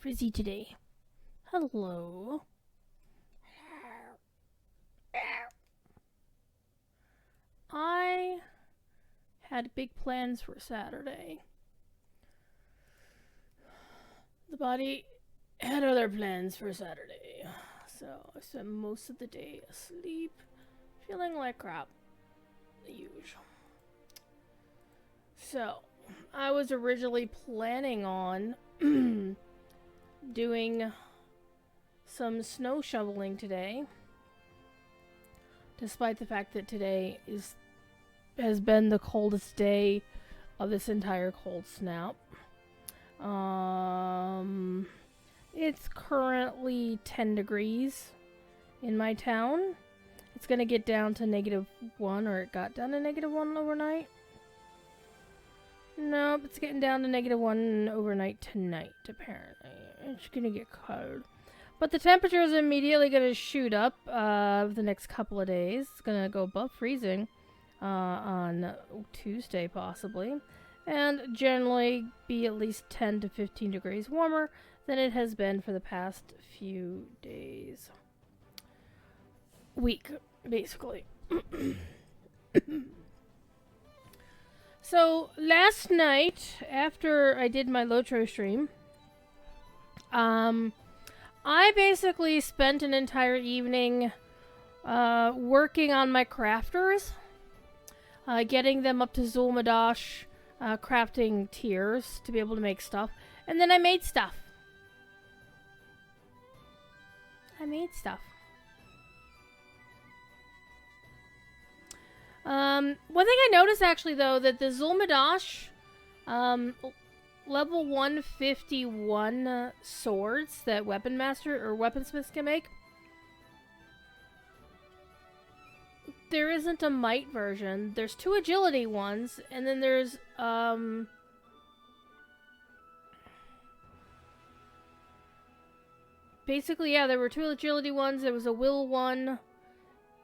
frizzy today. Hello. I had big plans for Saturday. The body had other plans for Saturday. So I spent most of the day asleep, feeling like crap. The usual. So, I was originally planning on doing some snow shoveling today, despite the fact that today has been the coldest day of this entire cold snap. It's currently 10 degrees in my town. It's gonna get down to -1, or it got down to -1 overnight. Nope, it's getting down to -1 overnight tonight, apparently. It's gonna get cold. But the temperature is immediately gonna shoot up the next couple of days. It's gonna go above freezing on Tuesday, possibly. And generally be at least 10 to 15 degrees warmer than it has been for the past few days. Week, basically. So, last night, after I did my Lotro stream, I basically spent an entire evening working on my crafters, getting them up to Zul'Madash, crafting tiers to be able to make stuff, and then I made stuff. One thing I noticed actually though, that the Zul'Madash, level 151 swords that Weapon Master or Weaponsmiths can make, there isn't a might version. There's 2 agility ones, and then there's, basically, yeah, there were 2 agility ones, there was a will one,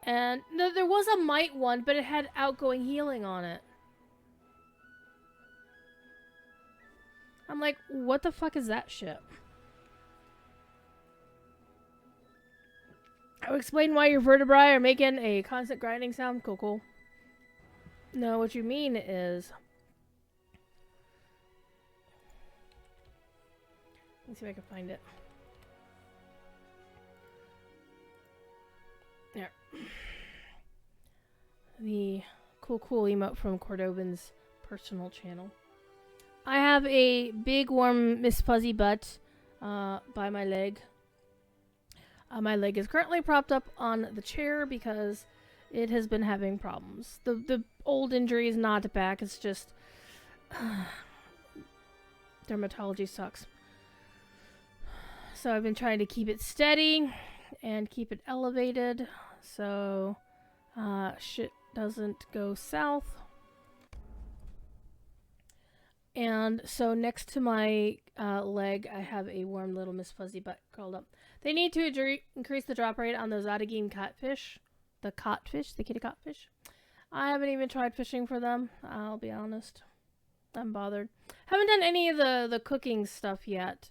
and no, there was a might one, but it had outgoing healing on it. I'm like, what the fuck is that shit? I'll explain why your vertebrae are making a constant grinding sound. Cool. No, what you mean is... Let me see if I can find it. There. The cool emote from Cordoban's personal channel. I have a big warm Miss Fuzzy butt by my leg. My leg is currently propped up on the chair because it has been having problems. The old injury is not back, it's just... dermatology sucks. So I've been trying to keep it steady and keep it elevated so shit doesn't go south. And so next to my leg, I have a warm little Miss Fuzzy butt curled up. They need to increase the drop rate on those Adagine catfish. The kitty codfish. I haven't even tried fishing for them, I'll be honest. I'm bothered. Haven't done any of the cooking stuff yet.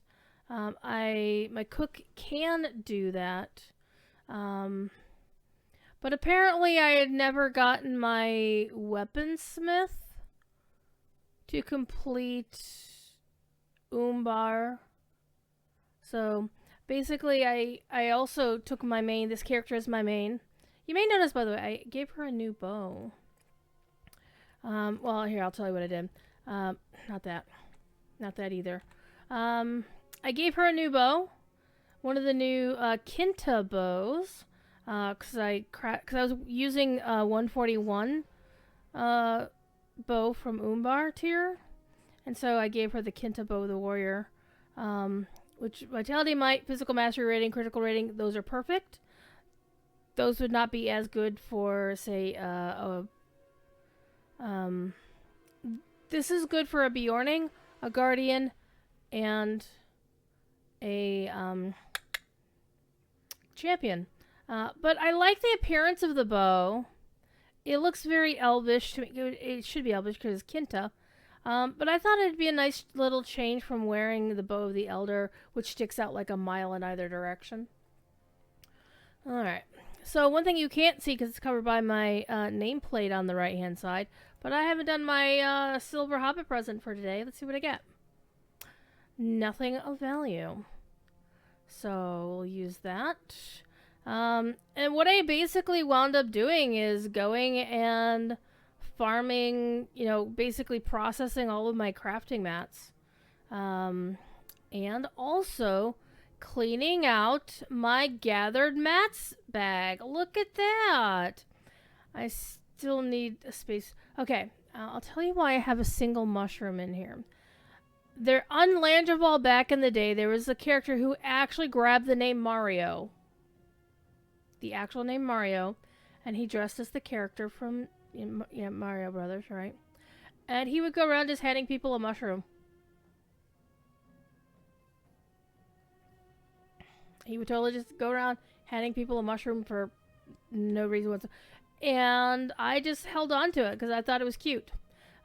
My cook can do that. But apparently I had never gotten my weaponsmith to complete Umbar. So basically I also took my main. This character is my main. You may notice, by the way, I gave her a new bow. Well, here, I'll tell you what I did. Not that either. I gave her a new bow. One of the new Kinta bows. Because I was using 141 bow from Umbar tier. And so I gave her the Kinta bow, the warrior. Which vitality, might, physical mastery rating, critical rating, those are perfect. Those would not be as good for, say, this is good for a Bjorning, a Guardian, and a champion. But I like the appearance of the bow. It looks very elvish to me. It should be elvish because it's Kinta. But I thought it'd be a nice little change from wearing the Bow of the Elder, which sticks out like a mile in either direction. Alright. So one thing you can't see because it's covered by my nameplate on the right-hand side, but I haven't done my silver hobbit present for today. Let's see what I get. Nothing of value. So we'll use that. And what I basically wound up doing is going and farming, you know, basically processing all of my crafting mats. And also cleaning out my gathered mats bag. Look at that. I still need a space. Okay, I'll tell you why I have a single mushroom in here. They're unlangeable back in the day. There was a character who actually grabbed the name Mario. The actual name Mario. And he dressed as the character from Mario Brothers, right? And he would go around just handing people a mushroom. He would totally just go around handing people a mushroom for no reason whatsoever. And I just held on to it because I thought it was cute.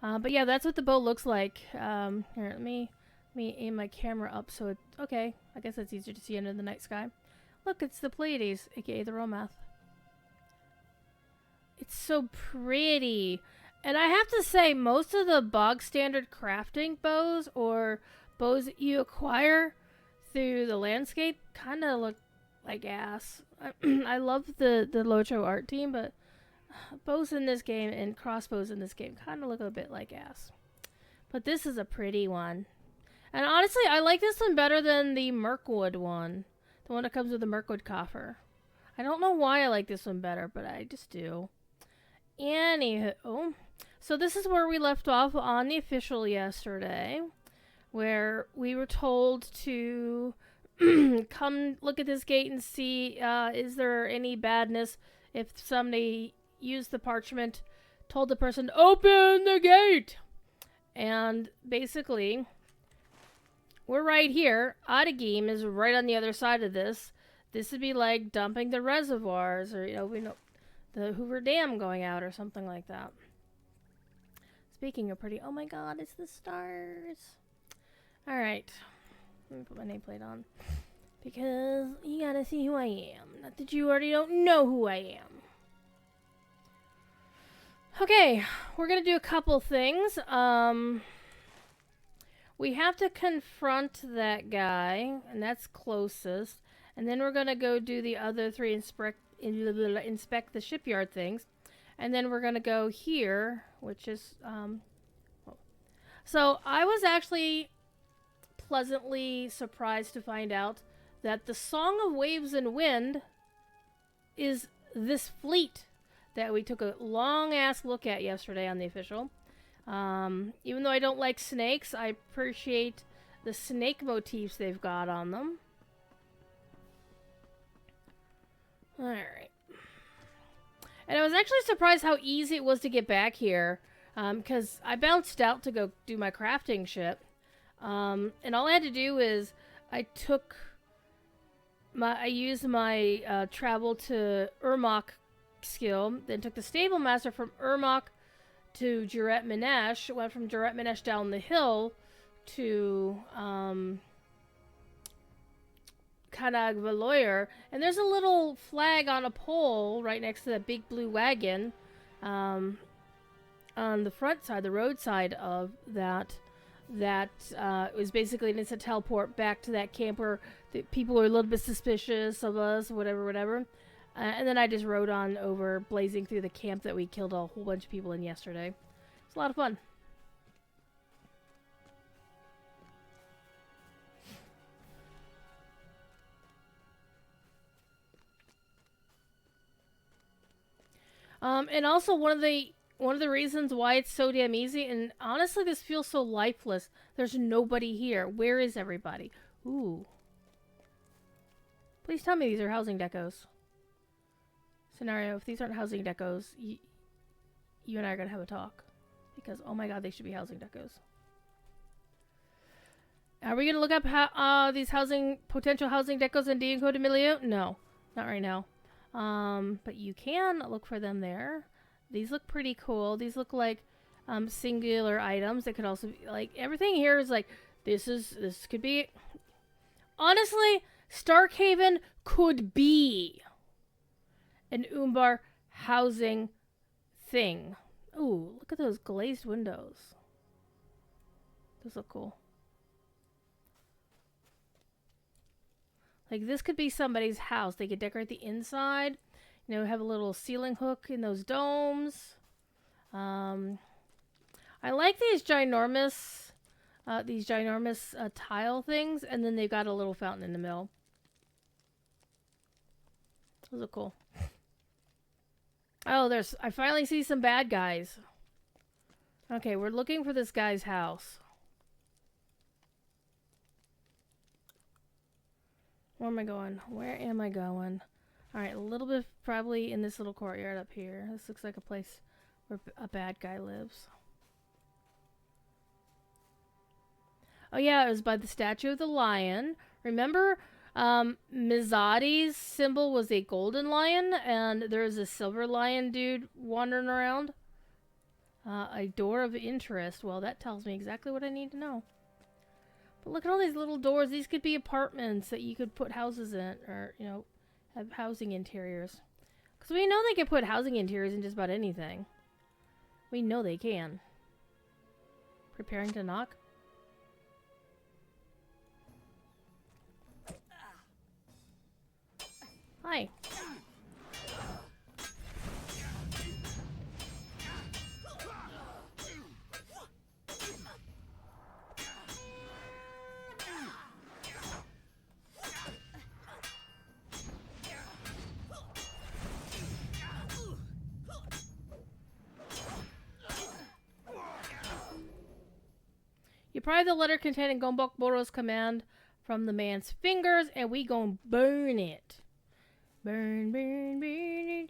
But yeah, that's what the bow looks like. Here, let me aim my camera up so it... Okay, I guess it's easier to see under the night sky. Look, it's the Pleiades, aka the Romath. It's so pretty. And I have to say, most of the bog standard crafting bows or bows that you acquire through the landscape kind of look like ass. I love the Locho art team, but bows in this game and crossbows in this game kind of look a bit like ass. But this is a pretty one. And honestly, I like this one better than the Mirkwood one. The one that comes with the Mirkwood coffer. I don't know why I like this one better, but I just do. Anywho, so this is where we left off on the official yesterday, where we were told to come look at this gate and see is there any badness if somebody used the parchment, told the person, open the gate! And basically, we're right here. Adagim is right on the other side of this. This would be like dumping the reservoirs, or, you know, the Hoover Dam going out or something like that. Speaking of pretty, oh my god, it's the stars. Alright. Let me put my nameplate on. Because you gotta see who I am. Not that you already don't know who I am. Okay, we're gonna do a couple things. We have to confront that guy, and that's closest. And then we're gonna go do the other three inspect the shipyard things. And then we're gonna go here, which is so I was actually pleasantly surprised to find out that the Song of Waves and Wind is this fleet that we took a long-ass look at yesterday on the official. Even though I don't like snakes, I appreciate the snake motifs they've got on them. Alright. And I was actually surprised how easy it was to get back here, because I bounced out to go do my crafting ship. And all I had to do is I used my travel to Urmok skill, then took the stable master from Urmok to Juret Minesh, went from Juret Minesh down the hill to Kanag Valoyer, and there's a little flag on a pole right next to that big blue wagon on the front side, the road side of that was basically an instant teleport back to that camp where the people were a little bit suspicious of us, whatever. And then I just rode on over, blazing through the camp that we killed a whole bunch of people in yesterday. It's a lot of fun. And also one of the reasons why it's so damn easy, and honestly this feels so lifeless, there's nobody here. Where is everybody? Ooh. Please tell me these are housing decos. Scenario, if these aren't housing decos, you and I are going to have a talk. Because, oh my god, they should be housing decos. Are we going to look up these potential housing decos in D and Code Emilio? No, not right now. But you can look for them there. These look pretty cool. These look like singular items. It could also be like everything here is like this could be. Honestly, Starkhaven could be an Umbar housing thing. Ooh, look at those glazed windows. Those look cool. Like, this could be somebody's house. They could decorate the inside. You know, have a little ceiling hook in those domes. I like these ginormous tile things. And then they've got a little fountain in the middle. Those are cool. Oh, I finally see some bad guys. Okay, we're looking for this guy's house. Where am I going? Where am I going? Alright, a little bit probably in this little courtyard up here. This looks like a place where a bad guy lives. Oh yeah, it was by the statue of the lion. Remember, Mizadi's symbol was a golden lion, and there's a silver lion dude wandering around. A door of interest. Well, that tells me exactly what I need to know. But look at all these little doors. These could be apartments that you could put houses in, or, you know, have housing interiors. Because we know they can put housing interiors in just about anything. We know they can. Preparing to knock? Hi. You pry the letter containing Gombok Boro's command from the man's fingers, and we gon' burn it. Burn, burn, burn.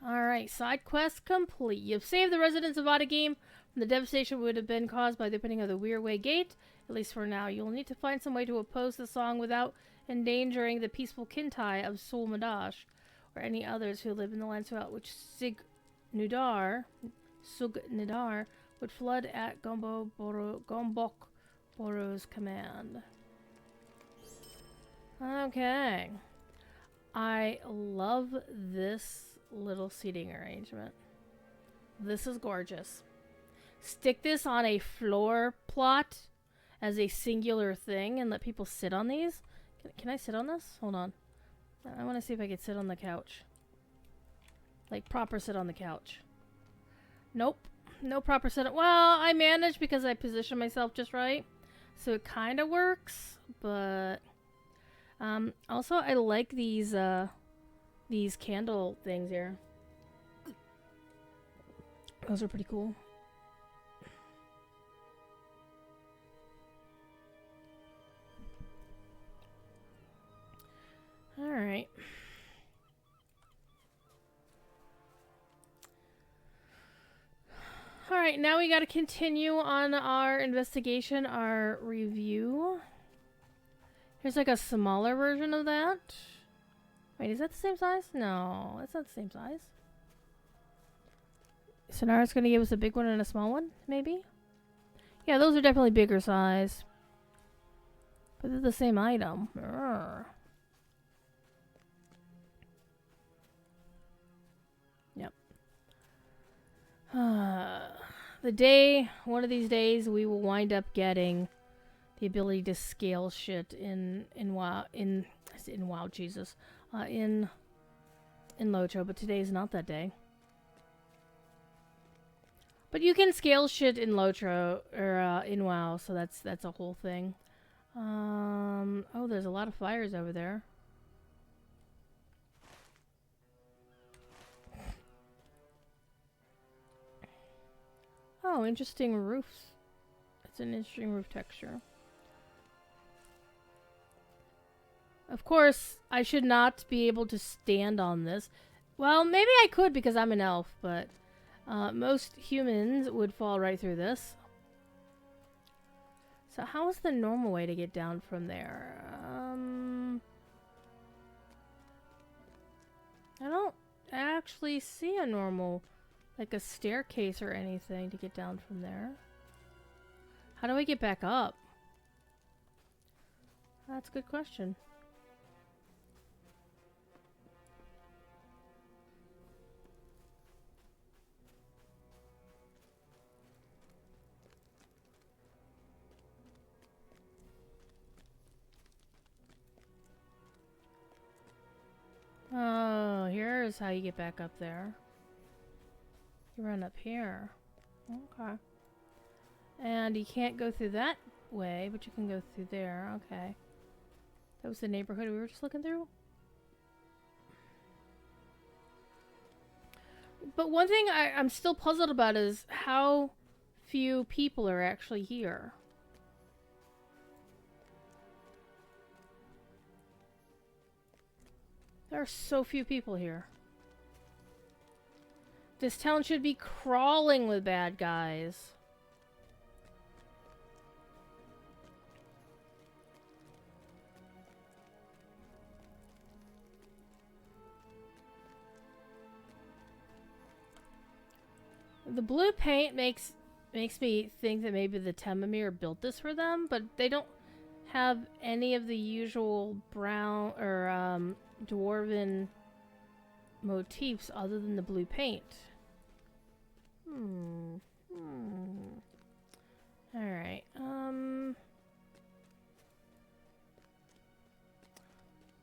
Alright, side quest complete. You've saved the residents of Otagame from the devastation would have been caused by the opening of the Weirway Gate. At least for now. You'll need to find some way to oppose the song without endangering the peaceful Kintai of Sulmadash, or any others who live in the lands throughout which Sug-Nidar would flood at Gombok Boro's command. Okay. I love this little seating arrangement. This is gorgeous. Stick this on a floor plot as a singular thing and let people sit on these. Can I sit on this? Hold on. I want to see if I can sit on the couch. Like, proper sit on the couch. Nope. No proper sit. Well, I managed because I positioned myself just right. So it kind of works, but... also, I like these candle things here. Those are pretty cool. Alright. Alright, now we gotta continue on our investigation, our review. Here's like a smaller version of that. Wait, is that the same size? No, that's not the same size. Sonara's gonna give us a big one and a small one, maybe? Yeah, those are definitely bigger size. But they're the same item. Urgh. Yep. One of these days, we will wind up getting the ability to scale shit in Lotro, but today is not that day. But you can scale shit in Lotro or in WoW, so that's a whole thing. Oh, there's a lot of fires over there. Oh, interesting roofs. It's an interesting roof texture. Of course, I should not be able to stand on this. Well, maybe I could because I'm an elf, but most humans would fall right through this. So how is the normal way to get down from actually see a normal, like a staircase or anything to get down from there. How do I get back up? That's a good question. Oh, here's how you get back up there. You run up here. Okay. And you can't go through that way, but you can go through there. Okay. That was the neighborhood we were just looking through. But one thing I'm still puzzled about is how few people are actually here. There are so few people here. This town should be crawling with bad guys. The blue paint makes me think that maybe the Temamir built this for them, but they don't have any of the usual brown or dwarven motifs other than the blue paint. Alright,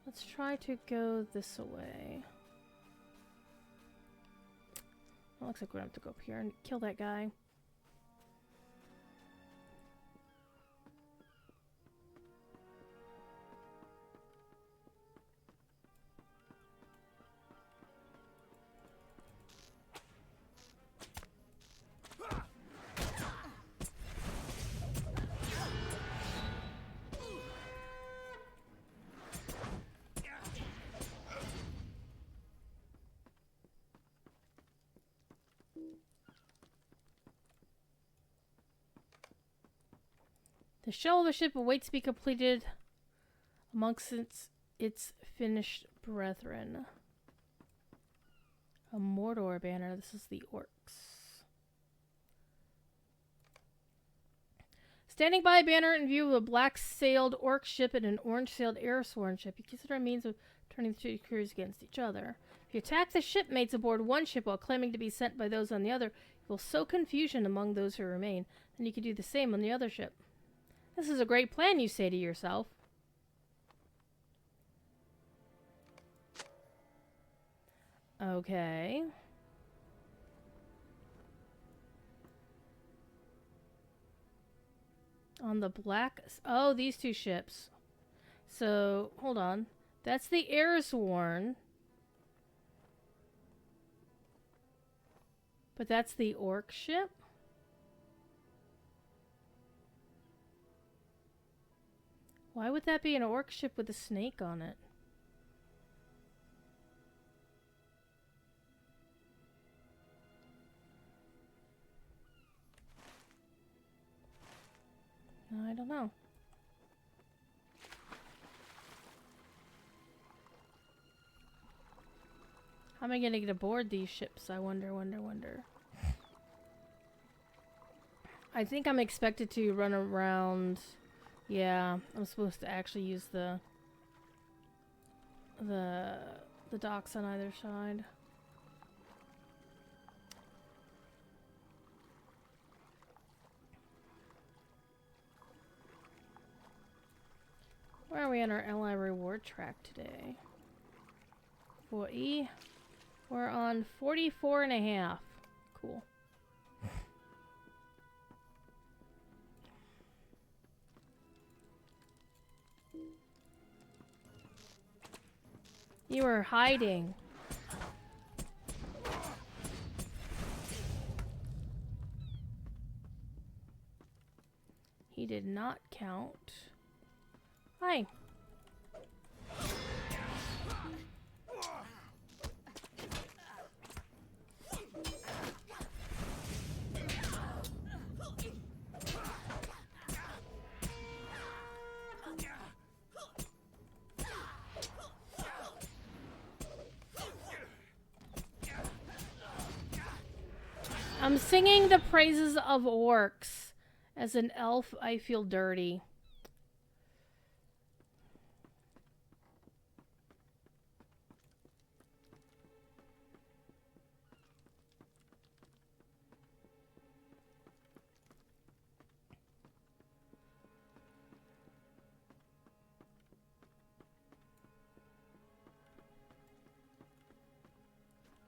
let's try to go this way. Well, looks like we're gonna have to go up here and kill that guy. The shell of a ship awaits to be completed amongst its finished brethren. A Mordor banner. This is the orcs. Standing by a banner in view of a black-sailed orc ship and an orange-sailed Aerosorn ship, you consider a means of turning the two crews against each other. If you attack the shipmates aboard one ship while claiming to be sent by those on the other, you will sow confusion among those who remain, and you can do the same on the other ship. This is a great plan, you say to yourself. Okay. On the black... Oh, these two ships. So, hold on. That's the Aerosorn. But that's the orc ship? Why would that be an orc ship with a snake on it? I don't know. How am I gonna get aboard these ships? I wonder. I think I'm expected to run around... Yeah, I'm supposed to actually use the docks on either side. Where are we on our ally reward track today? 4E. We're on 44.5. Cool. You were hiding. He did not count. Hi. I'm singing the praises of orcs. As an elf, I feel dirty.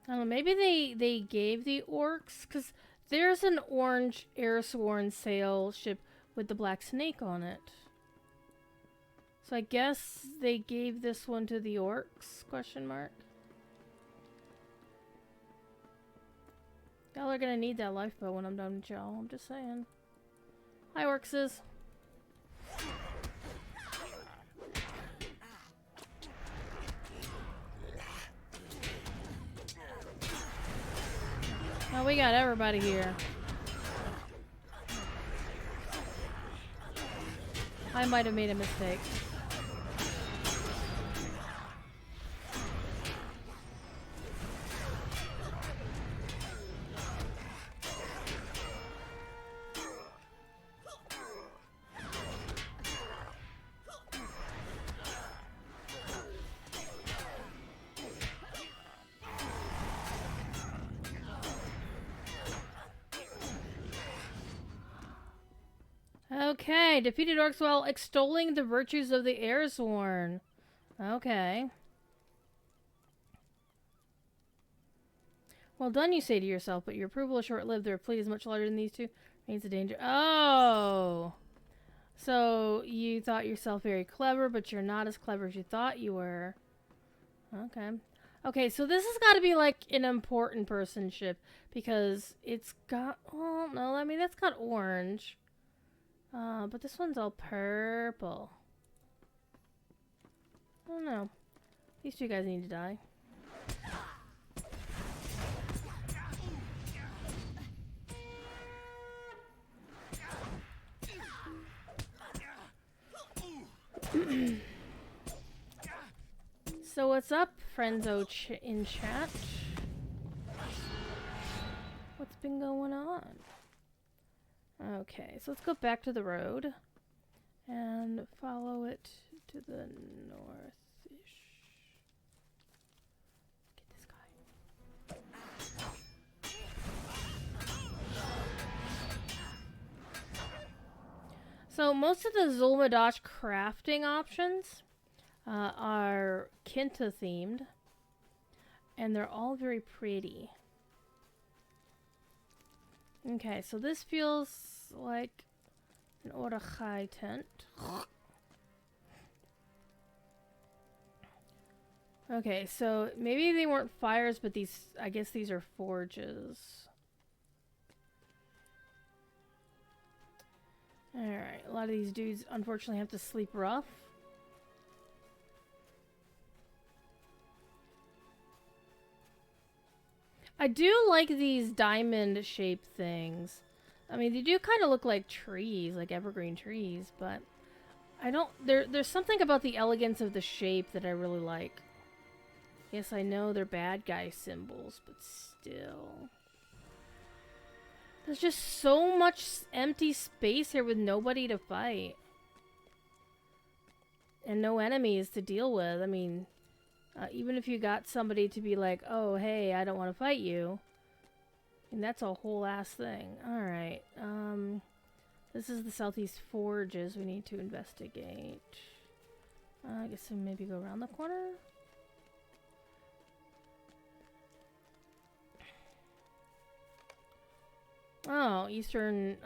I don't know, maybe they gave the orcs, because there's an orange Airborne sail ship with the black snake on it. So I guess they gave this one to the orcs, question mark. Y'all are gonna need that lifeboat when I'm done with y'all, I'm just saying. Hi, orcses. Oh, we got everybody here. I might have made a mistake. Okay, defeated orcs while extolling the virtues of the Airsworn. Okay. Well done, you say to yourself, but your approval is short-lived. Their plea is much larger than these two. Remains a danger. Oh! So, you thought yourself very clever, but you're not as clever as you thought you were. Okay. Okay, so this has got to be like an important person ship, because it's got... Oh, no, I mean, that's got orange. But this one's all purple. I don't know. These two guys need to die. So what's up, friendzo in chat? What's been going on? Okay, so let's go back to the road and follow it to the north-ish. Get this guy. So most of the Zul'Madash crafting options are Kinta themed, and they're all very pretty. Okay, so this feels like an Orachai tent. Okay, so maybe they weren't fires, but these, I guess these are forges. Alright, a lot of these dudes unfortunately have to sleep rough. I do like these diamond-shaped things. I mean, they do kind of look like trees, like evergreen trees, but I don't... There's something about the elegance of the shape that I really like. Yes, I know they're bad guy symbols, but still. There's just so much empty space here with nobody to fight. And no enemies to deal with. I mean... even if you got somebody to be like, oh, hey, I don't want to fight you. And that's a whole ass thing. Alright. This is the Southeast Forges we need to investigate. I guess we maybe go around the corner? Oh, eastern,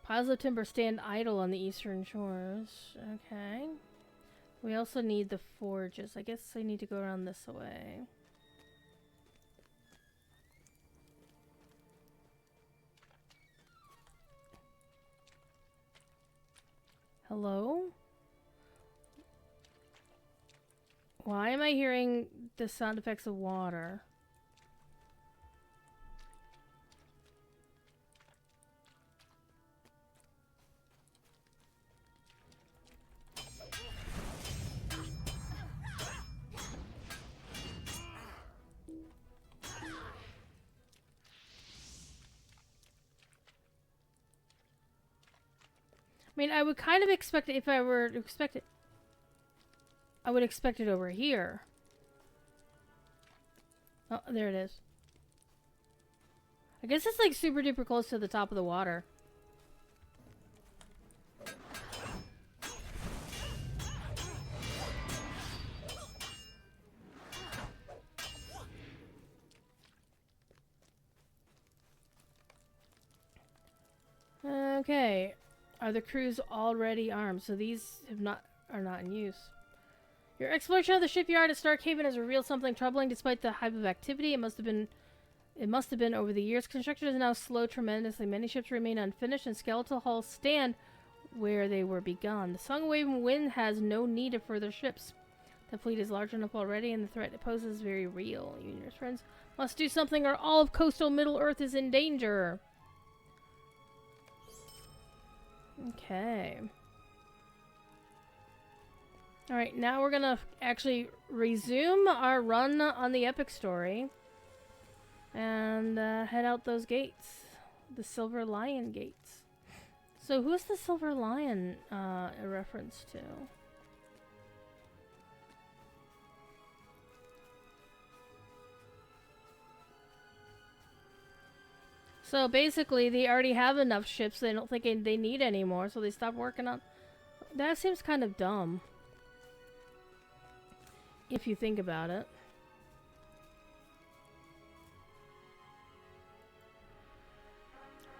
piles of timber stand idle on the eastern shores. Okay. We also need the forges. I guess I need to go around this way. Hello? Why am I hearing the sound effects of water? mean, I would kind of expect it if I were to expect it. I would expect it over here. Oh, there it is. I guess it's like super duper close to the top of the water. Okay. Are the crews already armed? So these are not in use. Your exploration of the shipyard at Starkhaven has revealed something troubling. Despite the hype of activity, it must have been over the years. Construction is now slow tremendously. Many ships remain unfinished, and skeletal hulls stand where they were begun. The Songwaven Wind has no need of further ships. The fleet is large enough already, and the threat it poses is very real. You and your friends must do something, or all of coastal Middle-earth is in danger. Okay. Alright, now we're gonna actually resume our run on the epic story. And head out those gates. The Silver Lion gates. So who's the Silver Lion a reference to? So basically, they already have enough ships. They don't think they need any more, so they stop working on... That seems kind of dumb. If you think about it.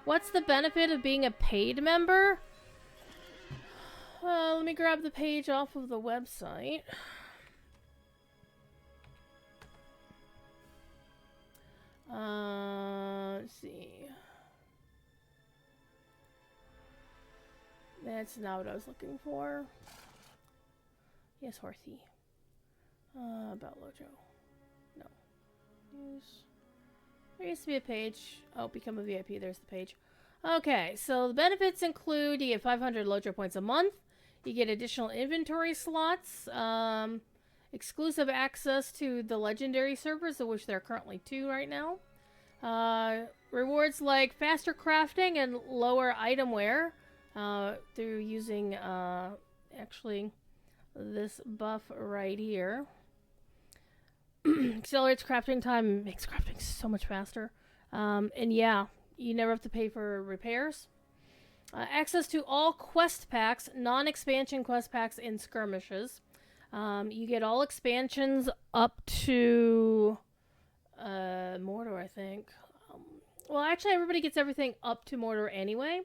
What's the benefit of being a paid member? Let me grab the page off of the website. Let's see. That's not what I was looking for. Yes, horsey. About Lojo. No. News. There used to be a page. Oh, become a VIP. There's the page. Okay, so the benefits include you get 500 Lojo points a month. You get additional inventory slots. Exclusive access to the legendary servers, of which there are currently 2 right now. Rewards like faster crafting and lower item wear through using actually this buff right here. Accelerates crafting time, makes crafting so much faster. And yeah, you never have to pay for repairs. Access to all quest packs, non-expansion quest packs in skirmishes. You get all expansions up to Mordor, I think. Well, actually, everybody gets everything up to Mordor anyway.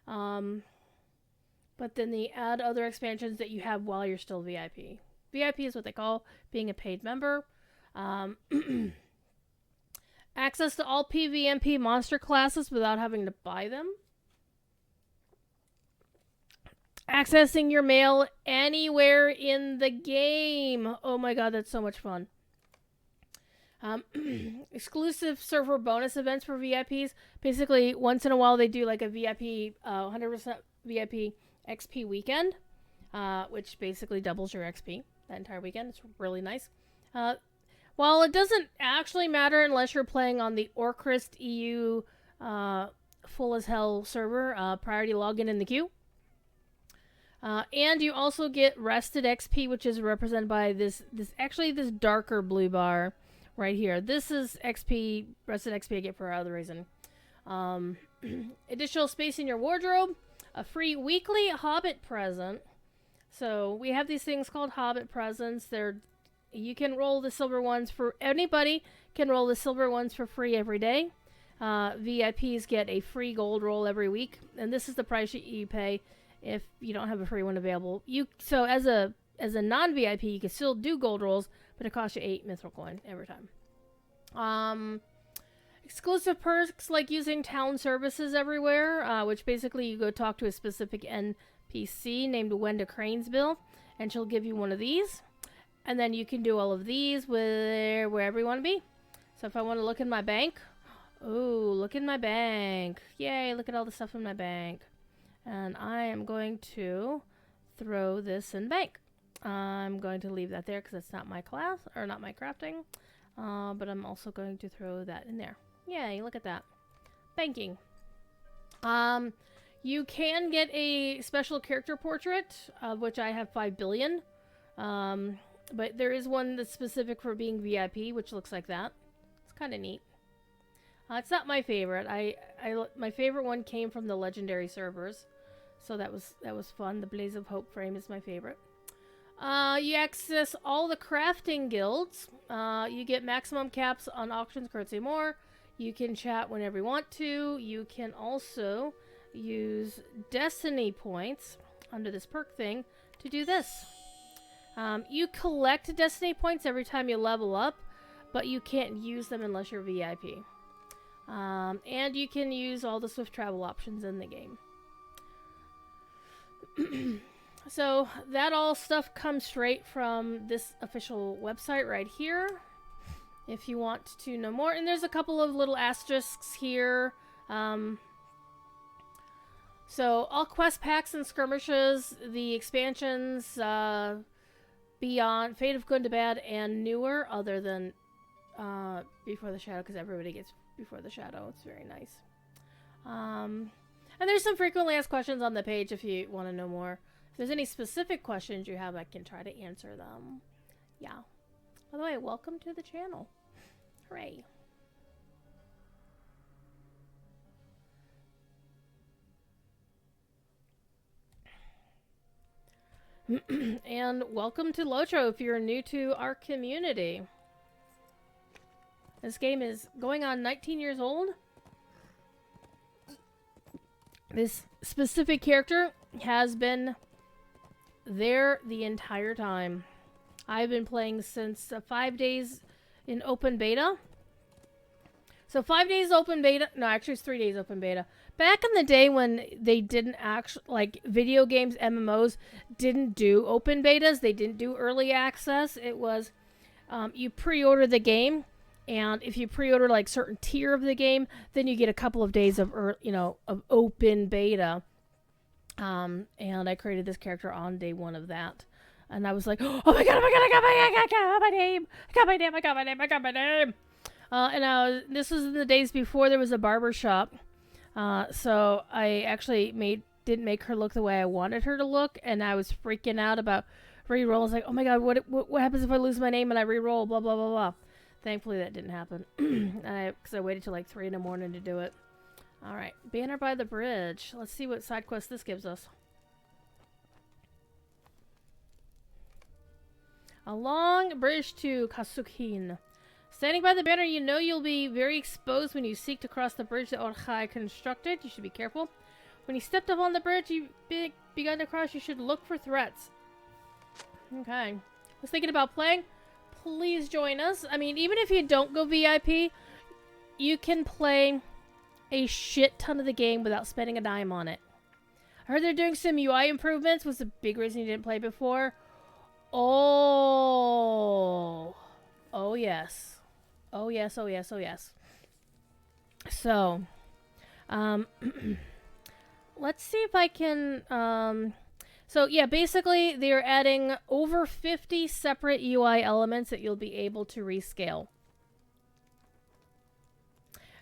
But then they add other expansions that you have while you're still VIP. VIP is what they call being a paid member. Access to all PvMP monster classes without having to buy them. Accessing your mail anywhere in the game. Oh my god, that's so much fun. Exclusive server bonus events for VIPs. Basically, once in a while they do like a VIP, 100% VIP XP weekend, which basically doubles your XP that entire weekend. It's really nice. While it doesn't actually matter unless you're playing on the Orcrist EU full as hell server, priority login in the queue. And you also get rested XP, which is represented by this darker blue bar right here. This is XP, rested XP I get for other reason. Additional space in your wardrobe, a free weekly Hobbit present. So we have these things called Hobbit presents. You can roll the silver ones for anybody. Can roll the silver ones for free every day. VIPs get a free gold roll every week, and this is the price you pay if you don't have a free one available. So as a non-VIP, you can still do gold rolls, but it costs you 8 mithril coin every time. Exclusive perks like using town services everywhere, which basically you go talk to a specific NPC named Wenda Cranesbill, and she'll give you one of these. And then you can do all of these wherever you want to be. So if I want to look in my bank, ooh, look in my bank. Yay, look at all the stuff in my bank. And I am going to throw this in bank. I'm going to leave that there because it's not my class, or not my crafting. But I'm also going to throw that in there. Yay, look at that. Banking. You can get a special character portrait, of which I have 5 billion. But there is one that's specific for being VIP, which looks like that. It's kind of neat. It's not my favorite. My favorite one came from the legendary servers, so that was fun. The Blaze of Hope frame is my favorite. You access all the crafting guilds. You get maximum caps on auctions, currency more. You can chat whenever you want to. You can also use destiny points under this perk thing to do this. You collect destiny points every time you level up, but you can't use them unless you're VIP. And you can use all the swift travel options in the game. So that all stuff comes straight from this official website right here. If you want to know more. And there's a couple of little asterisks here. So all quest packs and skirmishes, the expansions, Beyond, Fate of Good to Bad, and newer, other than Before the Shadow, because everybody gets Before the Shadow. It's very nice. And there's some frequently asked questions on the page if you want to know more. If there's any specific questions you have, I can try to answer them. Yeah. By the way, welcome to the channel. Hooray. And welcome to Lotro if you're new to our community. This game is going on 19 years old. This specific character has been there the entire time. I've been playing since 5 days in open beta. So 5 days open beta. No, actually it's 3 days open beta. Back in the day when they didn't actually, like, video games, MMOs, didn't do open betas. They didn't do early access. It was, you pre-order the game, and if you pre-order, like, certain tier of the game, then you get a couple of days of, of open beta. And I created this character on day 1 of that. And I was like, oh my god, I got my name! And this was in the days before there was a barber shop. So I actually didn't make her look the way I wanted her to look, and I was freaking out about re-roll. I was like, oh my god, what happens if I lose my name and I re-roll, blah, blah, blah, blah. Thankfully that didn't happen, because I waited till like 3 in the morning to do it. Alright, Banner by the Bridge. Let's see what side quest this gives us. A long bridge to Kasukin. Standing by the banner, you know you'll be very exposed when you seek to cross the bridge that Orchai constructed. You should be careful. When you stepped up on the bridge you've begun to cross, you should look for threats. Okay. Was thinking about playing? Please join us. I mean, even if you don't go VIP, you can play a shit ton of the game without spending a dime on it. I heard they're doing some UI improvements. Was the big reason you didn't play before. Oh. Oh, yes. Oh, yes, oh, yes, oh, yes. So, let's see if I can, so, yeah, basically, they're adding over 50 separate UI elements that you'll be able to rescale.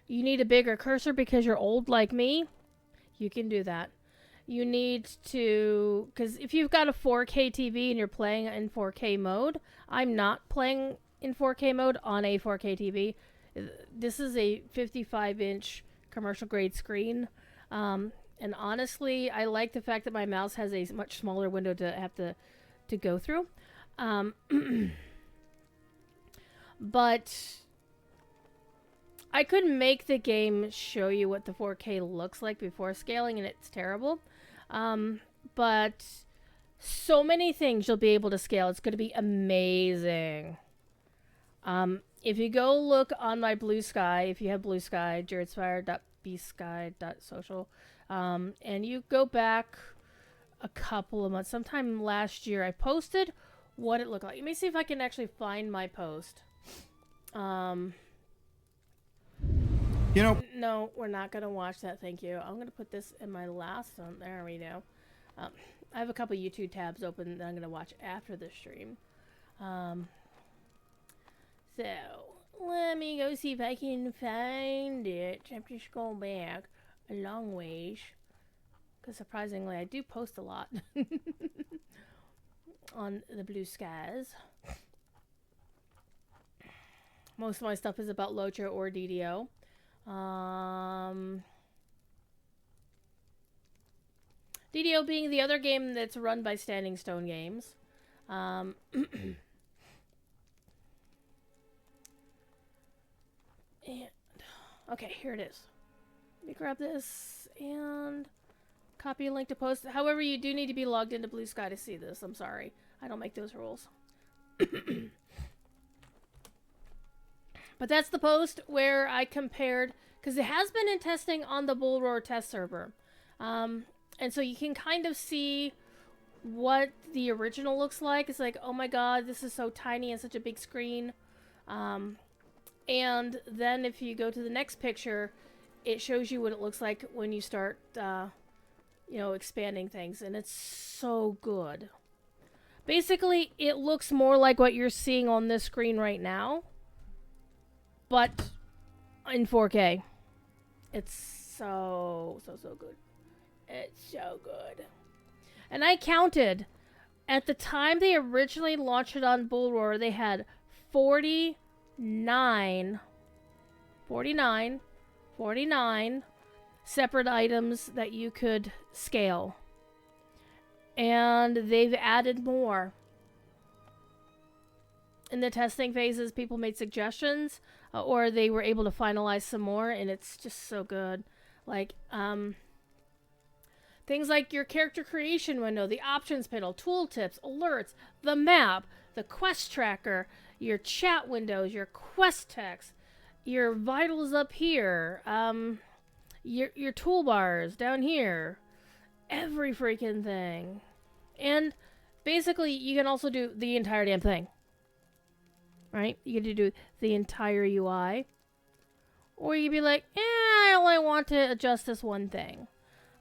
You need a bigger cursor because you're old like me. You can do that. You need to, because if you've got a 4K TV and you're playing in 4K mode, I'm not playing in 4K mode on a 4K TV. This is a 55-inch commercial grade screen. And honestly, I like the fact that my mouse has a much smaller window to have to go through. But I could make the game show you what the 4K looks like before scaling, and it's terrible. But so many things you'll be able to scale. It's going to be amazing. If you go look on my Blue Sky, if you have Blue Sky, druidsfire.bsky.social, and you go back a couple of months, sometime last year, I posted what it looked like. Let me see if I can actually find my post. You know, no, we're not going to watch that, thank you. I'm going to put this in my last one. There we go. I have a couple YouTube tabs open that I'm going to watch after the stream. So, let me go see if I can find it. I'm just going back a long ways. because surprisingly, I do post a lot on the Blue Skies. Most of my stuff is about Lotra or DDO. DDO being the other game that's run by Standing Stone Games. And, okay, here it is. Let me grab this and copy a link to post. However, you do need to be logged into Blue Sky to see this. I'm sorry. I don't make those rules. But that's the post where I compared, because it has been in testing on the Bullroar test server. And so you can kind of see what the original looks like. It's like, oh my god, this is so tiny and such a big screen. And then if you go to the next picture, it shows you what it looks like when you start, expanding things. And it's so good. Basically, it looks more like what you're seeing on this screen right now, but in 4K. It's so good. It's so good. And I counted. At the time they originally launched it on Bullroar, they had 49 separate items that you could scale. And they've added more. In the testing phases, people made suggestions, or they were able to finalize some more, and it's just so good. Like, things like your character creation window, the options panel, tooltips, alerts, the map, the quest tracker, your chat windows, your quest text, your vitals up here, your toolbars down here, every freaking thing. And basically, you can also do the entire damn thing. Right? You get to do the entire UI. Or you can be like, I only want to adjust this one thing.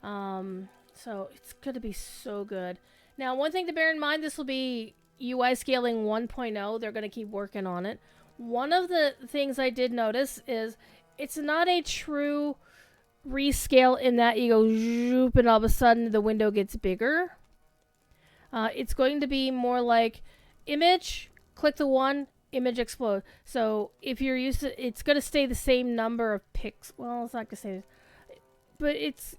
So it's going to be so good. Now, one thing to bear in mind, this will be UI scaling 1.0. They're going to keep working on it. One of the things I did notice is it's not a true rescale in that you go zoop and all of a sudden the window gets bigger. It's going to be more like image, click the one, image explode. So if you're used to, it's going to stay the same number of pixels. Well, it's not going to stay, but it's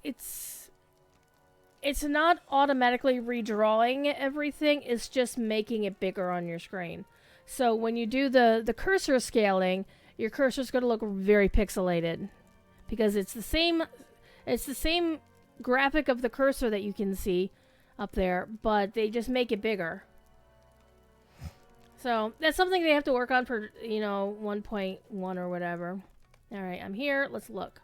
not automatically redrawing everything. It's just making it bigger on your screen. So when you do the cursor scaling, your cursor is going to look very pixelated because it's the same graphic of the cursor that you can see up there, but they just make it bigger. So that's something they have to work on for, 1.1 or whatever. All right, I'm here. Let's look.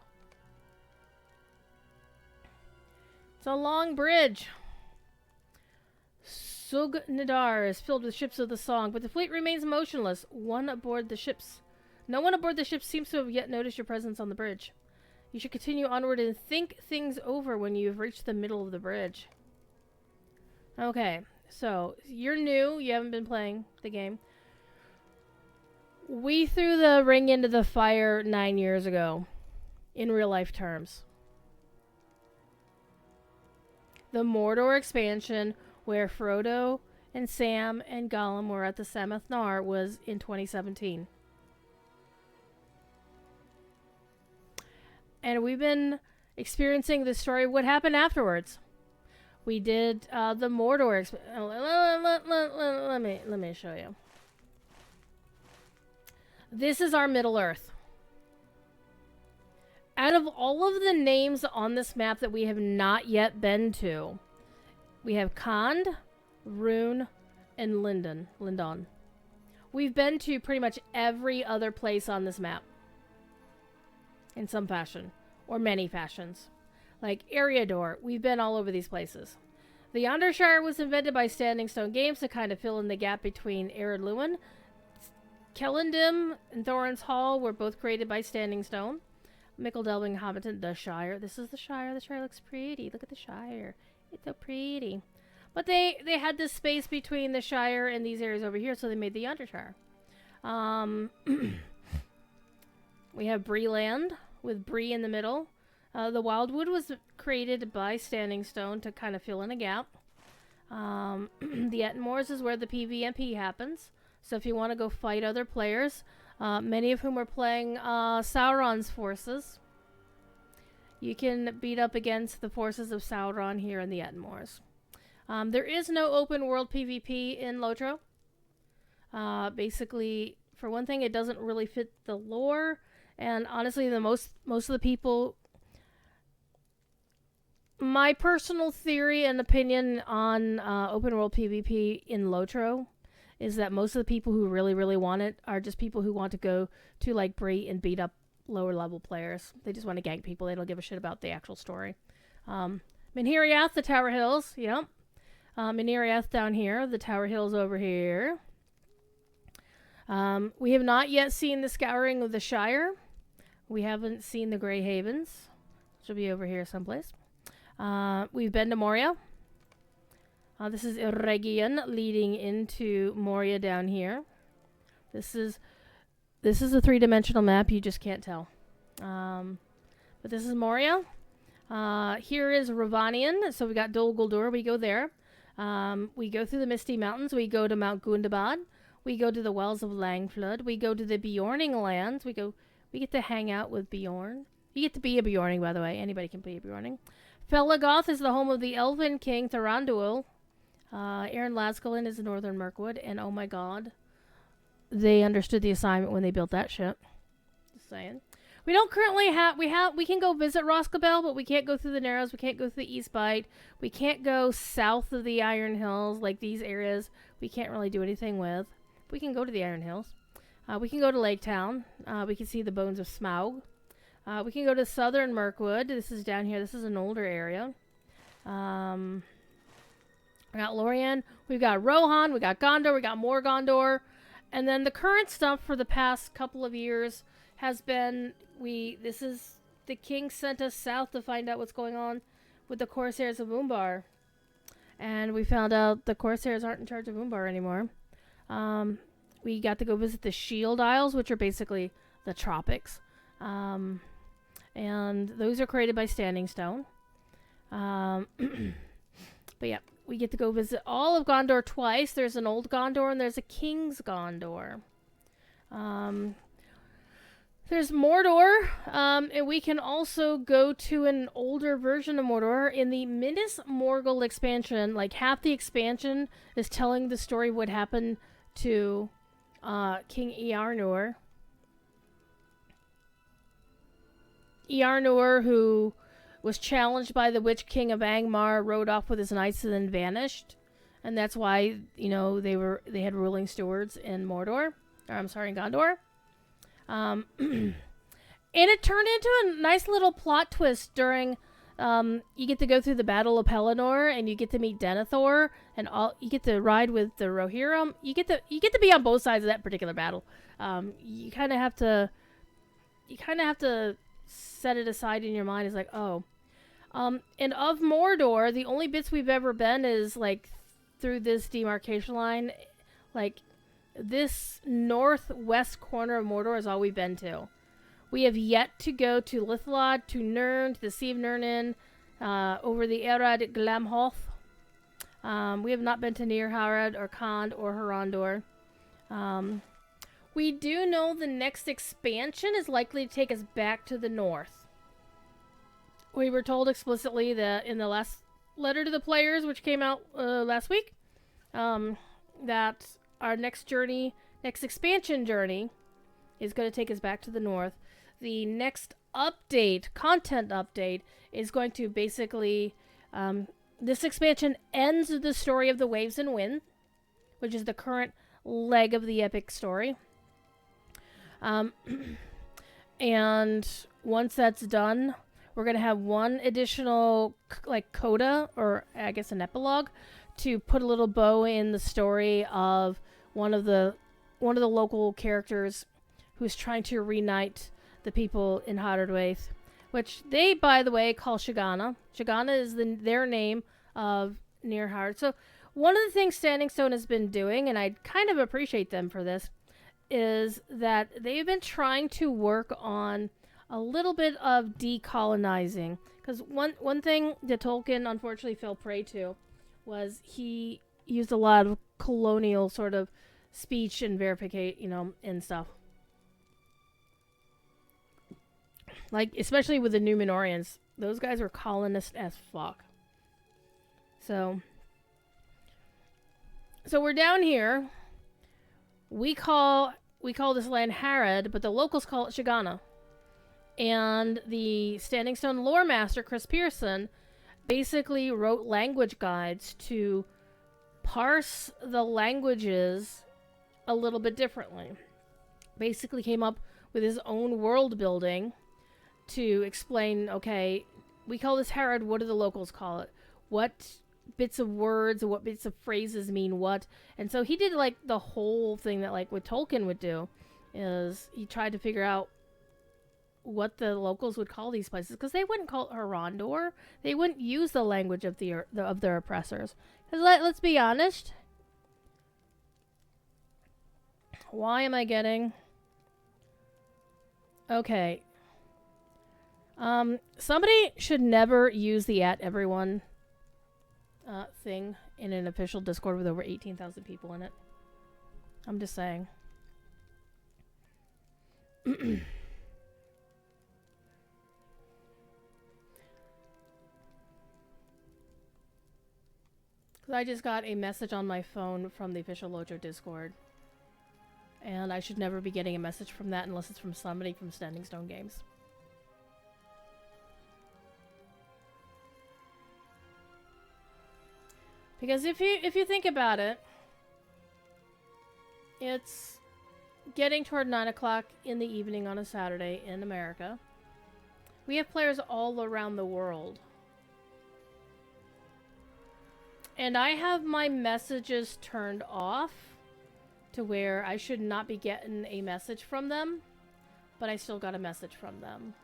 It's a long bridge. Sug Nadar is filled with ships of the song, but the fleet remains motionless. No one aboard the ships seems to have yet noticed your presence on the bridge. You should continue onward and think things over when you've reached the middle of the bridge. Okay, so you're new. You haven't been playing the game. We threw the ring into the fire 9 years ago, in real life terms. The Mordor expansion, where Frodo and Sam and Gollum were at the Sammath Nar, was in 2017. And we've been experiencing the story of what happened afterwards. We did the Mordor let me show you. This is our Middle Earth. Out of all of the names on this map that we have not yet been to, we have Khand, Rune, and Lindon. We've been to pretty much every other place on this map. In some fashion. Or many fashions. Like Eriador, we've been all over these places. The Yondershire was invented by Standing Stone Games to kind of fill in the gap between Ered Luin. Kellendim and Thorin's Hall were both created by Standing Stone. Mickeldelving Hobbiton, the Shire. This is the Shire. The Shire looks pretty. Look at the Shire. It's so pretty. But they had this space between the Shire and these areas over here, so they made the Yondershire. We have Bree Land, with Bree in the middle. The Wildwood was created by Standing Stone to kind of fill in a gap. The Ettenmoors is where the PvMP happens. So if you want to go fight other players, many of whom are playing Sauron's forces, you can beat up against the forces of Sauron here in the Ettenmoors. There is no open world PvP in Lotro. Basically, for one thing, it doesn't really fit the lore, and honestly, most of the people. My personal theory and opinion on open world PvP in Lotro is that most of the people who really, really want it are just people who want to go to like Bree and beat up lower level players. They just want to gank people. They don't give a shit about the actual story. Minhiriath, the Tower Hills, yep. Minhiriath down here, the Tower Hills over here. We have not yet seen the Scouring of the Shire. We haven't seen the Grey Havens, which will be over here someplace. We've been to Moria. This is Eregion leading into Moria down here. This is a three-dimensional map. You just can't tell. But this is Moria. Here is Ravanian. So we got Dol Guldur. We go there. We go through the Misty Mountains. We go to Mount Gundabad. We go to the Wells of Langflood. We go to the Bjorning lands. We get to hang out with Bjorn. You get to be a Bjorning, by the way. Anybody can be a Bjorning. Felaggoth is the home of the Elven King Thranduil. Aaron Lascalin is in Northern Mirkwood, and oh my god, they understood the assignment when they built that ship. Just saying. We don't currently we can go visit Roscabel, but we can't go through the Narrows. We can't go through the East Bight. We can't go south of the Iron Hills, like these areas. We can't really do anything with. We can go to the Iron Hills. We can go to Lake Town. We can see the bones of Smaug. We can go to Southern Mirkwood. This is down here. This is an older area. We got Lorien. We've got Rohan. We got Gondor. We got more Gondor. And then the current stuff for the past couple of years has been this is the king sent us south to find out what's going on with the Corsairs of Umbar. And we found out the Corsairs aren't in charge of Umbar anymore. We got to go visit the Shield Isles, which are basically the tropics. And those are created by Standing Stone. But yeah, we get to go visit all of Gondor twice. There's an old Gondor and there's a King's Gondor. There's Mordor, and we can also go to an older version of Mordor. In the Minas Morgul expansion, like half the expansion is telling the story of what happened to King Earnur. Earnur, who was challenged by the Witch King of Angmar, rode off with his knights and then vanished. And that's why, they had ruling stewards in Mordor. Or, I'm sorry, in Gondor. And it turned into a nice little plot twist during, you get to go through the Battle of Pelennor, and you get to meet Denethor, and you get to ride with the Rohirrim. You get to be on both sides of that particular battle. You kind of have to set it aside in your mind. It's like, oh. And of Mordor, the only bits we've ever been is, like, through this demarcation line. Like, this northwest corner of Mordor is all we've been to. We have yet to go to Lithlad, to Nirn, to the Sea of Nirnin, over the Erad Glamhoth. We have not been to Nirharad or Khand or Harondor. We do know the next expansion is likely to take us back to the north. We were told explicitly that in the last letter to the players, which came out last week, that our next expansion journey is going to take us back to the north. The next content update, is going to basically, this expansion ends the story of the Waves and Wind, which is the current leg of the epic story. And once that's done, we're going to have one additional, coda, or I guess an epilogue, to put a little bow in the story of one of the local characters who's trying to reunite the people in Haradwaith, which they, by the way, call Shagana. Shagana is their name of Nirhard. So one of the things Standing Stone has been doing, and I kind of appreciate them for this, is that they've been trying to work on a little bit of decolonizing. Because one thing that Tolkien unfortunately fell prey to was he used a lot of colonial sort of speech and verificate, and stuff. Like, especially with the Numenorians. Those guys were colonist as fuck. So we're down here. We call this land Harad, but the locals call it Shigana. And the Standing Stone lore master, Chris Pearson, basically wrote language guides to parse the languages a little bit differently. Basically came up with his own world building to explain, okay, we call this Harad, what do the locals call it? What bits of words or what bits of phrases mean what? And so he did like the whole thing that like what Tolkien would do, is he tried to figure out what the locals would call these places, because they wouldn't call it Harondor. They wouldn't use the language of their oppressors. Because let's be honest. Why am I getting... Okay. Somebody should never use the @everyone thing in an official Discord with over 18,000 people in it. I'm just saying. I just got a message on my phone from the official Lojo Discord. And I should never be getting a message from that unless it's from somebody from Standing Stone Games. Because if you think about it, it's getting toward 9 o'clock in the evening on a Saturday in America. We have players all around the world. And I have my messages turned off to where I should not be getting a message from them, but I still got a message from them.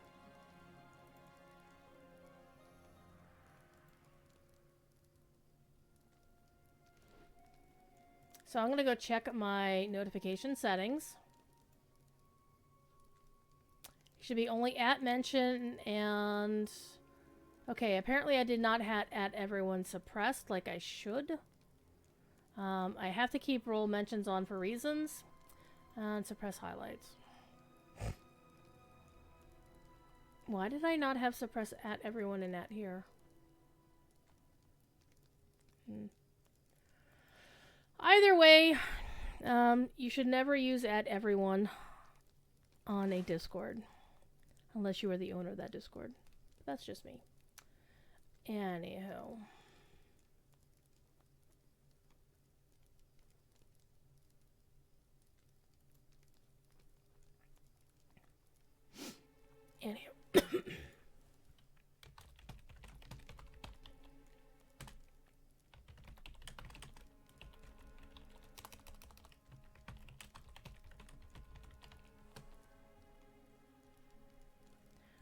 So I'm going to go check my notification settings. Should be only @mention and... Okay, apparently I did not have @everyone suppressed like I should. I have to keep role mentions on for reasons. And suppress highlights. Why did I not have suppress @everyone and @here? Either way, you should never use @everyone on a Discord. Unless you are the owner of that Discord. That's just me. Anywho.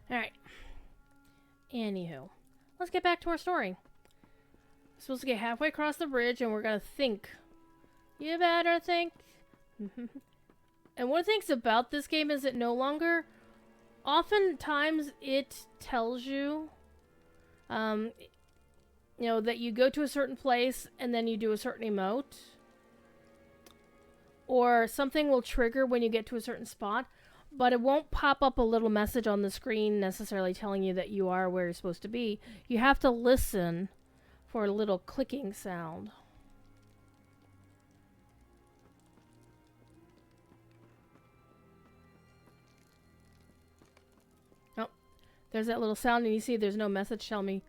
Alright. Anywho. Let's get back to our story. We're supposed to get halfway across the bridge and we're gonna think. You better think. And one of the things about this game is it no longer... Oftentimes it tells you, that you go to a certain place and then you do a certain emote. Or something will trigger when you get to a certain spot. But it won't pop up a little message on the screen necessarily telling you that you are where you're supposed to be. You have to listen for a little clicking sound. Oh, there's that little sound and you see there's no message telling me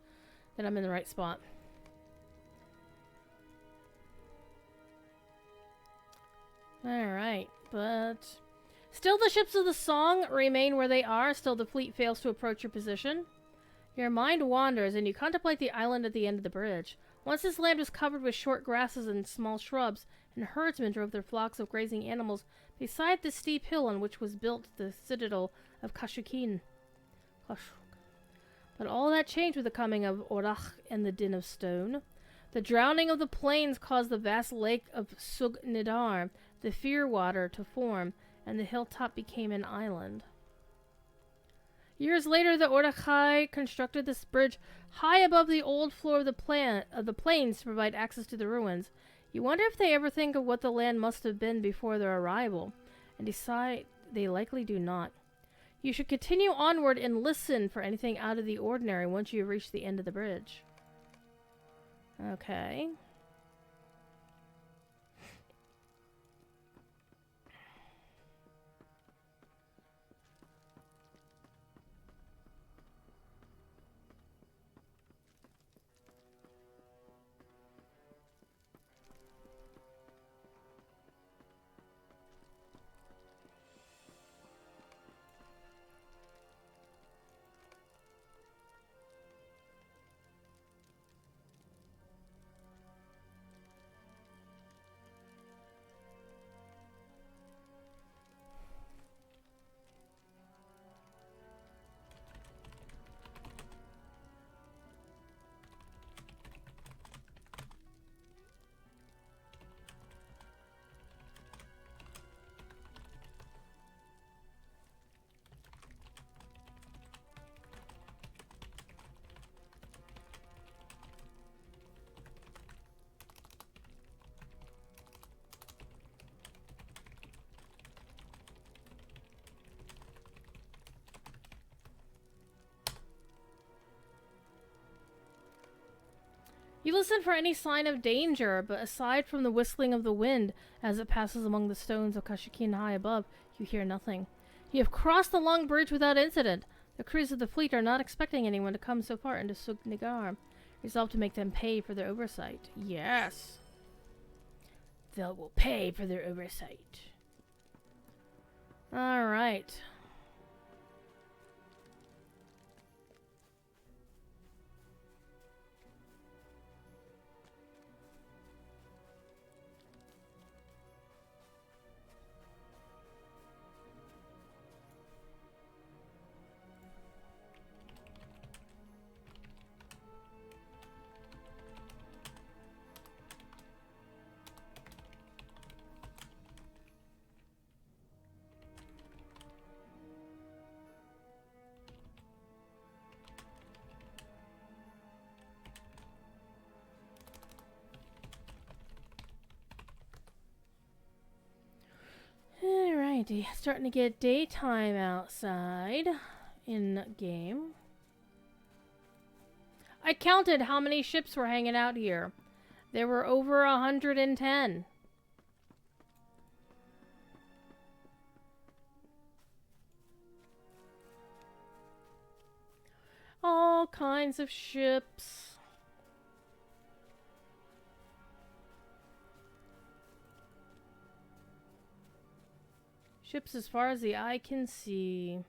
that I'm in the right spot. Alright, but... Still the ships of the song remain where they are, still the fleet fails to approach your position. Your mind wanders and you contemplate the island at the end of the bridge. Once this land was covered with short grasses and small shrubs, and herdsmen drove their flocks of grazing animals beside the steep hill on which was built the citadel of Kashukin. But all that changed with the coming of Orach and the Din of Stone. The drowning of the plains caused the vast lake of Sug Nidar, the Fear Water, to form, and the hilltop became an island. Years later, the Ordokai constructed this bridge high above the old floor of the plains to provide access to the ruins. You wonder if they ever think of what the land must have been before their arrival, and decide they likely do not. You should continue onward and listen for anything out of the ordinary once you reach the end of the bridge. Okay. You listen for any sign of danger, but aside from the whistling of the wind as it passes among the stones of Kashikin high above, you hear nothing. You have crossed the long bridge without incident. The crews of the fleet are not expecting anyone to come so far into Sugnigar, resolved to make them pay for their oversight. Yes. They will pay for their oversight. Alright. Alrighty, starting to get daytime outside in game. I counted how many ships were hanging out here. There were over 110. All kinds of ships. Ships as far as the eye can see.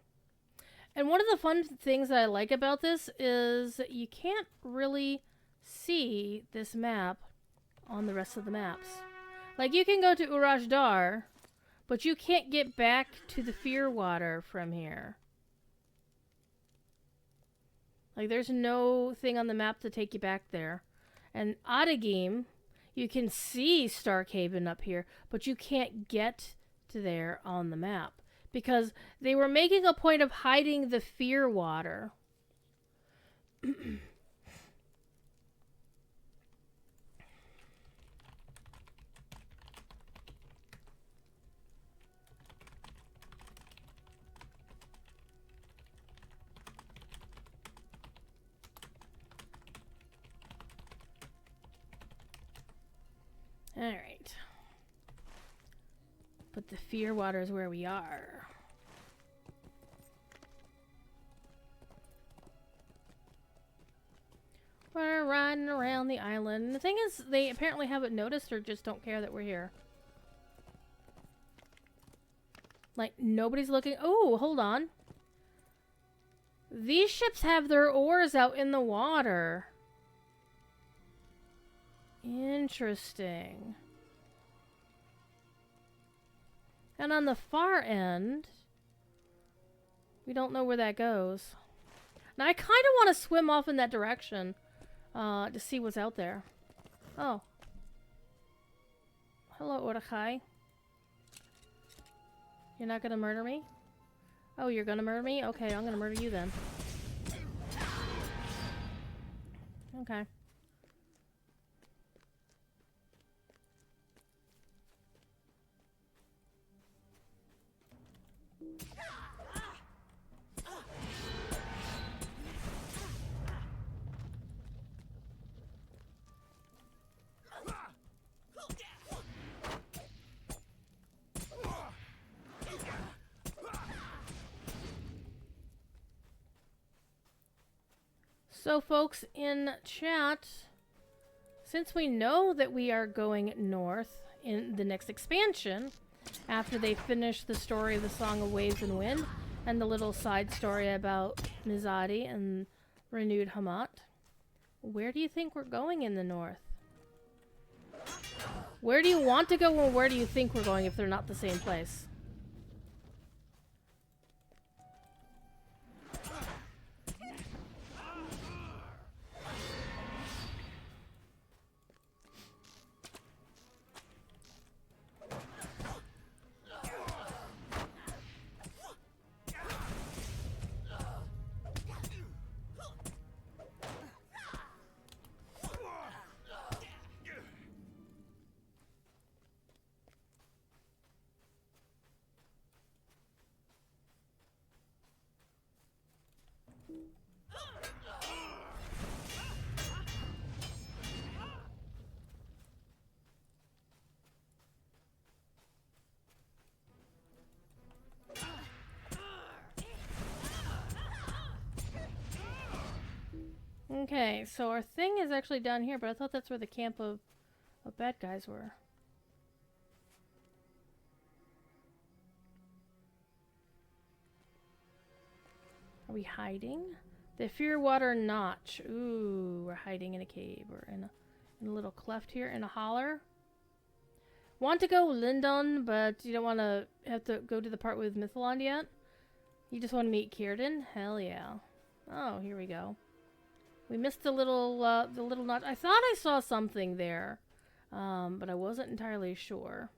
And one of the fun things that I like about this is you can't really see this map on the rest of the maps. Like, you can go to Urajdar, but you can't get back to the Fearwater from here. Like, there's no thing on the map to take you back there. And Adagim, you can see Starkhaven up here, but you can't get to there on the map. Because they were making a point of hiding the Fearwater. Alright. But the Fearwater is where we are. We're riding around the island. The thing is, they apparently haven't noticed or just don't care that we're here. Like, nobody's looking. Oh, hold on. These ships have their oars out in the water. Interesting. And on the far end, we don't know where that goes. Now, I kind of want to swim off in that direction to see what's out there. Oh. Hello, Ordokai. You're not going to murder me? Oh, you're gonna murder me? Okay, I'm gonna murder you then. Okay. So, folks in chat, since we know that we are going north in the next expansion, after they finish the story of the Song of Waves and Wind, and the little side story about Nizadi and renewed Hamat, where do you think we're going in the north? Where do you want to go, or where do you think we're going if they're not the same place? Okay, so our thing is actually down here, but I thought that's where the camp of bad guys were. Are we hiding? The Fearwater Notch. Ooh, we're hiding in a cave or in a little cleft here in a holler. Want to go Lindon, but you don't want to have to go to the part with Mythalon yet? You just want to meet Kierden? Hell yeah. Oh, here we go. We missed the little notch. I thought I saw something there, but I wasn't entirely sure.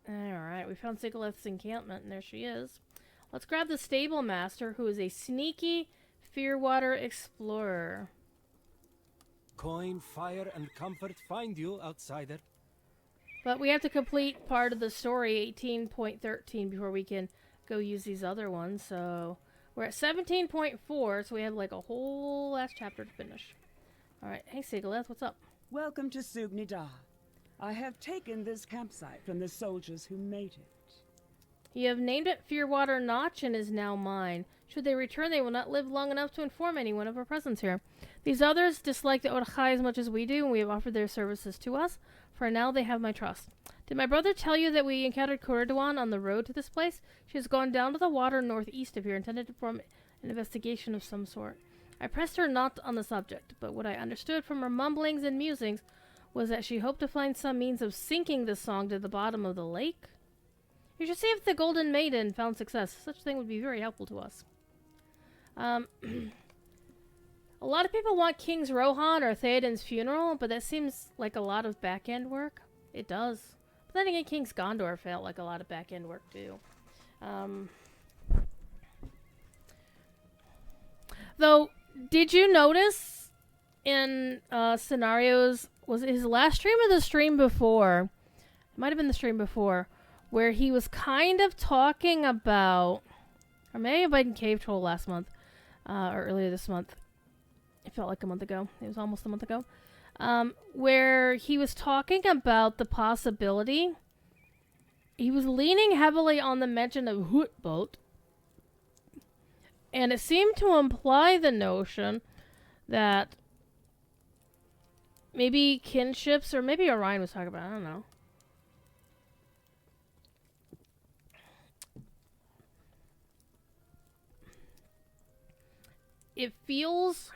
Alright, we found Sigileth's encampment, and there she is. Let's grab the Stable Master, who is a sneaky Fearwater explorer. Coin, fire, and comfort find you, outsider. But we have to complete part of the story, 18.13, before we can go use these other ones, so... We're at 17.4, so we have like a whole last chapter to finish. Alright, hey Sigileth, what's up? Welcome to Sugnidar. I have taken this campsite from the soldiers who made it. You have named it Fearwater Notch and is now mine. Should they return, they will not live long enough to inform anyone of our presence here. These others dislike the Orchai as much as we do, and we have offered their services to us. For now, they have my trust. Did my brother tell you that we encountered Corridwan on the road to this place? She has gone down to the water northeast of here, intended to perform an investigation of some sort. I pressed her not on the subject, but what I understood from her mumblings and musings was that she hoped to find some means of sinking the song to the bottom of the lake. You should see if the Golden Maiden found success. Such a thing would be very helpful to us. A lot of people want King's Rohan or Theoden's funeral, but that seems like a lot of back-end work. It does. But then again, King's Gondor felt like a lot of back-end work, too. Though, did you notice in scenarios, was it his last stream or the stream before? It might have been the stream before, where he was kind of talking about, or maybe it might have been Cave Troll last month, or earlier this month. It felt like a month ago. It was almost a month ago. Where he was talking about the possibility. He was leaning heavily on the mention of Hootboat. And it seemed to imply the notion that maybe kinships, or maybe Orion was talking about it, I don't know. It feels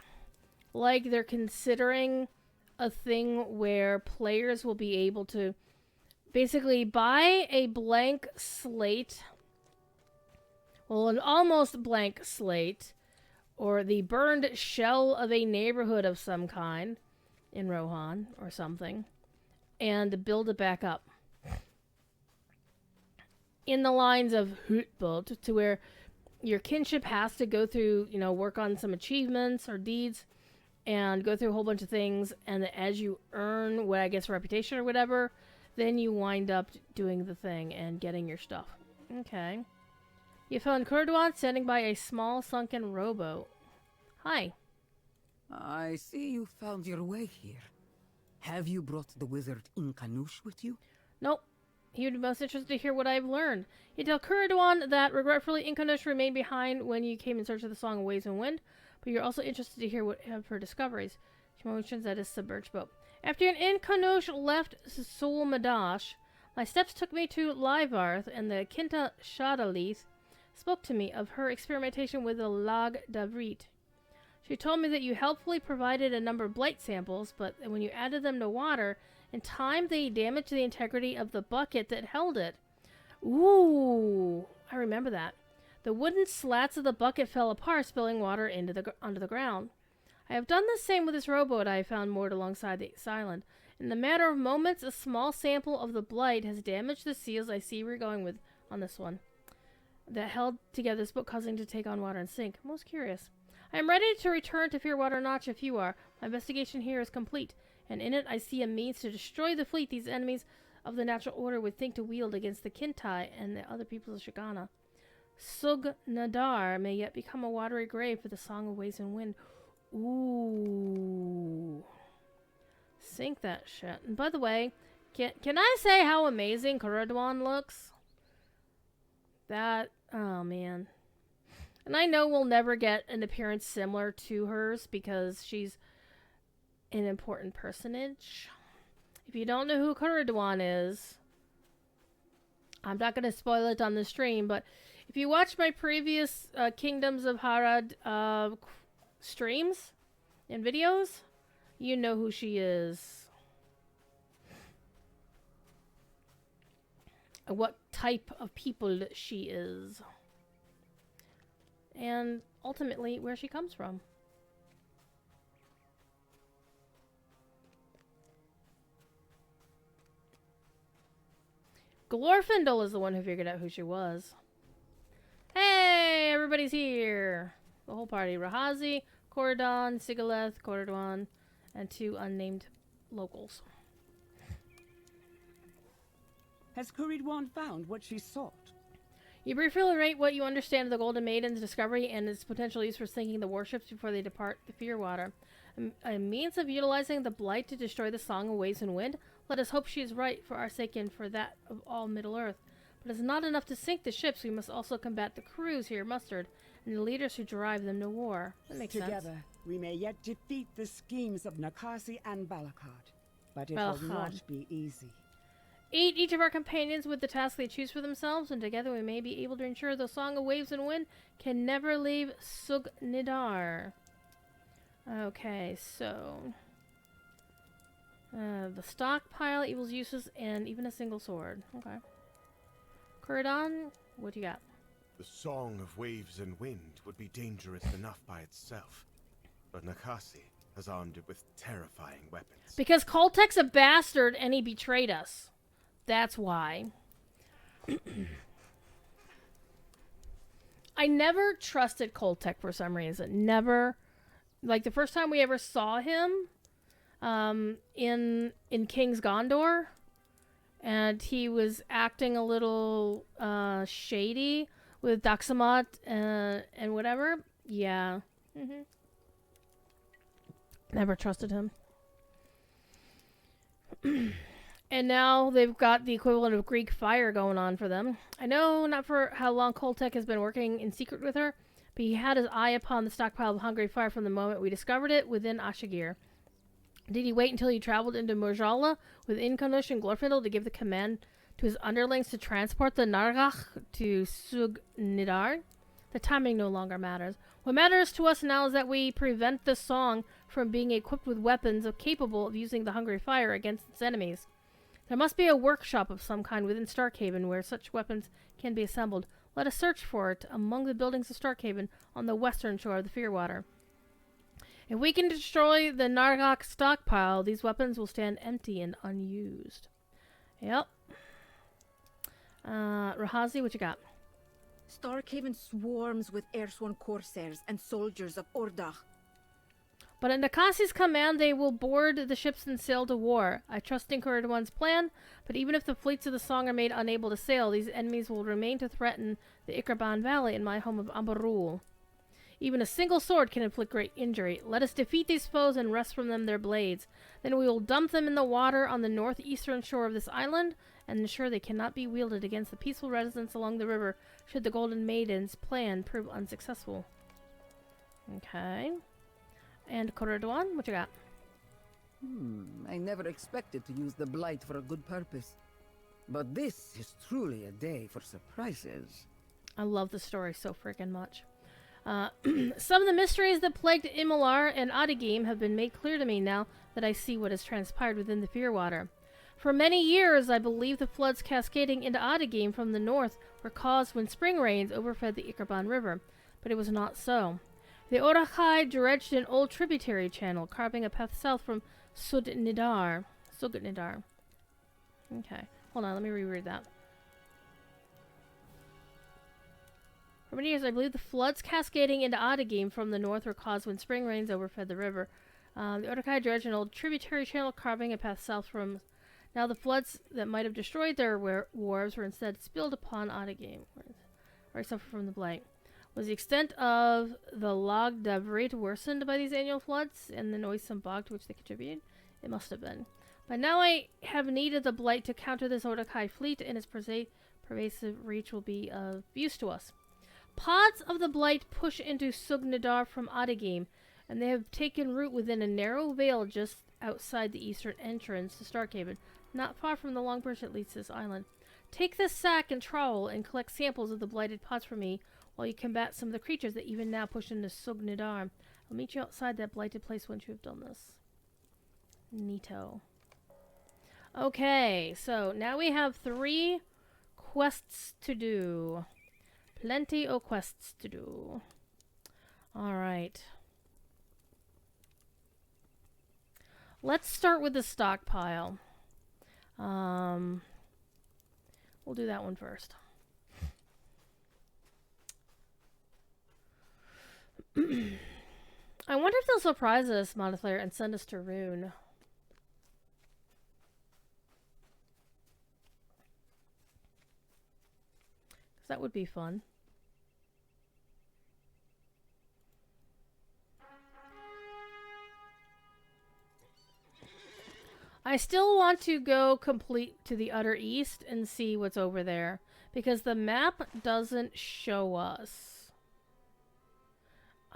like they're considering a thing where players will be able to basically buy a blank slate, well, an almost blank slate, or the burned shell of a neighborhood of some kind in Rohan or something, and build it back up. in the lines of Hutbult, to where your kinship has to go through, work on some achievements or deeds and go through a whole bunch of things. And as you earn what I guess reputation or whatever, then you wind up doing the thing and getting your stuff. Okay. You found Kurduan standing by a small sunken rowboat. Hi. I see you found your way here. Have you brought the wizard Inkanush with you? Nope. He would be most interested to hear what I've learned. You tell Kurduan that regretfully Inkanush remained behind when you came in search of the Song of Waves and Wind, but you're also interested to hear what of her discoveries. She mentions that is submerged boat. After Inkanush left Sulmadash, my steps took me to Livarth, and the Kinta Shadalith spoke to me of her experimentation with the Lag Davrit. She told me that you helpfully provided a number of blight samples, but when you added them to water, in time they damaged the integrity of the bucket that held it. Ooh, I remember that. The wooden slats of the bucket fell apart, spilling water onto the ground. I have done the same with this rowboat I have found moored alongside the island. In the matter of moments, a small sample of the blight has damaged the seals I see we're going with on this one, that held together this boat, causing it to take on water and sink. Most curious. I am ready to return to Fearwater Notch if you are. My investigation here is complete, and in it I see a means to destroy the fleet these enemies of the natural order would think to wield against the Kintai and the other peoples of Shagana. Sug Nadar may yet become a watery grave for the Song of Waves and Wind. Ooh. Sink that shit. And by the way, can I say how amazing Kuradwan looks? Oh man. And I know we'll never get an appearance similar to hers because she's an important personage. If you don't know who Kuradwan is, I'm not going to spoil it on the stream, but if you watch my previous Kingdoms of Harad streams and videos, you know who she is. And what type of people she is. And ultimately where she comes from. Glorfindel is the one who figured out who she was. Hey, everybody's here. The whole party. Rahazi, Koradon, Sigaleth, Koradwan, and 2 unnamed locals. Has Kuridwan found what she sought? You briefly narrate what you understand of the Golden Maiden's discovery and its potential use for sinking the warships before they depart the Fearwater. A means of utilizing the Blight to destroy the Song of Waves and Wind? Let us hope she is right for our sake and for that of all Middle-earth. But it's not enough to sink the ships. We must also combat the crews here mustered and the leaders who drive them to war. That makes sense. Together, we may yet defeat the schemes of Nakasi and Balakad. But it will not be easy. Aid each of our companions with the task they choose for themselves, and together we may be able to ensure the Song of Waves and Wind can never leave Sug Nidar. Okay, so... the stockpile, evil's uses, and even a single sword. Okay. Kuradon, what do you got? The Song of Waves and Wind would be dangerous enough by itself, but Nakasi has armed it with terrifying weapons. Because Koltek's a bastard and he betrayed us. That's why. I never trusted Koltek for some reason. Never. Like, the first time we ever saw him in King's Gondor, and he was acting a little shady with Daxamat and whatever. Yeah. Never trusted him. And now they've got the equivalent of Greek fire going on for them. I know not for how long Koltek has been working in secret with her, but he had his eye upon the stockpile of hungry fire from the moment we discovered it within Ashagir. Did he wait until he traveled into Murjala with Inkanush and Glorfindel to give the command to his underlings to transport the Nargach to Sug Nidar? The timing no longer matters. What matters to us now is that we prevent the song from being equipped with weapons capable of using the hungry fire against its enemies. There must be a workshop of some kind within Starkhaven where such weapons can be assembled. Let us search for it among the buildings of Starkhaven on the western shore of the Fearwater. If we can destroy the Nargach stockpile, these weapons will stand empty and unused. Yep. Rahazi, what you got? Starkhaven swarms with Airsworn corsairs and soldiers of Ordach. But at Nakasi's command, they will board the ships and sail to war. I trust in Kuruduan's plan, but even if the fleets of the Song are made unable to sail, these enemies will remain to threaten the Ikraban Valley and my home of Ambarul. Even a single sword can inflict great injury. Let us defeat these foes and wrest from them their blades. Then we will dump them in the water on the northeastern shore of this island, and ensure they cannot be wielded against the peaceful residents along the river should the Golden Maiden's plan prove unsuccessful. Okay. And Kuruduan, what you got? I never expected to use the blight for a good purpose. But this is truly a day for surprises. I love the story so freaking much. Some of the mysteries that plagued Imilar and Adagim have been made clear to me now that I see what has transpired within the Fearwater. For many years, I believed the floods cascading into Adagim from the north were caused when spring rains overfed the Ikraban River, but it was not so. The Orakai dredged an old tributary channel, carving a path south from Sugnidar. Okay, hold on, let me reread that. For many years, I believe the floods cascading into Adagim from the north were caused when spring rains overfed the river. The Orakai dredged an old tributary channel, carving a path south from... Now the floods that might have destroyed their wharves were instead spilled upon Adagim, or suffered from the blight. Was the extent of the Lag Davrit worsened by these annual floods and the noisome bog to which they contributed? It must have been. But now I have needed the blight to counter this Orakai fleet, and its pervasive reach will be of use to us. Pods of the blight push into Sugnidar from Adagim, and they have taken root within a narrow vale just outside the eastern entrance to Starkhaven, not far from the long bridge that leads to this island. Take this sack and trowel and collect samples of the blighted pods for me while you combat some of the creatures that even now push into Sugnidar. I'll meet you outside that blighted place once you have done this. Neato. Okay, so now we have 3 quests to do. Plenty of quests to do. Alright. Let's start with the stockpile. We'll do that one first. I wonder if they'll surprise us, Monothlayer, and send us to Rune. Because that would be fun. I still want to go complete to the utter east and see what's over there, because the map doesn't show us.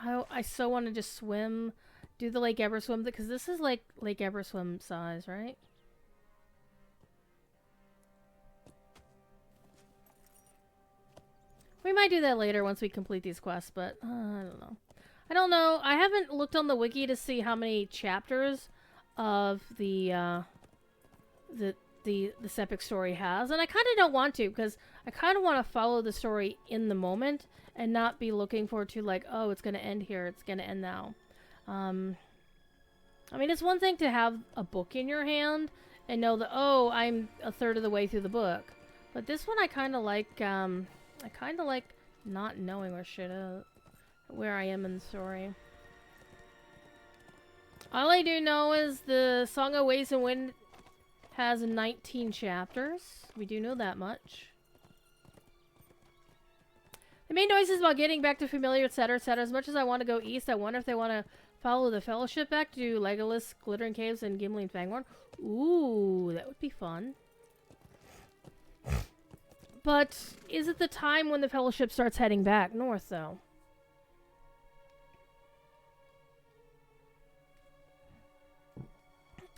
I so want to just swim, do the Lake Everswim, because this is like Lake Everswim size, right? We might do that later once we complete these quests, but I don't know. I don't know. I haven't looked on the wiki to see how many chapters of this epic story has, and I kind of don't want to, because I kind of want to follow the story in the moment and not be looking forward to, like, oh, it's going to end here, it's going to end now. I mean, it's one thing to have a book in your hand and know that, oh, I'm a third of the way through the book, but this one I kind of like not knowing where I am in the story. All I do know is the Song of Waves and Wind has 19 chapters. We do know that much. They made noises about getting back to familiar, etc., etc. As much as I want to go east, I wonder if they want to follow the Fellowship back to Legolas, Glittering Caves, and Gimli and Fangorn. Ooh, that would be fun. But is it the time when the Fellowship starts heading back north, though?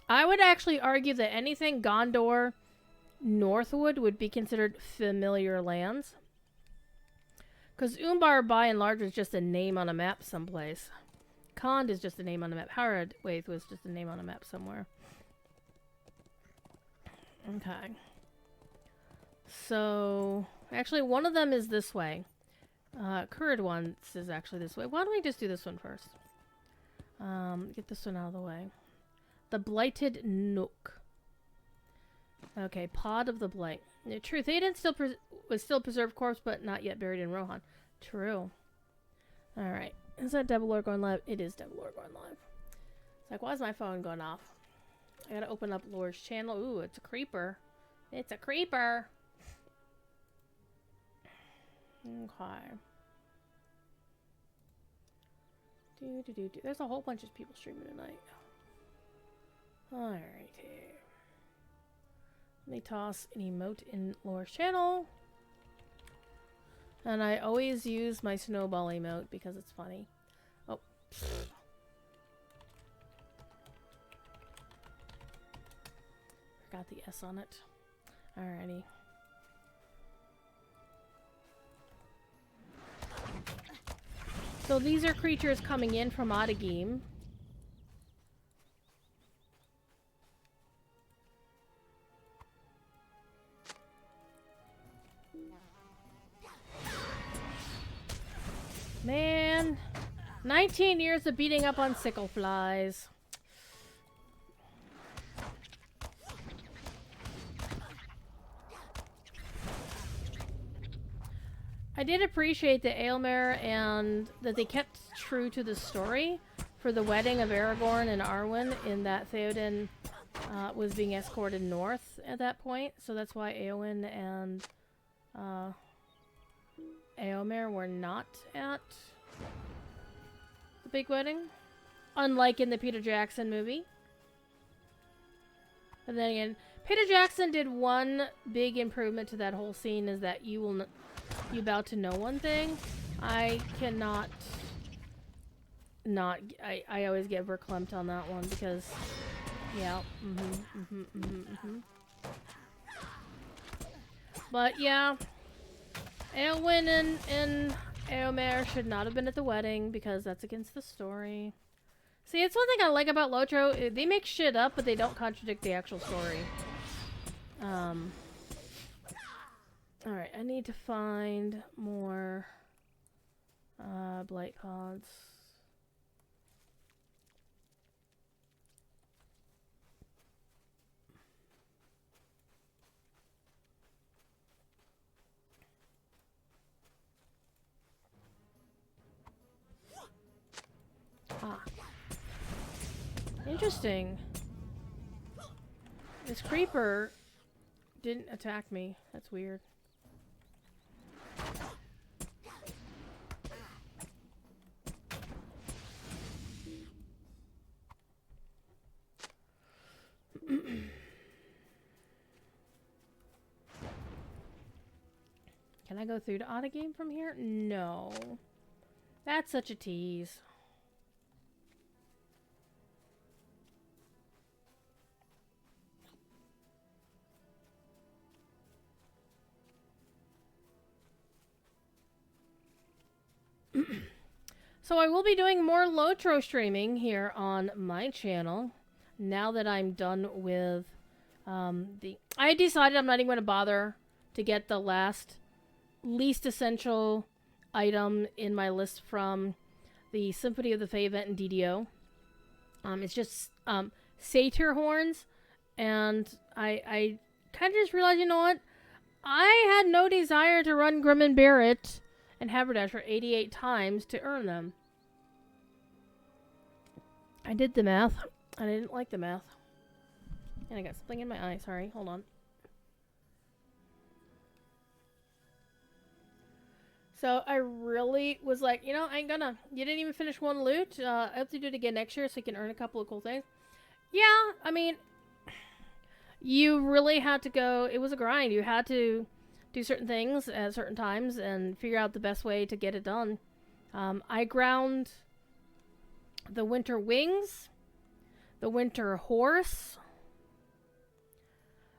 I would actually argue that anything Gondor northwood would be considered familiar lands. Because Umbar, by and large, was just a name on a map someplace. Khand is just a name on a map. Haradwaith was just a name on a map somewhere. Okay. So, actually, one of them is this way. Kuruduan is actually this way. Why don't we just do this one first? Get this one out of the way. The Blighted Nook. Okay, Pod of the Blight. True, Theoden was still preserved corpse, but not yet buried in Rohan. True. Alright. Is that Devil Lord going live? It is Devil Lord going live. It's like, why is my phone going off? I gotta open up Lord's channel. Ooh, it's a creeper. It's a creeper! Okay. There's a whole bunch of people streaming tonight. Alright. Let me toss an emote in Laura's channel. And I always use my snowball emote because it's funny. Oh. Forgot the S on it. Alrighty. So these are creatures coming in from Otagim. Man, 19 years of beating up on sickle flies. I did appreciate the Aelmare and that they kept true to the story for the wedding of Aragorn and Arwen, in that Theoden was being escorted north at that point. So that's why Éowyn and Aelmare were not at the big wedding, unlike in the Peter Jackson movie. But then again, Peter Jackson did one big improvement to that whole scene, is that you bow to no one thing. I cannot not. I always get verklempt on that one because, yeah. But yeah, Éowyn and Éomer should not have been at the wedding because that's against the story. See, it's one thing I like about Lotro. They make shit up, but they don't contradict the actual story. Alright, I need to find more blight pods. Ah. Interesting. This creeper didn't attack me. That's weird. Can I go through to Otagame from here? No. That's such a tease. So I will be doing more Lotro streaming here on my channel now that I'm done with I decided I'm not even going to bother to get the least essential item in my list from the Symphony of the Fae event in DDO. It's just satyr horns, and I kind of just realized, you know what? I had no desire to run Grim and Barrett and Haberdasher 88 times to earn them. I did the math. I didn't like the math. And I got something in my eye. Sorry. Hold on. So I really was like, you know, I ain't gonna. You didn't even finish one loot. I have to do it again next year so you can earn a couple of cool things. Yeah, I mean, you really had to go. It was a grind. You had to do certain things at certain times and figure out the best way to get it done. I ground the Winter Wings, the Winter Horse,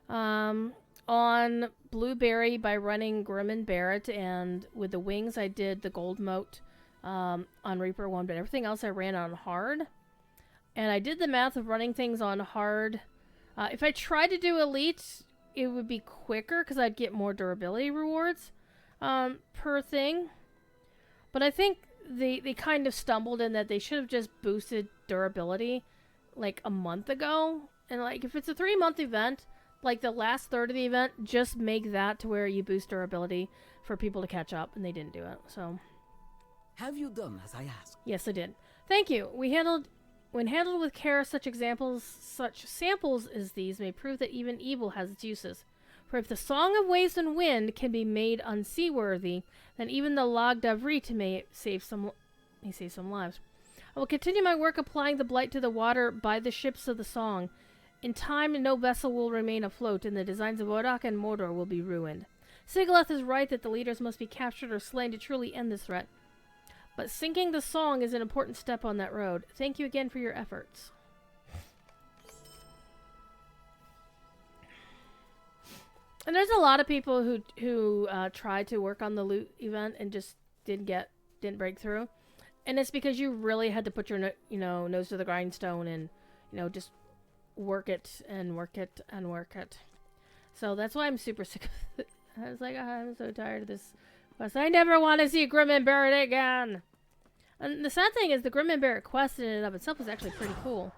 on Blueberry by running Grim and Barrett, and with the Wings I did the Gold Moat on Reaper 1, but everything else I ran on hard. And I did the math of running things on hard. If I tried to do Elite, it would be quicker because I'd get more durability rewards per thing. But I think they kind of stumbled in that they should have just boosted durability like a month ago. And like if it's a 3-month event, like the last third of the event, just make that to where you boost durability for people to catch up, and they didn't do it. So, Have you done as I asked? yes, I did. Thank you. When handled with care, such samples as these may prove that even evil has its uses. For if the Song of Waves and Wind can be made unseaworthy, then even the Lag d'Avrit may save some lives. I will continue my work applying the blight to the water by the ships of the song. In time, no vessel will remain afloat, and the designs of Odak and Mordor will be ruined. Sigileth is right that the leaders must be captured or slain to truly end this threat. But sinking the song is an important step on that road. Thank you again for your efforts. And there's a lot of people who tried to work on the loot event and just didn't break through. And it's because you really had to put your nose to the grindstone and just work it and work it and work it. So that's why I'm super sick of it. I was like, I'm so tired of this quest. I never want to see Grim and Barrett again. And the sad thing is the Grim and Barrett quest in and of itself is actually pretty cool.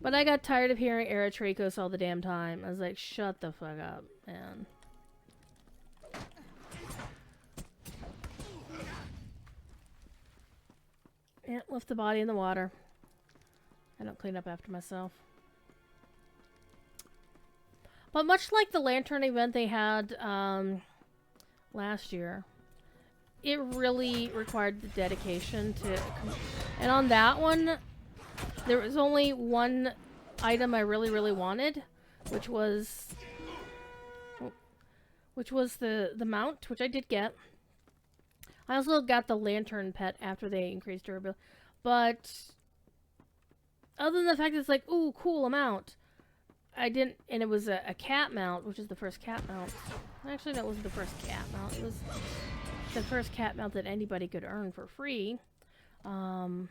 But I got tired of hearing Eritrakos all the damn time. I was like, shut the fuck up, man. Yeah, left the body in the water. I don't clean up after myself. But much like the Lantern event they had last year, it really required the dedication to... And on that one, there was only one item I really, really wanted, which was the mount, which I did get. I also got the Lantern pet after they increased durability. But other than the fact that it's like, ooh, cool, a mount. I didn't, and it was a cat mount, which is the first cat mount. Actually, no, it wasn't the first cat mount. It was the first cat mount that anybody could earn for free. There's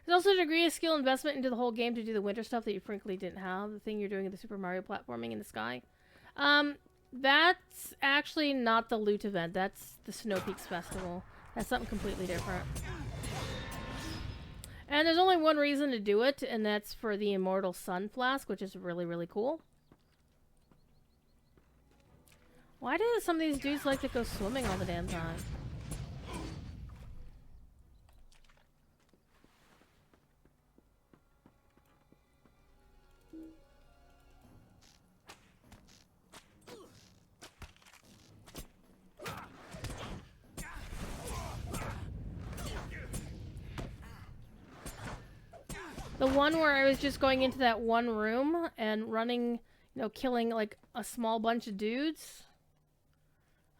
also a degree of skill investment into the whole game to do the winter stuff that you frankly didn't have. The thing you're doing in the Super Mario platforming in the sky. That's actually not the loot event. That's the Snow Peaks Festival. That's something completely different. And there's only one reason to do it, and that's for the Immortal Sun Flask, which is really, really cool. Why do some of these dudes like to go swimming all the damn time? The one where I was just going into that one room and running, killing like a small bunch of dudes.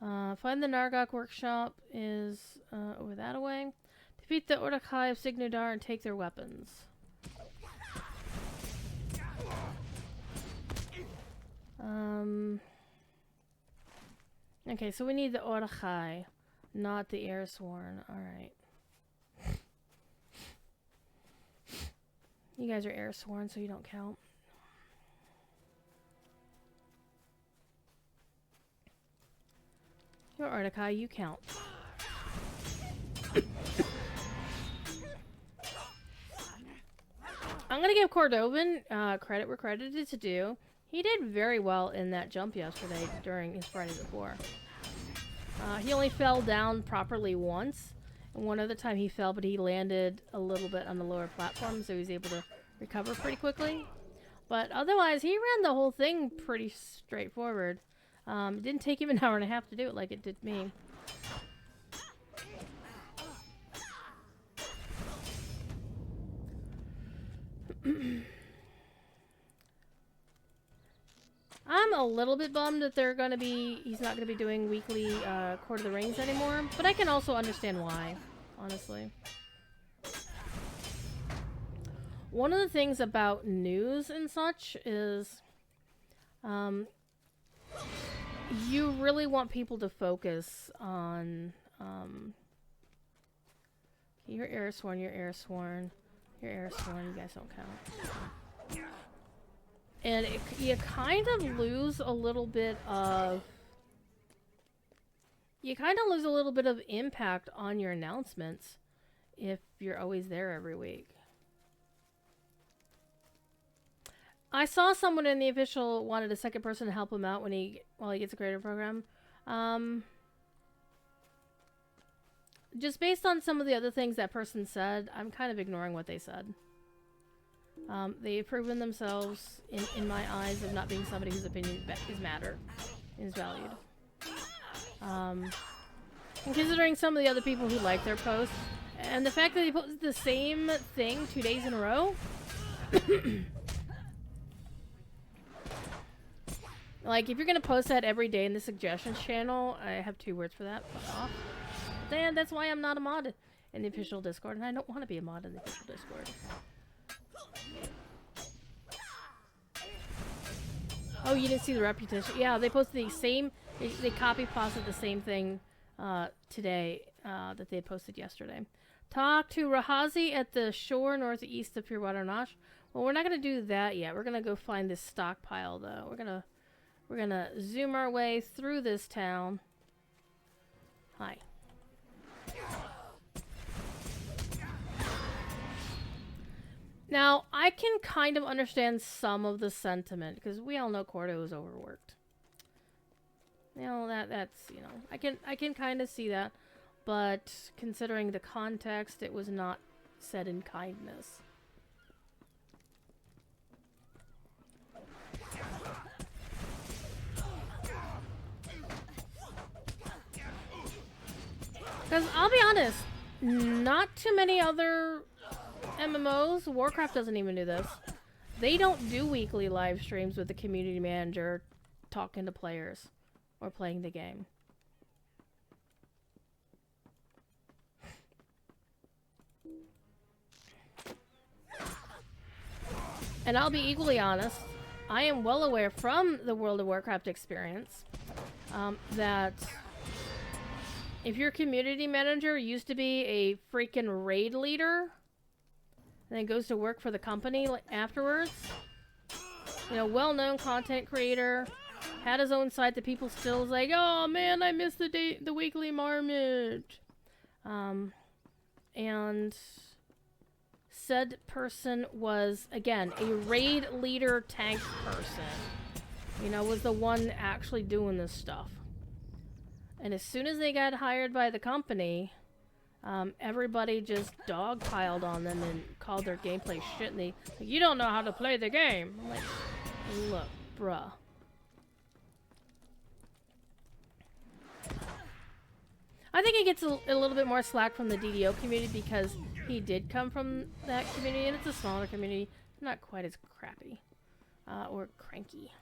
Find the Nargok workshop is over that way. Defeat the Uruk-hai of Signudar and take their weapons. Okay, so we need the Uruk-hai, not the Airsworn. Alright. You guys are Airsworn, so you don't count. You're Uruk-hai, you count. I'm gonna give Cordovan credit where credit is due. He did very well in that jump yesterday during his Friday before. He only fell down properly once. And one other time he fell, but he landed a little bit on the lower platform, so he was able to recover pretty quickly. But otherwise, he ran the whole thing pretty straightforward. It didn't take him an hour and a half to do it like it did me. I'm a little bit bummed that he's not gonna be doing weekly Court of the Rings anymore, but I can also understand why, honestly. One of the things about news and such is you really want people to focus on you're Airsworn, you're Airsworn, you're Airsworn, you guys don't count. And you kind of lose a little bit of... You kind of lose a little bit of impact on your announcements if you're always there every week. I saw someone in the official wanted a second person to help him out while he gets a creator program. Just based on some of the other things that person said, I'm kind of ignoring what they said. They've proven themselves, in my eyes, of not being somebody whose opinion is valued. And considering some of the other people who like their posts, and the fact that they posted the same thing 2 days in a row, like, if you're gonna post that every day in the suggestions channel, I have 2 words for that, fuck off. Then that's why I'm not a mod in the official Discord, and I don't want to be a mod in the official Discord. Oh, you didn't see the reputation? Yeah, they posted the same, they copy-pasted the same thing today that they had posted yesterday. Talk to Rahazi at the shore northeast of Purewater Nosh. Well, we're not going to do that yet. We're going to go find this stockpile, though. We're gonna zoom our way through this town. Hi. Now, I can kind of understand some of the sentiment, because we all know Cordo is overworked. You know, that's, you know, I can kind of see that, but considering the context, it was not said in kindness. Because I'll be honest, not too many other MMOs, Warcraft doesn't even do this. They don't do weekly live streams with the community manager talking to players or playing the game. And I'll be equally honest, I am well aware from the World of Warcraft experience that if your community manager used to be a freaking raid leader and then goes to work for the company afterwards, you know, well-known content creator, had his own site that people still was like, oh man, I missed the weekly marmot. And said person was, again, a raid leader tank person. You know, was the one actually doing this stuff. And as soon as they got hired by the company, everybody just dogpiled on them and called their gameplay shit. And you don't know how to play the game. I'm like, look, bruh. I think he gets a little bit more slack from the DDO community because he did come from that community, and it's a smaller community, not quite as crappy or cranky.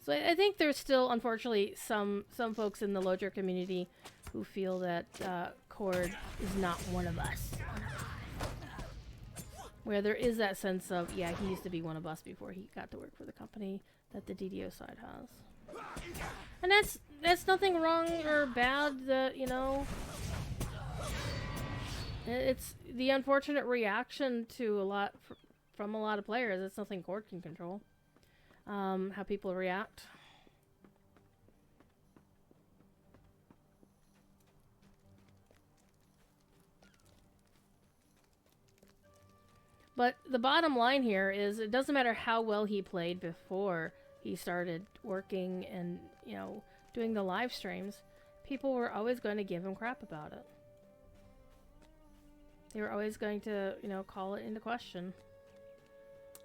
So I think there's still, unfortunately, some folks in the Lojer community who feel that Cord is not one of us. Where there is that sense of, yeah, he used to be one of us before he got to work for the company that the DDO side has. And that's nothing wrong or bad, that, you know. It's the unfortunate reaction to from a lot of players. It's nothing Cord can control. How people react. But the bottom line here is it doesn't matter how well he played before he started working and, you know, doing the live streams. People were always going to give him crap about it. They were always going to, you know, call it into question.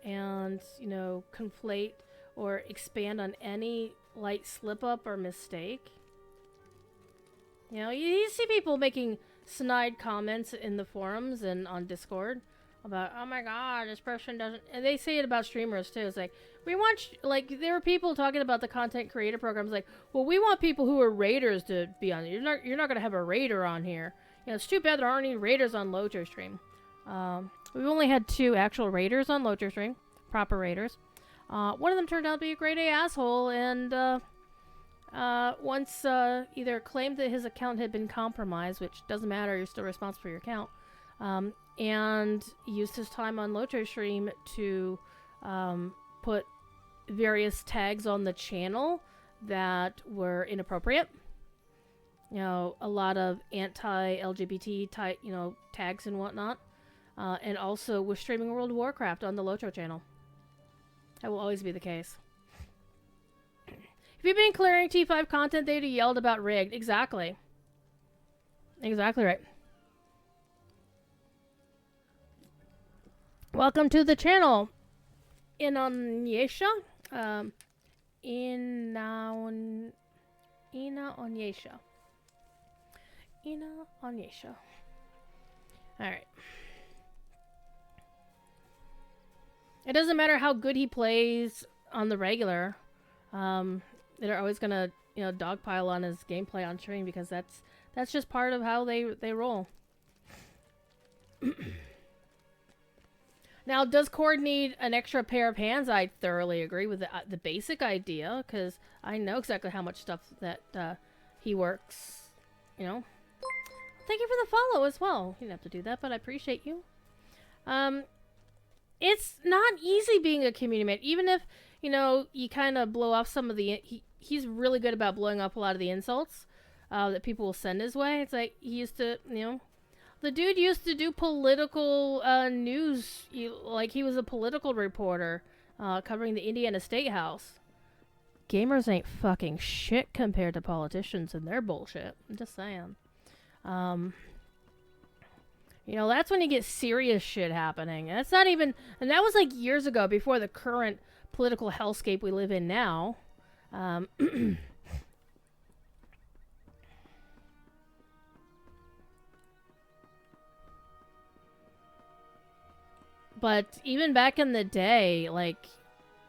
And, you know, conflate or expand on any light slip-up or mistake. You know, you see people making snide comments in the forums and on Discord about, oh my god, this person doesn't... And they say it about streamers, too. It's like, we want... Like, there are people talking about the content creator programs like, well, we want people who are raiders to be on it. You're not going to have a raider on here. You know, it's too bad there aren't any raiders on Lojo Stream. We've only had 2 actual raiders on Lojo Stream. Proper raiders. One of them turned out to be a grade A asshole, and once either claimed that his account had been compromised, which doesn't matter, you're still responsible for your account, and used his time on Lojo Stream to put various tags on the channel that were inappropriate. You know, a lot of anti-LGBT type, you know, tags and whatnot. And also, we're streaming World of Warcraft on the Lotro channel. That will always be the case. If you've been clearing T5 content, they'd have yelled about rigged. Exactly. Exactly right. Welcome to the channel. Ina Onyesha. Alright. It doesn't matter how good he plays on the regular. They're always gonna, dogpile on his gameplay on stream because that's just part of how they roll. Now, does Cord need an extra pair of hands? I thoroughly agree with the basic idea, because I know exactly how much stuff that he works, Thank you for the follow as well. You didn't have to do that, but I appreciate you. It's not easy being a community man, even if, you kind of blow off some of the... He's really good about blowing up a lot of the insults that people will send his way. It's like, he used to, The dude used to do political news, like he was a political reporter covering the Indiana State House. Gamers ain't fucking shit compared to politicians and their bullshit. I'm just saying. That's when you get serious shit happening. And that's not even... And that was like years ago, before the current political hellscape we live in now. But even back in the day, like,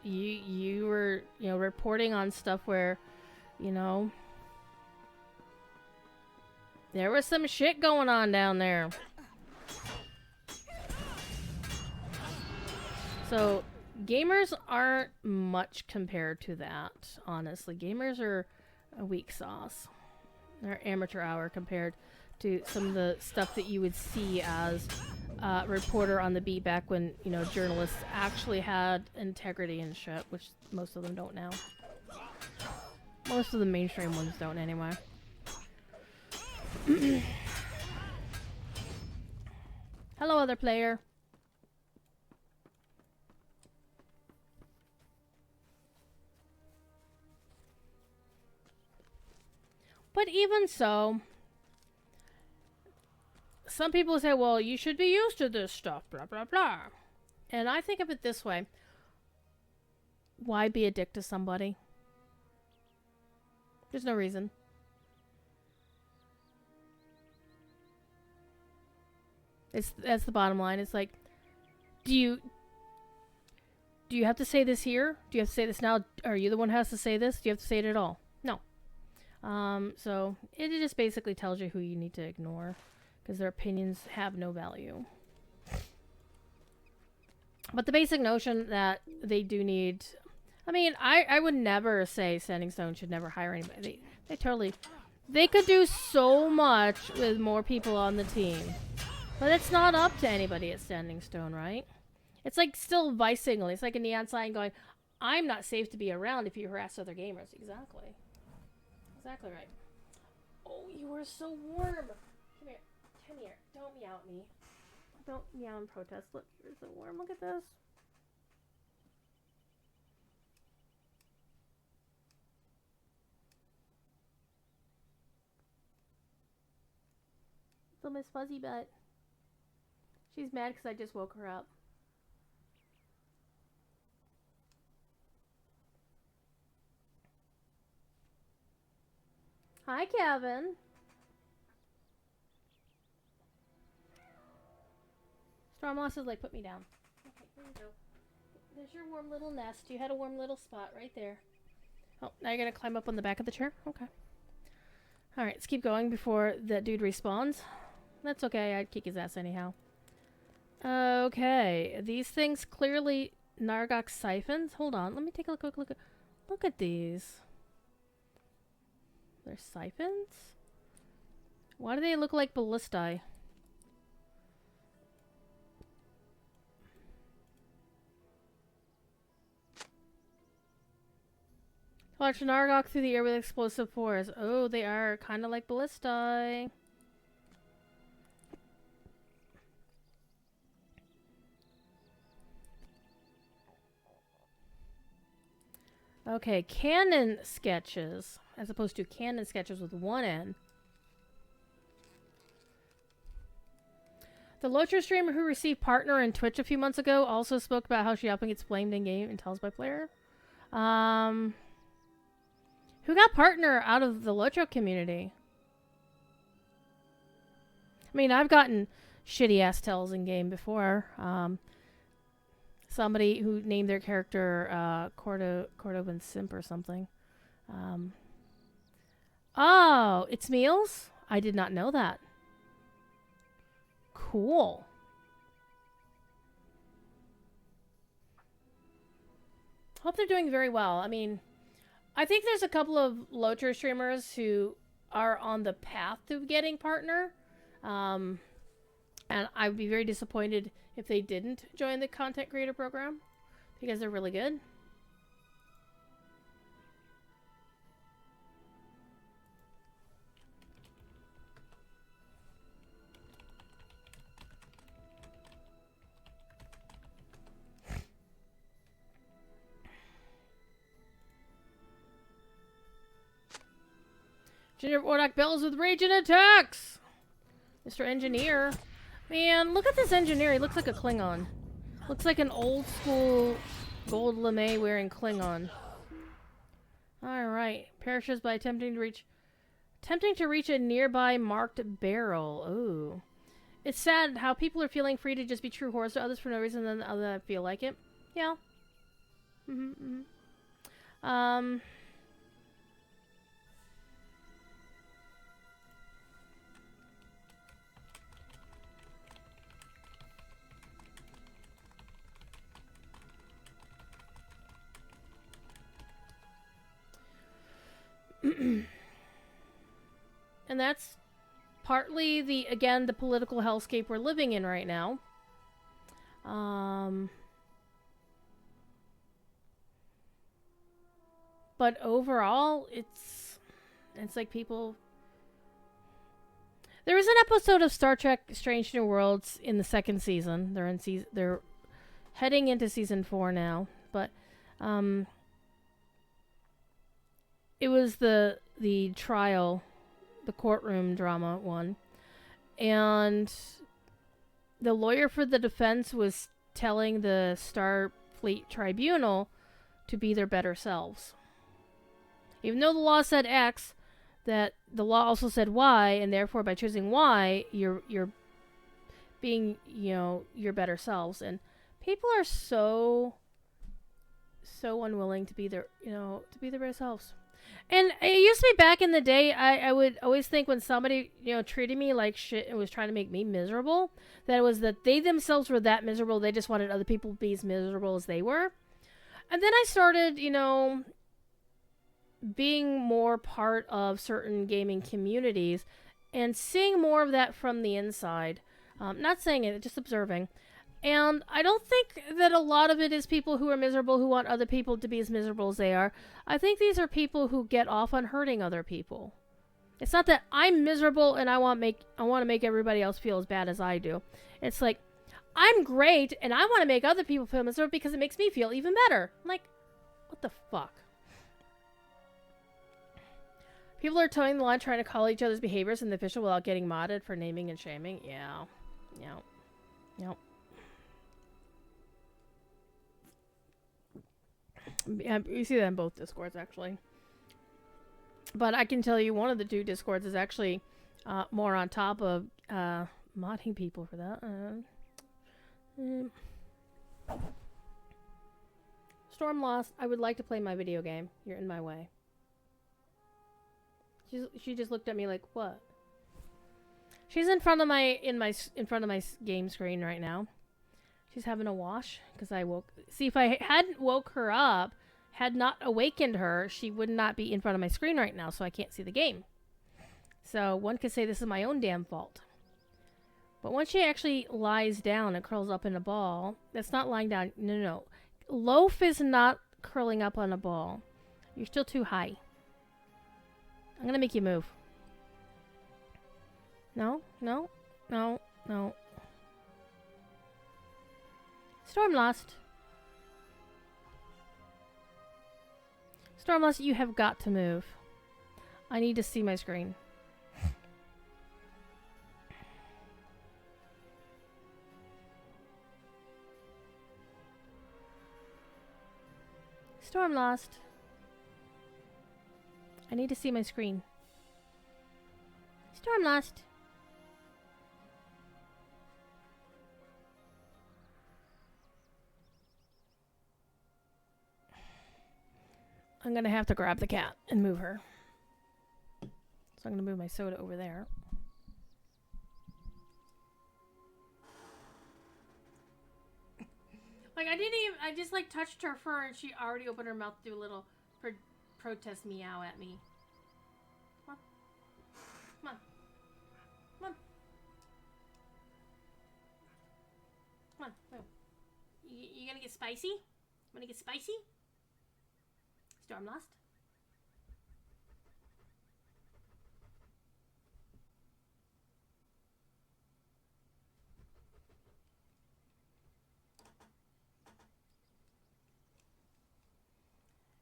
you were, reporting on stuff where, there was some shit going on down there. So, gamers aren't much compared to that, honestly. Gamers are a weak sauce. They're amateur hour compared to some of the stuff that you would see as reporter on the beat back when, journalists actually had integrity and shit, which most of them don't now. Most of the mainstream ones don't anyway. Hello, other player. But even so, some people say, well, you should be used to this stuff, blah, blah, blah. And I think of it this way. Why be a dick to somebody? There's no reason. That's the bottom line. It's like, do you have to say this here? Do you have to say this now? Are you the one who has to say this? Do you have to say it at all? No. So it just basically tells you who you need to ignore, because their opinions have no value. But the basic notion that they do need... I mean, I would never say Standing Stone should never hire anybody. They totally... They could do so much with more people on the team. But it's not up to anybody at Standing Stone, right? It's like still vice signaling. It's like a neon sign going, I'm not safe to be around if you harass other gamers. Exactly. Exactly right. Oh, you are so warm. Come here. Come here. Don't meow at me. Don't meow and protest. Look, you're so warm. Look at this. So Miss Fuzzy Butt. She's mad because I just woke her up. Hi, Kevin. Stormloss is like, put me down. Okay, here you go. There's your warm little nest. You had a warm little spot right there. Oh, now you're going to climb up on the back of the chair? Okay. Alright, let's keep going before that dude respawns. That's okay, I'd kick his ass anyhow. Okay, these things clearly Nargok siphons. Hold on, let me take a quick look. Look at these. They're siphons? Why do they look like ballistae? Launch Nargok through the air with explosive force. Oh, they are kind of like ballistae. Okay, canon sketches, as opposed to canon sketches with one N. The Locher streamer who received partner in Twitch a few months ago also spoke about how she often gets blamed in game and tells by player. Who got partner out of the Locho community? I mean, I've gotten shitty ass tells in game before. Somebody who named their character Cordovan Simp or something. Oh, it's Meals? I did not know that. Cool. Hope they're doing very well. I mean, I think there's a couple of Locher streamers who are on the path to getting partner. And I would be very disappointed if they didn't join the content creator program because they're really good. Junior Warlock bells with raging attacks! Mr. Engineer. Man, look at this engineer. He looks like a Klingon. Looks like an old school gold lame wearing Klingon. Alright. Perishes by attempting to reach a nearby marked barrel. Ooh. It's sad how people are feeling free to just be true whores to others for no reason than others feel like it. Yeah. And that's partly the political hellscape we're living in right now. But overall, it's like people. There was an episode of Star Trek: Strange New Worlds in the second season. They're heading into season 4 now, but it was the trial, the courtroom drama one, and the lawyer for the defense was telling the Starfleet Tribunal to be their better selves. Even though the law said X, that the law also said Y, and therefore by choosing Y, you're being, your better selves. And people are so unwilling to be their better selves. And it used to be back in the day, I would always think when somebody, treated me like shit and was trying to make me miserable, that it was that they themselves were that miserable, they just wanted other people to be as miserable as they were. And then I started, being more part of certain gaming communities and seeing more of that from the inside. Not saying it, just observing. And I don't think that a lot of it is people who are miserable who want other people to be as miserable as they are. I think these are people who get off on hurting other people. It's not that I'm miserable and I want to make everybody else feel as bad as I do. It's like, I'm great and I want to make other people feel miserable because it makes me feel even better. I'm like, what the fuck? People are towing the line trying to call each other's behaviors in the official without getting modded for naming and shaming. Yeah. Yep. Yeah, you see that in both Discords, actually. But I can tell you one of the two Discords is actually more on top of modding people for that. Storm Lost, I would like to play my video game. You're in my way. She just looked at me like, what? She's in front of my game screen right now. She's having a wash because I woke. See, if I hadn't woke her up, had not awakened her, she would not be in front of my screen right now, so I can't see the game. So one could say this is my own damn fault. But once she actually lies down and curls up in a ball, that's not lying down. No. Loaf is not curling up on a ball. You're still too high. I'm gonna make you move. No. Storm Lost. Stormlust, you have got to move. I need to see my screen. Stormlust. I need to see my screen. Stormlust. I'm gonna have to grab the cat and move her. So I'm gonna move my soda over there. Like, I just like touched her fur and she already opened her mouth to do a little protest meow at me. Come on. Come on. Come on. Come on. Move. You gonna get spicy? Wanna get spicy? Stormlust?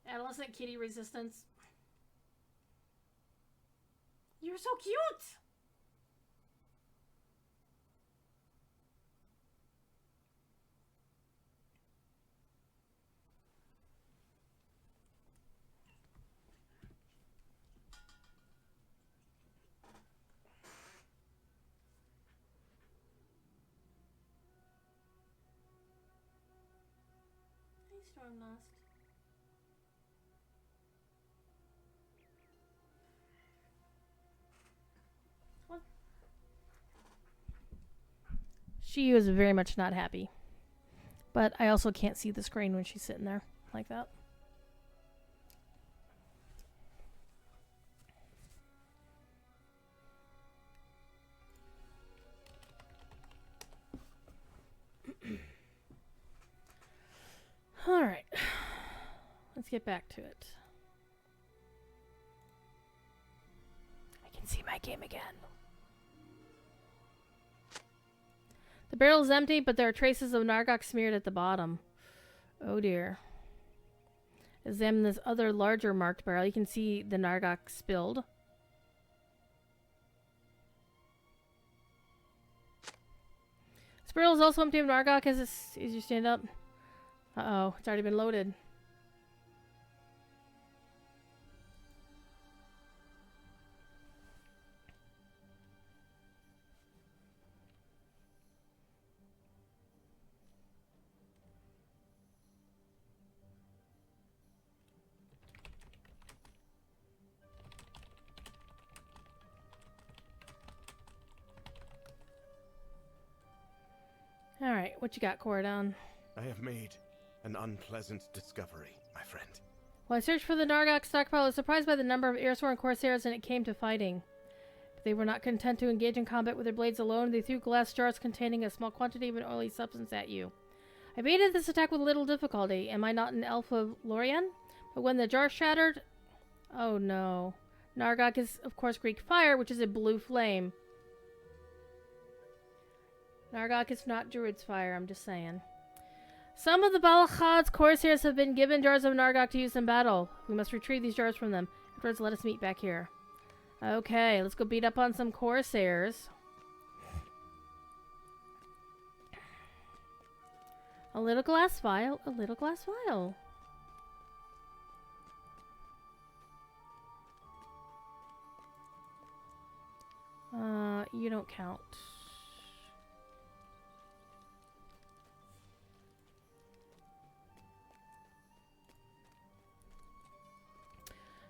Adolescent kitty resistance. You're so cute! Hey, Stormlust. She was very much not happy. But I also can't see the screen when she's sitting there like that. Alright. Let's get back to it. I can see my game again. The barrel is empty, but there are traces of Nargok smeared at the bottom. Oh dear. Examine this other larger marked barrel. You can see the Nargok spilled. This barrel is also empty of Nargok as you stand up. Uh-oh, it's already been loaded. Alright, what you got, Cordon? I have made an unpleasant discovery, my friend. While I searched for the Nargok stockpile, I was surprised by the number of Airsworn Corsairs when it came to fighting. But they were not content to engage in combat with their blades alone. They threw glass jars containing a small quantity of an oily substance at you. I evaded this attack with little difficulty. Am I not an elf of Lorien? But when the jar shattered... Oh no. Nargok is, of course, Greek fire, which is a blue flame. Nargok is not Druidsfire, I'm just saying. Some of the Balachad's Corsairs have been given jars of Nargok to use in battle. We must retrieve these jars from them. Afterwards, let us meet back here. Okay, let's go beat up on some Corsairs. A little glass vial, a little glass vial. You don't count.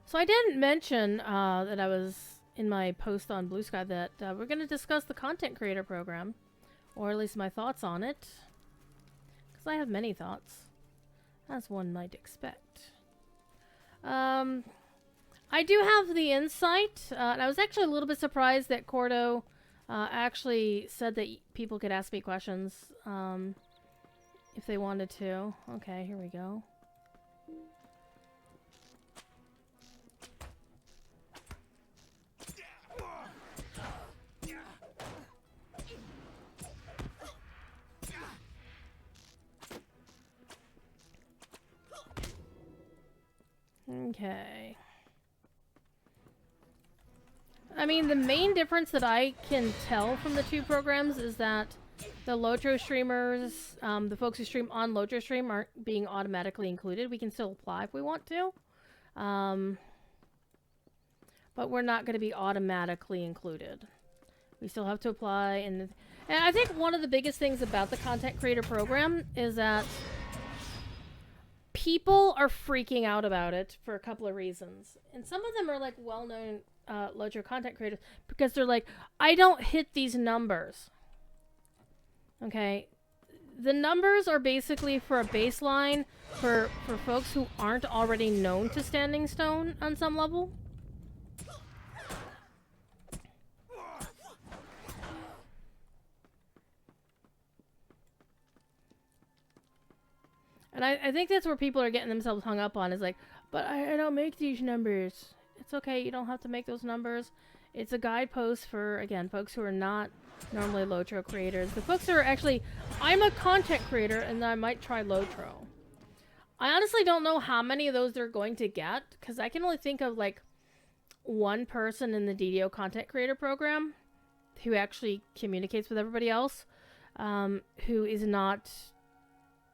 So I didn't mention that I was in my post on Blue Sky that we're going to discuss the content creator program, or at least my thoughts on it, because I have many thoughts, as one might expect. I do have the insight, and I was actually a little bit surprised that Cordo actually said that people could ask me questions if they wanted to. Okay, here we go. Okay. I mean, the main difference that I can tell from the two programs is that the Lotro streamers, the folks who stream on Lotro stream aren't being automatically included. We can still apply if we want to. But we're not going to be automatically included. We still have to apply. And I think one of the biggest things about the content creator program is that people are freaking out about it for a couple of reasons. And some of them are like well-known Lotro content creators because they're like, I don't hit these numbers. Okay. The numbers are basically for a baseline for folks who aren't already known to Standing Stone on some level. And I think that's where people are getting themselves hung up on is like, but I don't make these numbers. It's okay, you don't have to make those numbers. It's a guidepost for, again, folks who are not normally Lotro creators. The folks who are actually, I'm a content creator and I might try Lotro. I honestly don't know how many of those they're going to get because I can only think of like one person in the DDO content creator program who actually communicates with everybody else who is not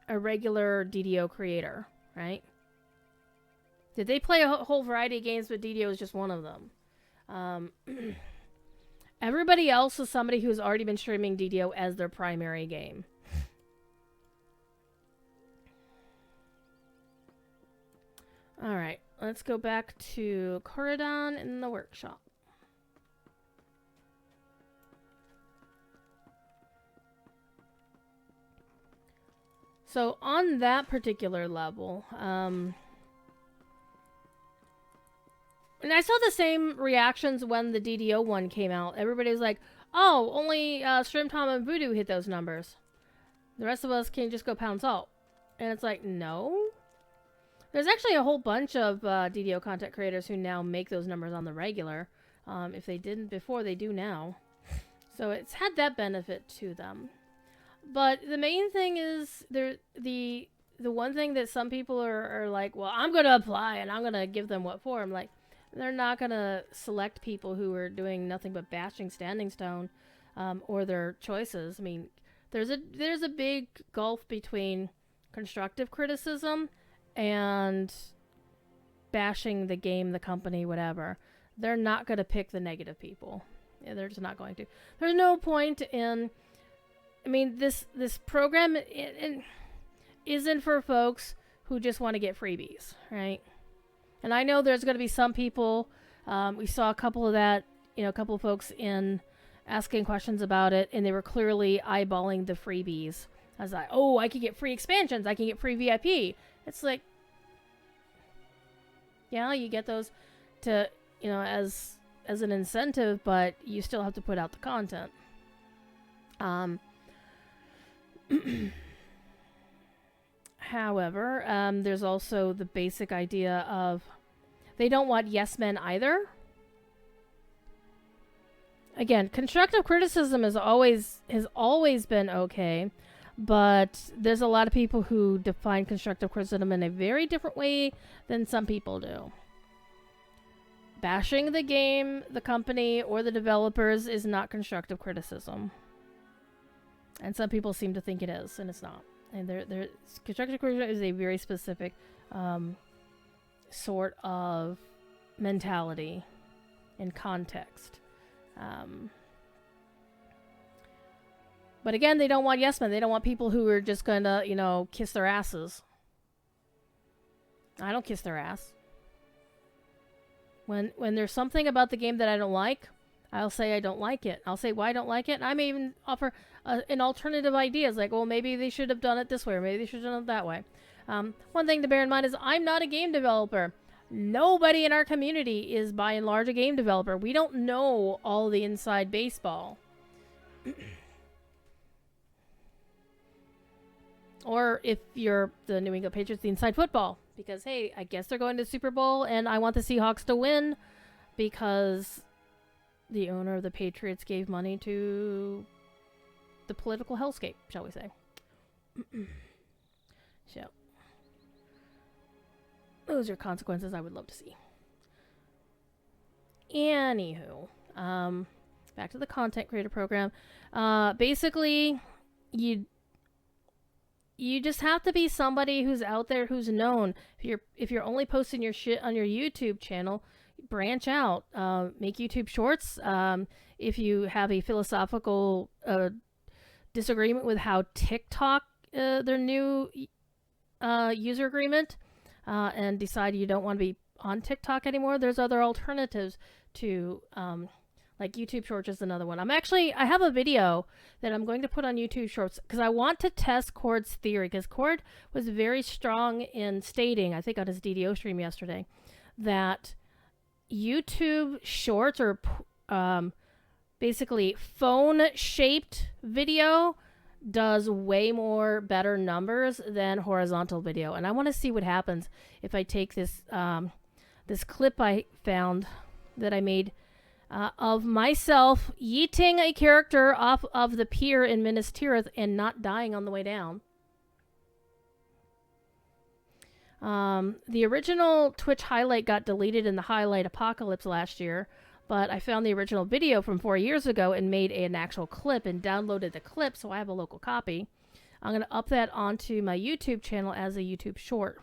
a regular DDO creator, right? Did they play a whole variety of games, but DDO is just one of them. Everybody else is somebody who's already been streaming DDO as their primary game. Alright, let's go back to Corridon in the workshop. So on that particular level, and I saw the same reactions when the DDO one came out. Everybody was like, oh, only Shrimp Tom and Voodoo hit those numbers. The rest of us can just go pound salt. And it's like, no. There's actually a whole bunch of DDO content creators who now make those numbers on the regular. If they didn't before, they do now. So it's had that benefit to them. But the main thing is the one thing that some people are like, well, I'm going to apply and I'm going to give them what for. I'm like, they're not going to select people who are doing nothing but bashing Standing Stone or their choices. I mean, there's a big gulf between constructive criticism and bashing the game, the company, whatever. They're not going to pick the negative people. Yeah, they're just not going to. There's no point in... I mean, this program it isn't for folks who just want to get freebies, right? And I know there's going to be some people, we saw a couple of that, a couple of folks in asking questions about it, and they were clearly eyeballing the freebies. I was like, oh, I could get free expansions, I can get free VIP. It's like, yeah, you get those to, as an incentive, but you still have to put out the content. However, there's also the basic idea of they don't want yes men either. Again, constructive criticism has always been okay, but there's a lot of people who define constructive criticism in a very different way than some people do. Bashing the game, the company, or the developers is not constructive criticism. And some people seem to think it is, and it's not. And constructive criticism is a very specific sort of mentality and context. But again, they don't want yes men. They don't want people who are just going to, kiss their asses. I don't kiss their ass. When there's something about the game that I don't like, I'll say I don't like it. I'll say why I don't like it. And I may even offer an alternative ideas like, well, maybe they should have done it this way, or maybe they should have done it that way. One thing to bear in mind is I'm not a game developer. Nobody in our community is, by and large, a game developer. We don't know all the inside baseball. Or if you're the New England Patriots, the inside football. Because, hey, I guess they're going to the Super Bowl, and I want the Seahawks to win because the owner of the Patriots gave money to the political hellscape, shall we say. So. those are consequences I would love to see. Anywho, back to the content creator program. Basically, you just have to be somebody who's out there, who's known. If you're only posting your shit on your YouTube channel, branch out. Make YouTube shorts. If you have a philosophical disagreement with how TikTok, their new user agreement, and decide you don't want to be on TikTok anymore, there's other alternatives to like YouTube Shorts is another one. I have a video that I'm going to put on YouTube Shorts because I want to test Cord's theory, because Cord was very strong in stating, I think on his DDO stream yesterday, that YouTube Shorts, or basically phone-shaped video, does way more better numbers than horizontal video. And I want to see what happens if I take this this clip I found that I made of myself yeeting a character off of the pier in Minas Tirith and not dying on the way down. The original Twitch highlight got deleted in the highlight apocalypse last year, but I found the original video from 4 years ago and made an actual clip and downloaded the clip, so I have a local copy. I'm going to up that onto my YouTube channel as a YouTube short.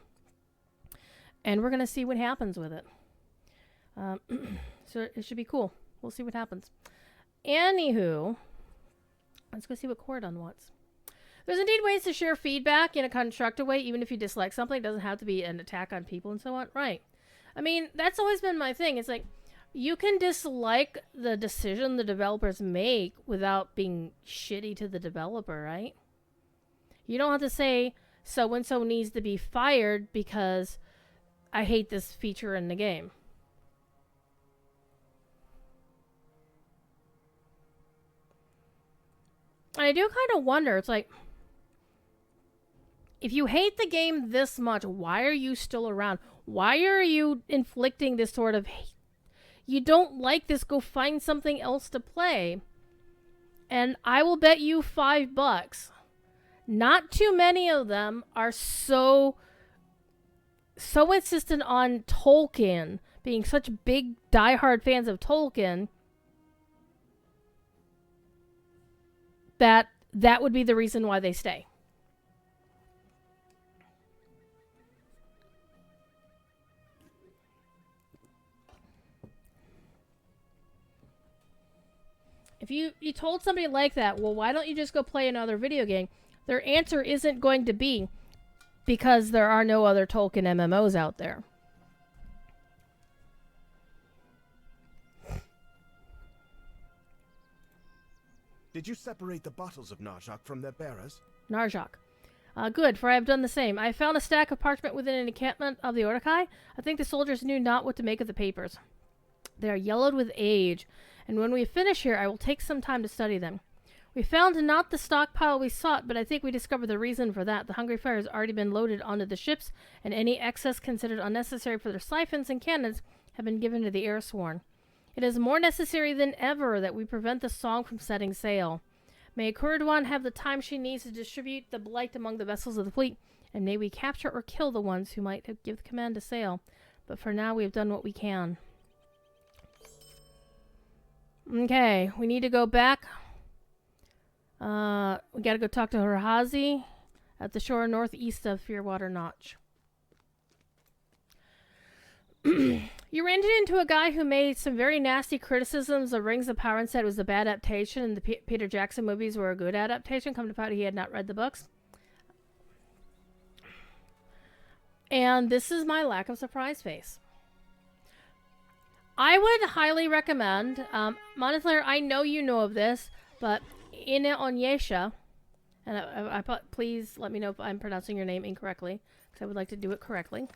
And we're going to see what happens with it. So it should be cool. We'll see what happens. Anywho, let's go see what Cordon wants. There's indeed ways to share feedback in a constructive way, even if you dislike something. It doesn't have to be an attack on people and so on. Right. I mean, that's always been my thing. It's like, you can dislike the decision the developers make without being shitty to the developer, right? You don't have to say, so-and-so needs to be fired because I hate this feature in the game. And I do kind of wonder, it's like, if you hate the game this much, why are you still around? Why are you inflicting this sort of hate? You don't like this, go find something else to play. And I will bet you $5. Not too many of them are so insistent on Tolkien, being such big diehard fans of Tolkien, that would be the reason why they stay. If you told somebody like that, well, why don't you just go play another video game? Their answer isn't going to be, because there are no other Tolkien MMOs out there. Did you separate the bottles of Narjak from their bearers? Narjak. Good, for I have done the same. I found a stack of parchment within an encampment of the Orkai. I think the soldiers knew not what to make of the papers. They are yellowed with age, and when we finish here, I will take some time to study them. We found not the stockpile we sought, but I think we discovered the reason for that. The Hungry Fire has already been loaded onto the ships, and any excess considered unnecessary for their siphons and cannons have been given to the Airsworn. It is more necessary than ever that we prevent the song from setting sail. May Kurduan have the time she needs to distribute the blight among the vessels of the fleet, and may we capture or kill the ones who might give the command to sail. But for now, we have done what we can. Okay, we need to go back. We gotta go talk to Hurhazi at the shore northeast of Fearwater Notch. You ran into a guy who made some very nasty criticisms of Rings of Power and said it was a bad adaptation and the Peter Jackson movies were a good adaptation. Come to find out he had not read the books. And this is my lack of surprise face. I would highly recommend, Moniflair, I know you know of this, but Ine Onyesha, and please let me know if I'm pronouncing your name incorrectly, because I would like to do it correctly.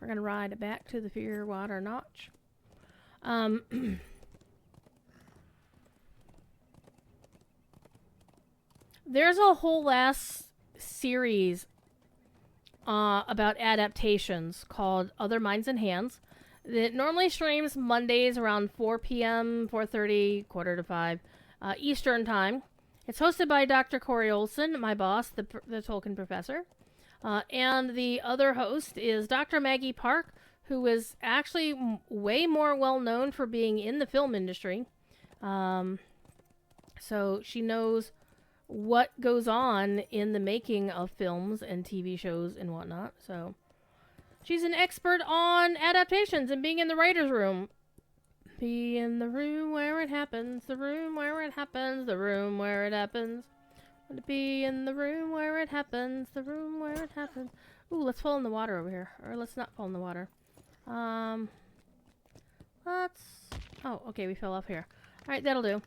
We're going to ride back to the Fearwater Notch. There's a whole last series about adaptations called Other Minds and Hands. It normally streams Mondays around 4 p.m., 4:30, quarter to 5 Eastern Time. It's hosted by Dr. Corey Olson, my boss, the Tolkien professor. And the other host is Dr. Maggie Park, who is actually way more well known for being in the film industry. So she knows what goes on in the making of films and TV shows and whatnot. So she's an expert on adaptations and being in the writer's room. Be in the room where it happens, the room where it happens, the room where it happens. Want to be in the room where it happens, the room where it happens. Ooh, let's fall in the water over here. Or let's not fall in the water. Oh, okay, we fell off here. Alright, that'll do.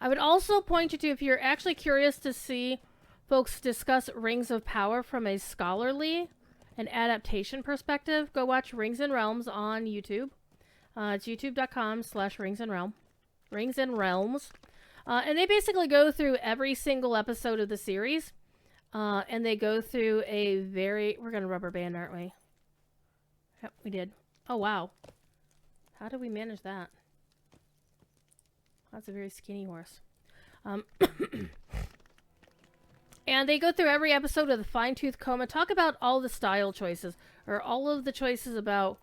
I would also point you to, if you're actually curious to see folks discuss Rings of Power from a scholarly and adaptation perspective, go watch Rings and Realms on YouTube. It's youtube.com/ringsandrealm. Rings and Realms. And they basically go through every single episode of the series. And they go through a very... We're going to rubber band, aren't we? Yep, we did. Oh, wow. How did we manage that? That's a very skinny horse. And they go through every episode of the Fine-Tooth Comb and talk about all the style choices, or all of the choices about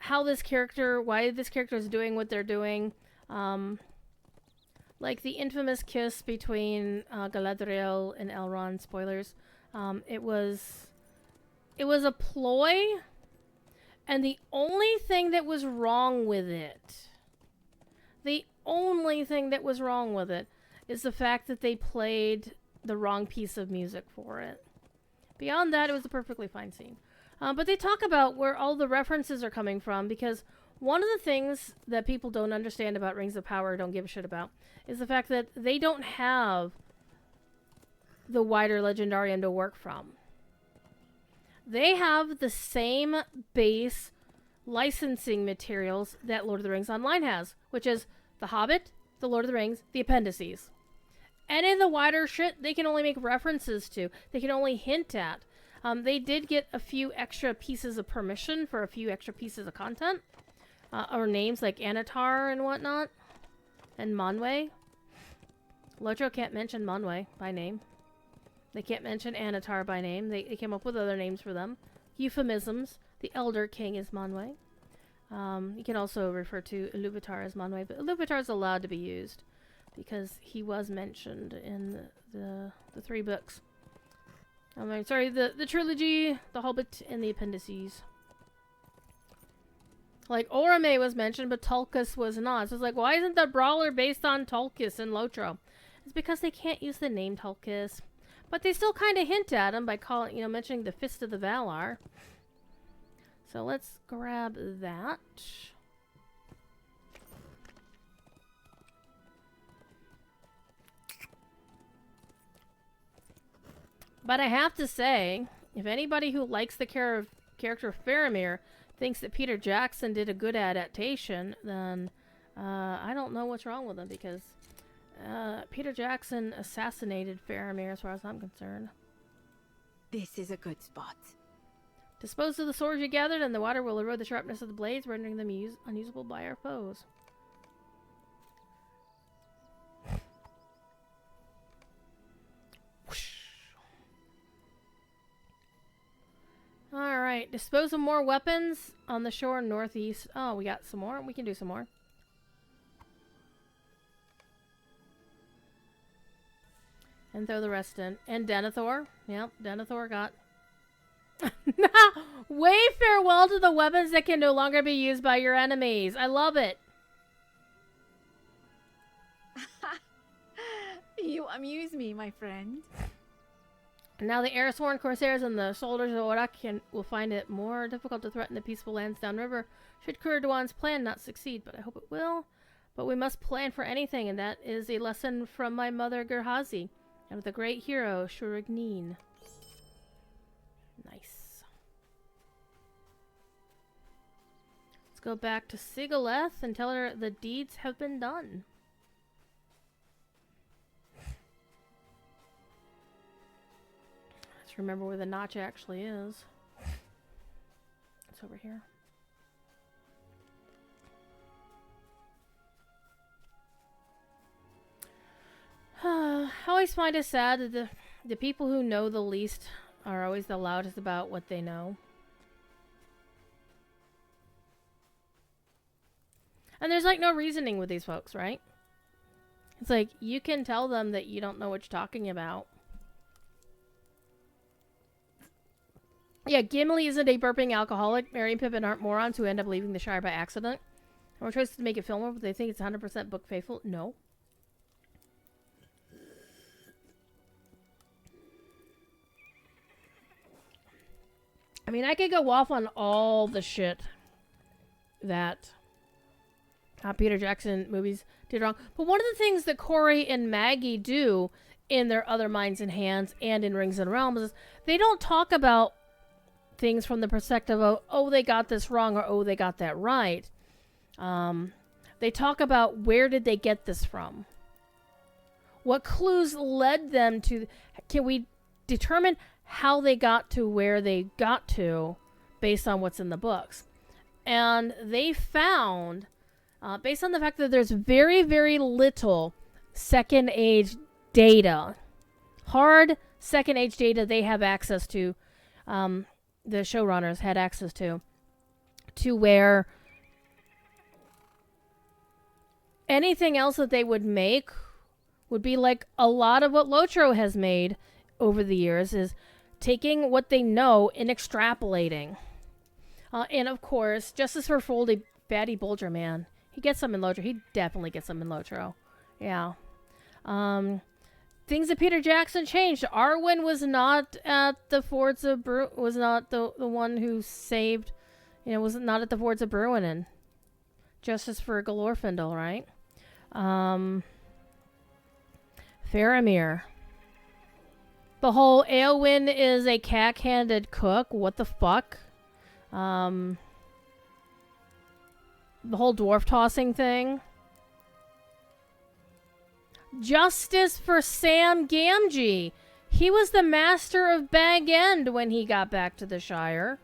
how this character, why this character is doing what they're doing. Like the infamous kiss between Galadriel and Elrond, spoilers. It was a ploy, and the only thing that was wrong with it, is the fact that they played the wrong piece of music for it. Beyond that, it was a perfectly fine scene. But they talk about where all the references are coming from, because one of the things that people don't understand about Rings of Power, don't give a shit about, is the fact that they don't have the wider Legendarium to work from. They have the same base licensing materials that Lord of the Rings Online has, which is The Hobbit, The Lord of the Rings, the appendices. Any of the wider shit, they can only make references to. They can only hint at. They did get a few extra pieces of permission for a few extra pieces of content. Or names like Anatar and whatnot. And Manwë. Lotro can't mention Manwë by name. They can't mention Anatar by name. They came up with other names for them. Euphemisms. The Elder King is Manwë. You can also refer to Iluvatar as Manwë, but Iluvatar is allowed to be used because he was mentioned in the 3 books. Sorry, the trilogy, The Hobbit, and the appendices. Like, Orome was mentioned, but Tulkas was not. So it's like, why isn't the brawler based on Tulkas and Lotro? It's because they can't use the name Tulkas. But they still kind of hint at him by calling, mentioning the Fist of the Valar. So let's grab that. But I have to say, if anybody who likes the character Faramir thinks that Peter Jackson did a good adaptation, then I don't know what's wrong with him, because Peter Jackson assassinated Faramir as far as I'm concerned. This is a good spot. Dispose of the swords you gathered, and the water will erode the sharpness of the blades, rendering them unusable by our foes. Alright, dispose of more weapons on the shore northeast. Oh, we got some more? We can do some more. And throw the rest in. And Denethor. Yep, Denethor got... Wave farewell to the weapons that can no longer be used by your enemies. I love it. You amuse me, my friend. Now the air-sworn corsairs and the soldiers of Orak will find it more difficult to threaten the peaceful lands downriver should Kurduan's plan not succeed, but I hope it will. But we must plan for anything, and that is a lesson from my mother Gerhazi, and of the great hero Shurignin. Nice. Let's go back to Sigaleth and tell her the deeds have been done. Just remember where the notch actually is. It's over here. I always find it sad that the people who know the least are always the loudest about what they know. And there's like no reasoning with these folks, right? It's like you can tell them that you don't know what you're talking about. Yeah, Gimli isn't a burping alcoholic. Merry and Pippin aren't morons who end up leaving the Shire by accident. Or tries to make it filmable, but they think it's 100% book faithful. No. I mean, I could go off on all the shit that Peter Jackson movies did wrong. But one of the things that Corey and Maggie do in their Other Minds and Hands and in Rings and Realms is they don't talk about things from the perspective of, oh, they got this wrong or, oh, they got that right. They talk about where did they get this from? What clues led them to... Can we determine how they got to where they got to based on what's in the books? And they found, based on the fact that there's very, very little Second Age data, hard Second Age data they have access to, the showrunners had access to where anything else that they would make would be like a lot of what Lotro has made over the years, is taking what they know and extrapolating. And of course, Justice for Fatty Bulger, man. He gets some in Lotro. He definitely gets some in Lotro. Yeah. Things that Peter Jackson changed. Arwen was not at the Fords of was not the one who saved, was not at the Fords of Bruinen. Justice for Glorfindel, right? Faramir. The whole Eowyn is a cack-handed cook. What the fuck? The whole dwarf tossing thing. Justice for Sam Gamgee. He was the master of Bag End when he got back to the Shire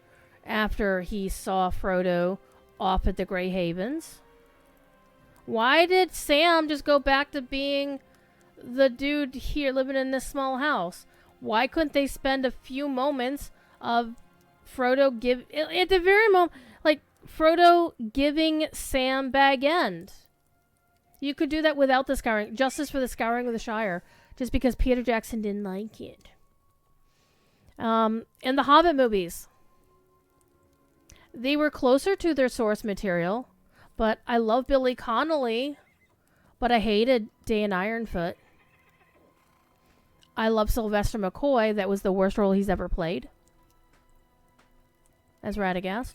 after he saw Frodo off at the Grey Havens. Why did Sam just go back to being the dude here living in this small house? Why couldn't they spend a few moments of Frodo at the very moment, like Frodo giving Sam Bag End? You could do that without the Scouring. Justice for the Scouring of the Shire, just because Peter Jackson didn't like it. In the Hobbit movies, they were closer to their source material, but I love Billy Connolly, but I hated Dan Ironfoot. I love Sylvester McCoy. That was the worst role he's ever played as Radagast.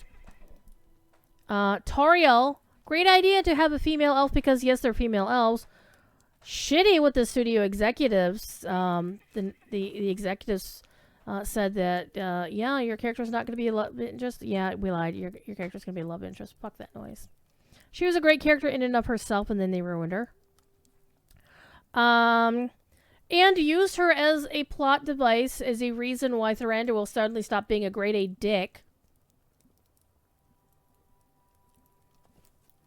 Toriel, great idea to have a female elf because, yes, they're female elves. Shitty with the studio executives. The executives said that, yeah, your character's not going to be a love interest. Yeah, we lied. Your character's going to be a love interest. Fuck that noise. She was a great character in and of herself, and then they ruined her. And used her as a plot device as a reason why Thranduil will suddenly stop being a grade A dick.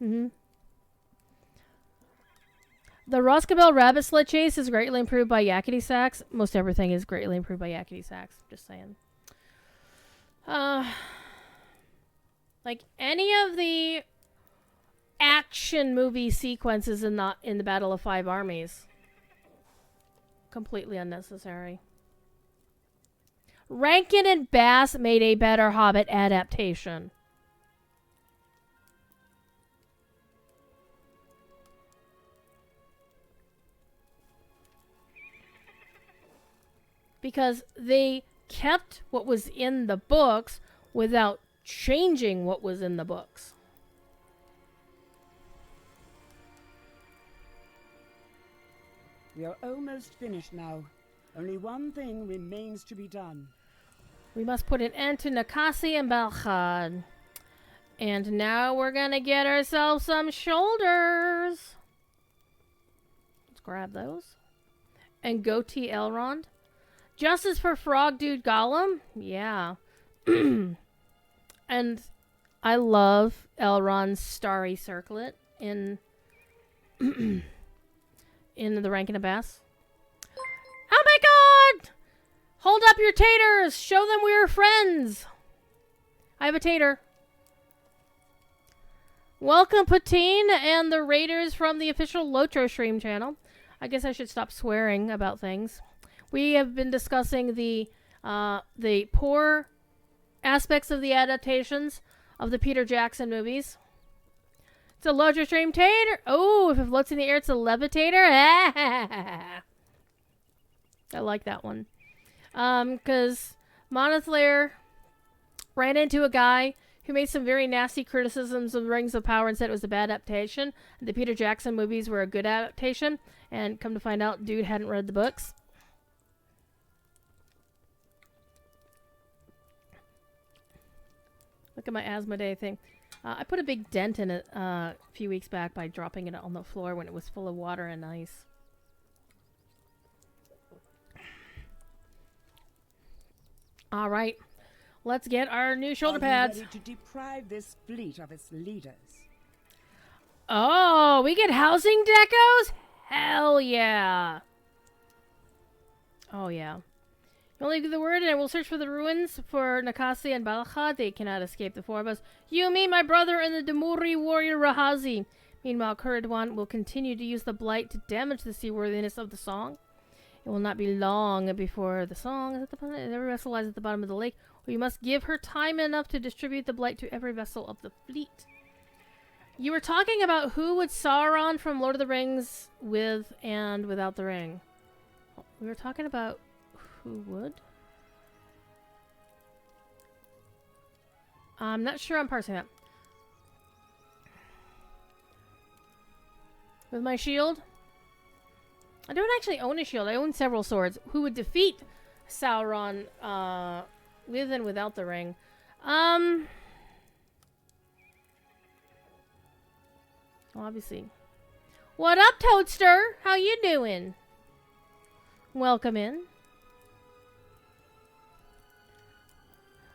The Roscabel rabbit sled chase is greatly improved by Yakety Sax. Most everything is greatly improved by Yakety Sax. Just saying. Like any of the action movie sequences in the Battle of Five Armies, completely unnecessary. Rankin and Bass made a better Hobbit adaptation. Because they kept what was in the books without changing what was in the books. We are almost finished now. Only one thing remains to be done. We must put an end to Nakasi and Balchad. And now we're gonna get ourselves some shoulders. Let's grab those. And Goatee Elrond. Justice for Frog Dude Gollum? Yeah. And I love Elrond's starry circlet in in the Rankin Abass. Oh my god! Hold up your taters! Show them we're friends! I have a tater. Welcome, Patine and the Raiders from the official Lotro stream channel. I guess I should stop swearing about things. We have been discussing the poor aspects of the adaptations of the Peter Jackson movies. It's a Lotro stream tater. Oh, if it floats in the air, it's a levitator. I like that one. Because Monothlair ran into a guy who made some very nasty criticisms of Rings of Power and said it was a bad adaptation. The Peter Jackson movies were a good adaptation. And come to find out, dude hadn't read the books. Look at my Asmodee thing. I put a big dent in it a few weeks back by dropping it on the floor when it was full of water and ice. All right. Let's get our new shoulder pads. Ready to deprive this fleet of its leaders. Oh, we get housing decos? Hell yeah. Oh yeah. You only give the word and I will search for the ruins for Nakasi and Balakha. They cannot escape the four of us. You, me, my brother, and the Demuri warrior Rahazi. Meanwhile, Kuridwan will continue to use the blight to damage the seaworthiness of the song. It will not be long before the song is at the bottom. Every vessel lies at the bottom of the lake. We must give her time enough to distribute the blight to every vessel of the fleet. You were talking about who would Sauron from Lord of the Rings with and without the ring. We were talking about who would? I'm not sure I'm parsing that. With my shield? I don't actually own a shield. I own several swords. Who would defeat Sauron with and without the ring? Obviously. What up, Toadster? How you doing? Welcome in.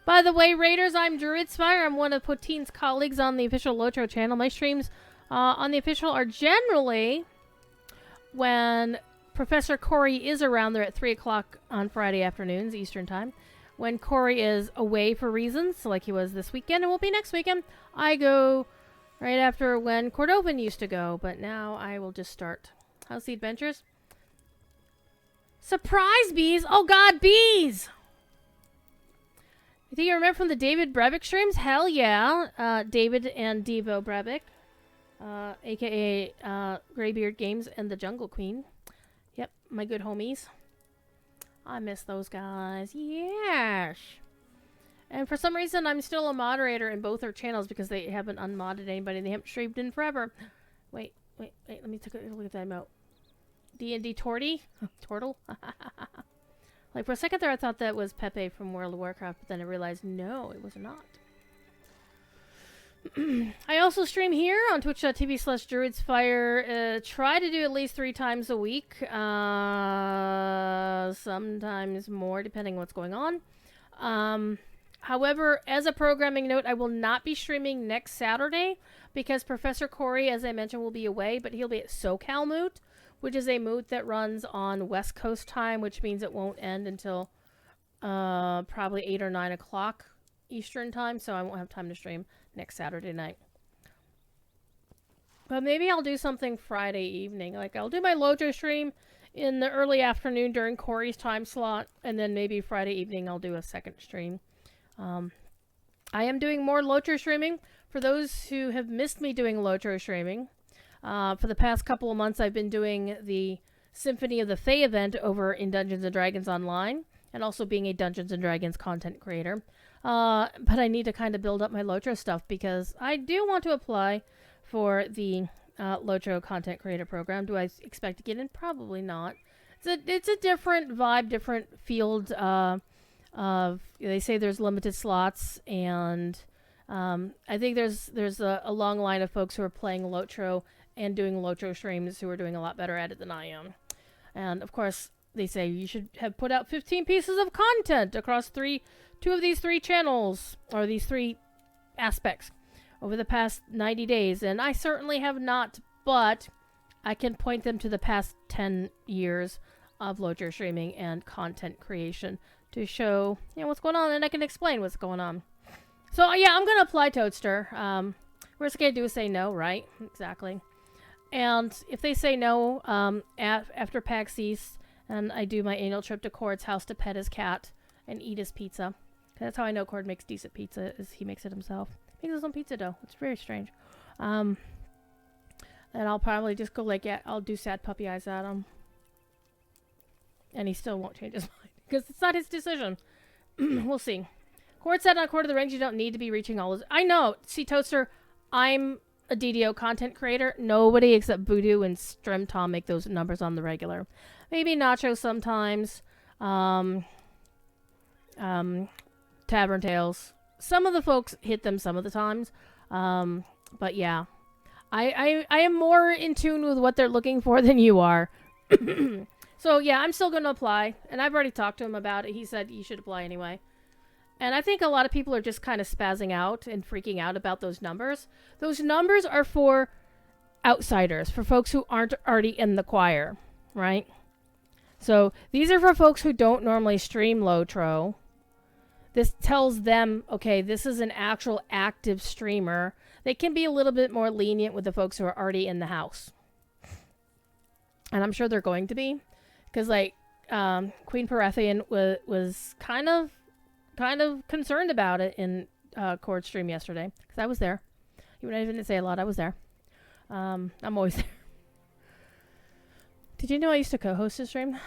By the way, Raiders, I'm Druidsfire. I'm one of Potine's colleagues on the official Lotro channel. My streams on the official are generally when Professor Corey is around. They're at 3 o'clock on Friday afternoons, Eastern Time. When Corey is away for reasons, like he was this weekend and will be next weekend, I go right after when Cordovan used to go. But now I will just start. How's the adventures? Surprise bees! Oh god, bees! You think you remember from the David Brevik streams? Hell yeah. David and Devo Brevik. A.k.a. Greybeard Games and the Jungle Queen. Yep, my good homies. I miss those guys. Yes. And for some reason, I'm still a moderator in both their channels because they haven't unmodded anybody. They haven't streamed in forever. Wait. Let me take a look at that emote. D&D Torty? Tortle? Like, for a second there, I thought that was Pepe from World of Warcraft, but then I realized, no, it was not. I also stream here on twitch.tv/Druidsfire. Try to do at least 3 times a week. Sometimes more, depending on what's going on. However, as a programming note, I will not be streaming next Saturday because Professor Corey, as I mentioned, will be away, but he'll be at SoCal Moot, which is a moot that runs on West Coast time, which means it won't end until probably 8 or 9 o'clock Eastern time, so I won't have time to stream next Saturday night. But maybe I'll do something Friday evening. Like, I'll do my Lotro stream in the early afternoon during Corey's time slot, and then maybe Friday evening I'll do a second stream. I am doing more Lotro streaming. For those who have missed me doing Lotro streaming, for the past couple of months I've been doing the Symphony of the Fae event over in Dungeons & Dragons Online, and also being a Dungeons & Dragons content creator. But I need to kind of build up my Lotro stuff because I do want to apply for the Lotro content creator program. Do I expect to get in? Probably not. It's a different vibe, different field of, they say there's limited slots, and I think there's a long line of folks who are playing Lotro and doing Lotro streams who are doing a lot better at it than I am. And of course, they say you should have put out 15 pieces of content across two of these 3 channels, or these 3 aspects, over the past 90 days. And I certainly have not, but I can point them to the past 10 years of low-tier streaming and content creation to show, what's going on, and I can explain what's going on. So, yeah, I'm going to apply Toadster. Worst they can do is say no, right? Exactly. And if they say no, after PAX East, and I do my annual trip to Cord's house to pet his cat and eat his pizza. That's how I know Cord makes decent pizza, is he makes it himself. He makes his own pizza dough. It's very strange. And I'll probably just go I'll do sad puppy eyes at him. And he still won't change his mind, because it's not his decision. We'll see. Cord said on Court of the Rings, you don't need to be reaching all those. I know. See, Toaster, I'm a DDO content creator. Nobody except Voodoo and Strim Tom make those numbers on the regular. Maybe Nacho sometimes. Tavern Tales. Some of the folks hit them some of the times. But yeah. I am more in tune with what they're looking for than you are. So yeah, I'm still going to apply. And I've already talked to him about it. He said you should apply anyway. And I think a lot of people are just kind of spazzing out and freaking out about those numbers. Those numbers are for outsiders, for folks who aren't already in the choir, right? So these are for folks who don't normally stream Lotro. This tells them, okay, this is an actual active streamer. They can be a little bit more lenient with the folks who are already in the house. And I'm sure they're going to be. Because, Queen Parathian was kind of concerned about it in Cord stream yesterday. Because I was there. Even though I didn't say a lot, I was there. I'm always there. Did you know I used to co-host his stream? And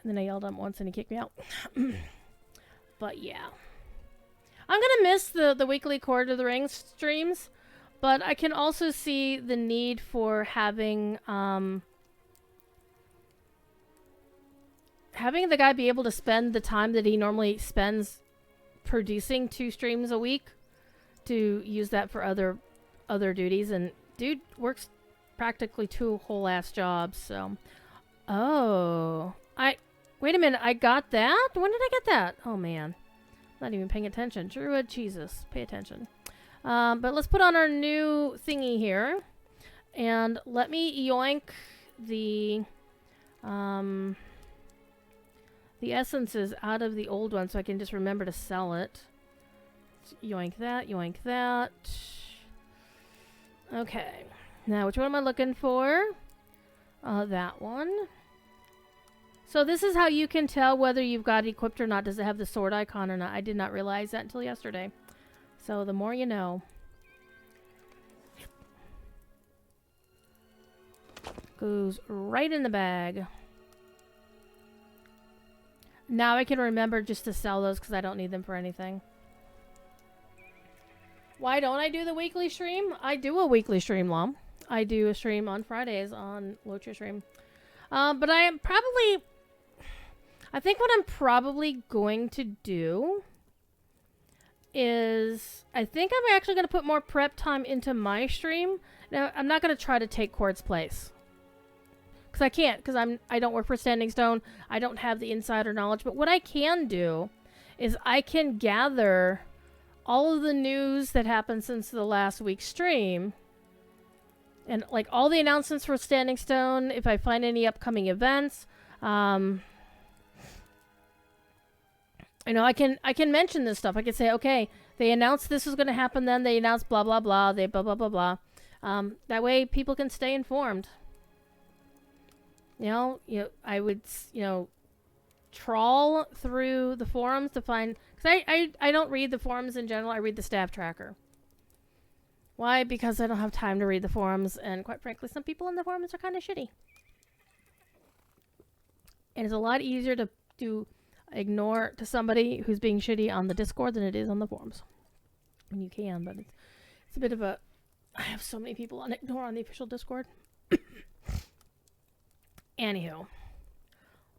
then I yelled at him once and he kicked me out. But yeah. I'm going to miss the weekly Court of the Rings streams. But I can also see the need for having the guy be able to spend the time that he normally spends producing 2 streams a week to use that for other duties. And dude works practically 2 whole ass jobs. So, wait a minute, I got that? When did I get that? Oh man, not even paying attention. Druid, Jesus, pay attention. But let's put on our new thingy here, and let me yoink the essences out of the old one so I can just remember to sell it. Yoink that, yoink that. Okay. Now, which one am I looking for? That one. So this is how you can tell whether you've got it equipped or not. Does it have the sword icon or not? I did not realize that until yesterday. So the more you know. Goes right in the bag. Now I can remember just to sell those because I don't need them for anything. Why don't I do the weekly stream? I do a weekly stream, Lom. I do a stream on Fridays on Locher Stream. But I think what I'm probably going to do is, I think I'm actually going to put more prep time into my stream. Now, I'm not going to try to take Cord's place. Because I can't, because I don't work for Standing Stone. I don't have the insider knowledge. But what I can do is I can gather all of the news that happened since the last week's stream. And like all the announcements for Standing Stone, if I find any upcoming events. You know, I can mention this stuff. I can say, okay, they announced this was going to happen then. They announced blah, blah, blah. They blah, blah, blah, blah. That way people can stay informed. I would, trawl through the forums to find... Because I don't read the forums in general. I read the staff tracker. Why? Because I don't have time to read the forums. And quite frankly, some people in the forums are kind of shitty. And it's a lot easier to ignore to somebody who's being shitty on the Discord than it is on the forums. And you can, but it's a bit of a... I have so many people on ignore on the official Discord. Anywho,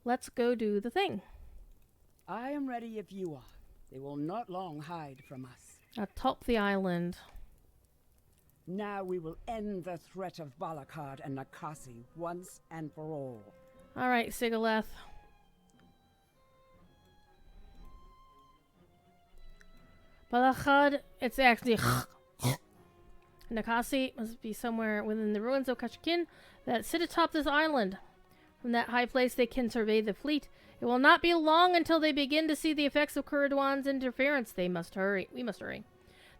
let's go do the thing. I am ready if you are. They will not long hide from us. Atop the island. Now we will end the threat of Balakard and Nakasi once and for all. Alright, Sigileth. Balachad, it's actually Nakasi must be somewhere within the ruins of Kashikin that sit atop this island. From that high place they can survey the fleet. It will not be long until they begin to see the effects of Kuradwan's interference. They must hurry. We must hurry.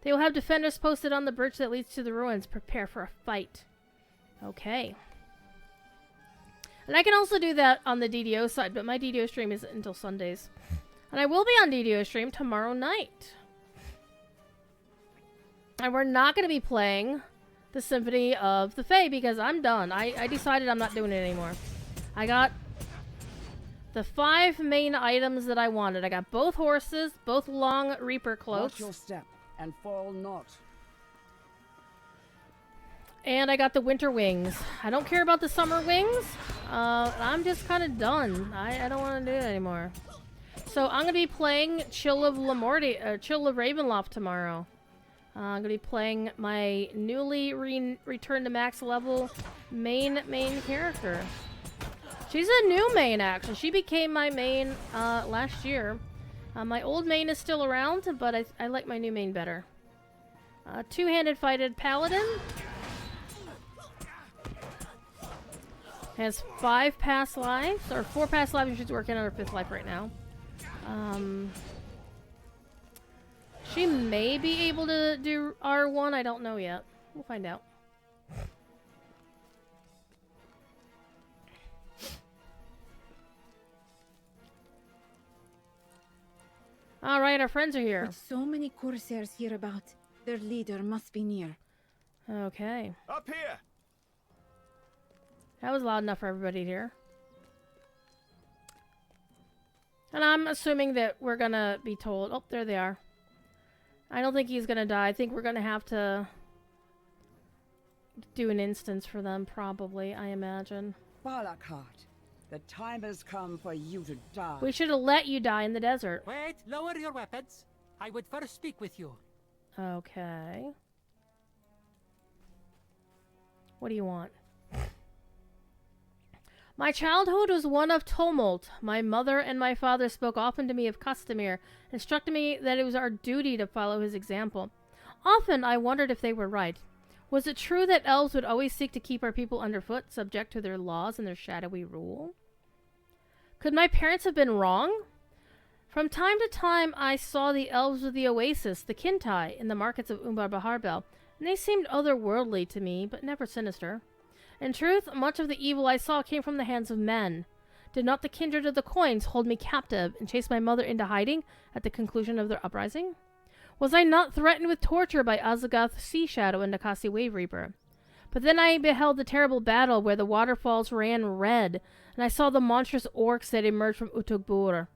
They will have defenders posted on the bridge that leads to the ruins. Prepare for a fight. Okay. And I can also do that on the DDO side, but my DDO stream isn't until Sundays. And I will be on DDO stream tomorrow night. And we're not going to be playing the Symphony of the Fae because I'm done. I decided I'm not doing it anymore. I got the 5 main items that I wanted. I got both horses, both long Reaper cloaks. Watch your step and fall not. And I got the winter wings. I don't care about the summer wings. I'm just kind of done. I don't want to do it anymore. So I'm going to be playing Chill of Ravenloft tomorrow. I'm going to be playing my newly returned to max level main character. She's a new main, actually. She became my main last year. My old main is still around, but I like my new main better. Two-handed fighted paladin. Has 5 past lives, or 4 past lives, and she's working on her 5th life right now. She may be able to do R1, I don't know yet. We'll find out. Alright, our friends are here. With so many corsairs here about, their leader must be near. Okay. Up here! That was loud enough for everybody to hear. And I'm assuming that we're gonna be told... Oh, there they are. I don't think he's gonna die. I think we're gonna have to do an instance for them, probably, I imagine. Balakad, the time has come for you to die. We should have let you die in the desert. Wait, lower your weapons. I would first speak with you. Okay. What do you want? My childhood was one of tumult. My mother and my father spoke often to me of Castamir, instructing me that it was our duty to follow his example. Often I wondered if they were right. Was it true that elves would always seek to keep our people underfoot, subject to their laws and their shadowy rule? Could my parents have been wrong? From time to time I saw the elves of the oasis, the Kintai, in the markets of Umbar Baharbel, and they seemed otherworldly to me, but never sinister. In truth, much of the evil I saw came from the hands of men. Did not the kindred of the coins hold me captive and chase my mother into hiding at the conclusion of their uprising? Was I not threatened with torture by Azagoth Sea Shadow and Nakasi Wave Reaper? But then I beheld the terrible battle where the waterfalls ran red, and I saw the monstrous orcs that emerged from Utugbur.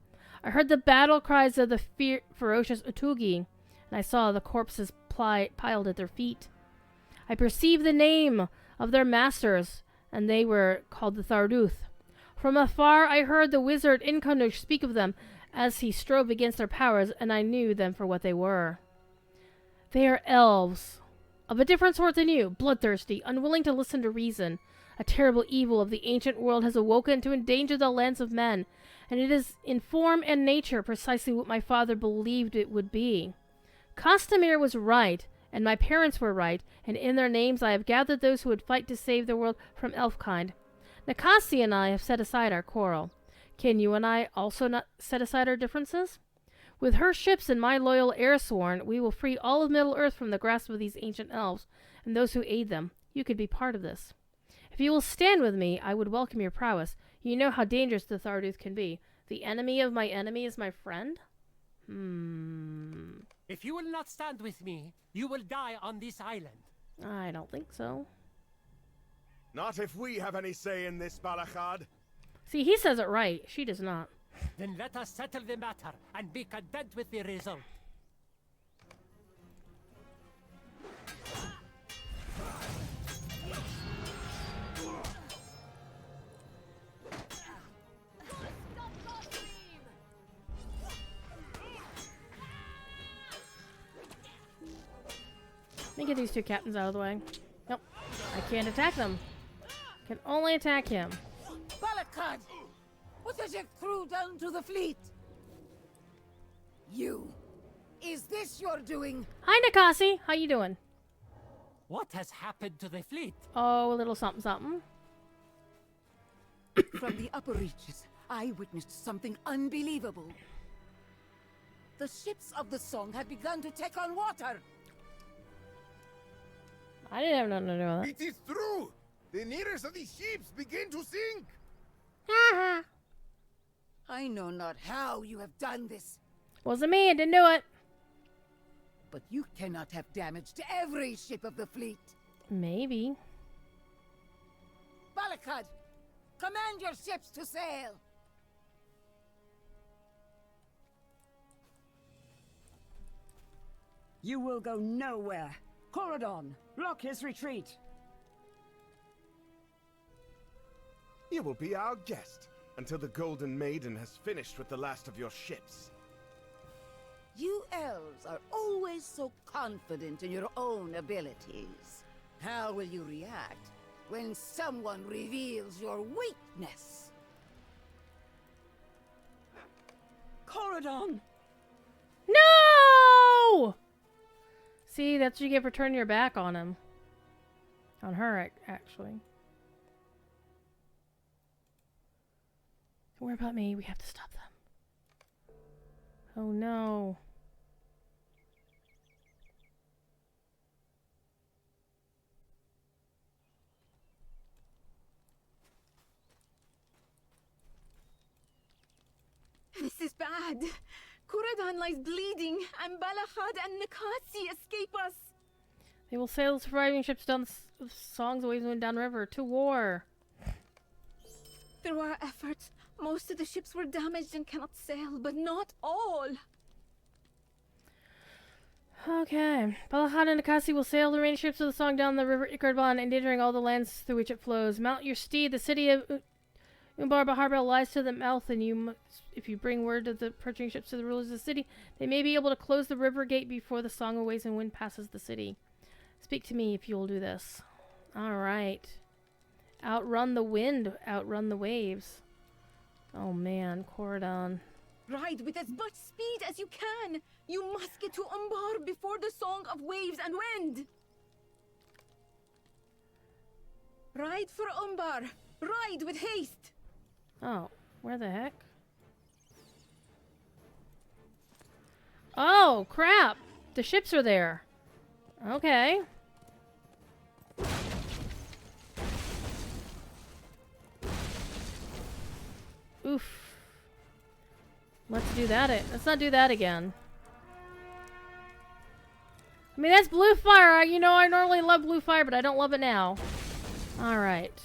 I heard the battle cries of the ferocious Utugi, and I saw the corpses piled at their feet. I perceived the name of their masters, and they were called the Tharduth. From afar I heard the wizard Inkanush speak of them as he strove against their powers, and I knew them for what they were. They are elves, of a different sort than you, bloodthirsty, unwilling to listen to reason. A terrible evil of the ancient world has awoken to endanger the lands of men, and it is in form and nature precisely what my father believed it would be. Castamir was right, and my parents were right, and in their names I have gathered those who would fight to save the world from elfkind. Nakasi and I have set aside our quarrel. Can you and I also not set aside our differences? With her ships and my loyal heirsworn, we will free all of Middle-earth from the grasp of these ancient elves, and those who aid them. You could be part of this. If you will stand with me, I would welcome your prowess. You know how dangerous the Tharduth can be. The enemy of my enemy is my friend? If you will not stand with me, you will die on this island. I don't think so. Not if we have any say in this, Balachad. See, he says it right. She does not. Then let us settle the matter and be content with the result. Let me get these two captains out of the way. Nope. I can't attack them. Can only attack him. Balakad! What has you threw down to the fleet? You. Is this your doing? Hi, Nikasi. How you doing? What has happened to the fleet? Oh, a little something something. From the upper reaches, I witnessed something unbelievable. The ships of the song have begun to take on water. I didn't have nothing to do with it. It is true! The nearest of these ships begin to sink! Haha. I know not how you have done this, Wasn't me. I didn't do it. but you cannot have damaged every ship of the fleet. Maybe. Balakad, command your ships to sail. You will go nowhere. Coradon, block his retreat. You will be our guest until the Golden Maiden has finished with the last of your ships. You elves are always so confident in your own abilities. How will you react when someone reveals your weakness? Coradon! No! See, that's what you get for turning your back on him. On her, actually. Don't worry about me. We have to stop them. Oh, no. This is bad. Kuradon lies bleeding, and Balahad and Nikasi escape us. They will sail the surviving ships down the songs waves and down river to war. Through our efforts, most of the ships were damaged and cannot sail, but not all. Okay. Balahad and Nikasi will sail the remaining ships of the song down the river Ikardban, endangering all the lands through which it flows. Mount your steed. The city of Umbar Baharbel lies to the mouth, and you must, if you bring word of the approaching ships to the rulers of the city, they may be able to close the river gate before the Song of Waves and Wind passes the city. Speak to me if you will do this. Alright. Outrun the wind, outrun the waves. Oh man, Coradon. Ride with as much speed as you can. You must get to Umbar before the Song of Waves and Wind. Ride for Umbar. Ride with haste. Oh, where the heck? Oh, crap! The ships are there. Okay. Oof. Let's do that. Let's not do that again. I mean, that's blue fire. You know, I normally love blue fire, but I don't love it now. Alright.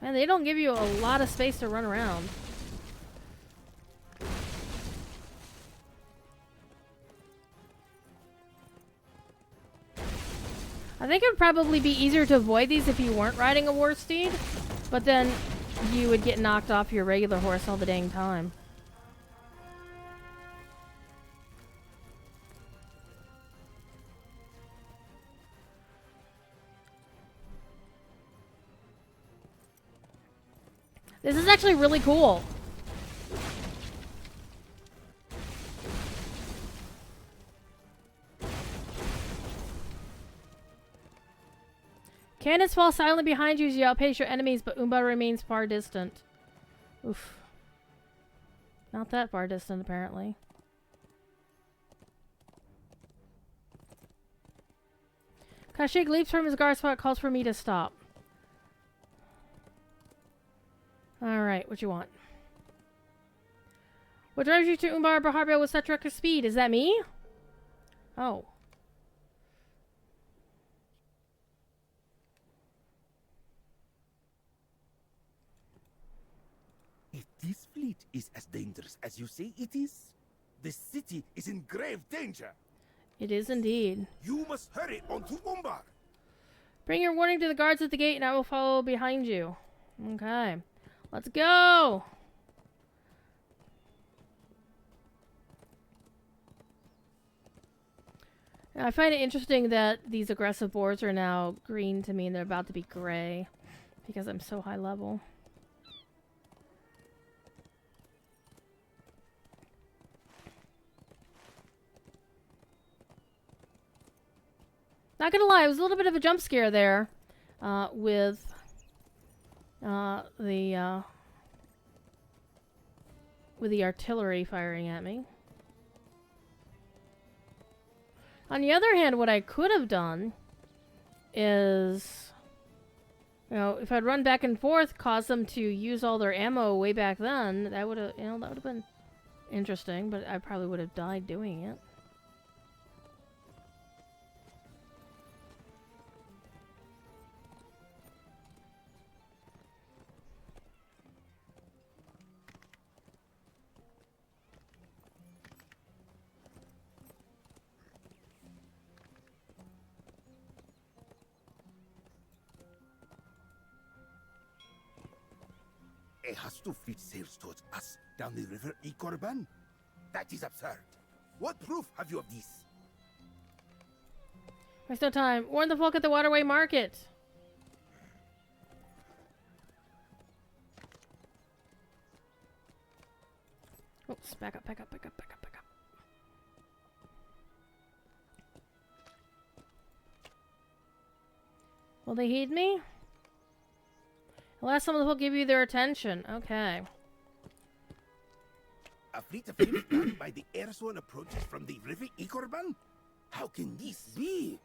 Man, they don't give you a lot of space to run around. I think it would probably be easier to avoid these if you weren't riding a war steed, but then you would get knocked off your regular horse all the dang time. This is actually really cool. Cannons fall silently behind you as you outpace your enemies, but Umbar remains far distant. Oof. Not that far distant, apparently. Kashyyyk leaps from his guard spot, calls for me to stop. Alright, what you want? What drives you to Umbar Baharbel with such reckless speed? Is that me? Oh. If this fleet is as dangerous as you say it is, the city is in grave danger. It is indeed. You must hurry onto Umbar. Bring your warning to the guards at the gate and I will follow behind you. Okay. Let's go! I find it interesting that these aggressive boards are now green to me and they're about to be gray because I'm so high level. Not gonna lie, it was a little bit of a jump scare there with the artillery firing at me. On the other hand, what I could have done is, you know, if I'd run back and forth, cause them to use all their ammo way back then, that would have, you know, that would have been interesting, but I probably would have died doing it. A hostile fleet sails towards us down the river Ikorban? That is absurd. What proof have you of this? Waste no time. Warn the folk at the waterway market. Oops, back up, back up, back up, back up, back up. Will they heed me? Unless some of the folk give you their attention. Okay. A fleet of ships manned by the Erzwan approaches from the river Ikorban? How can this be?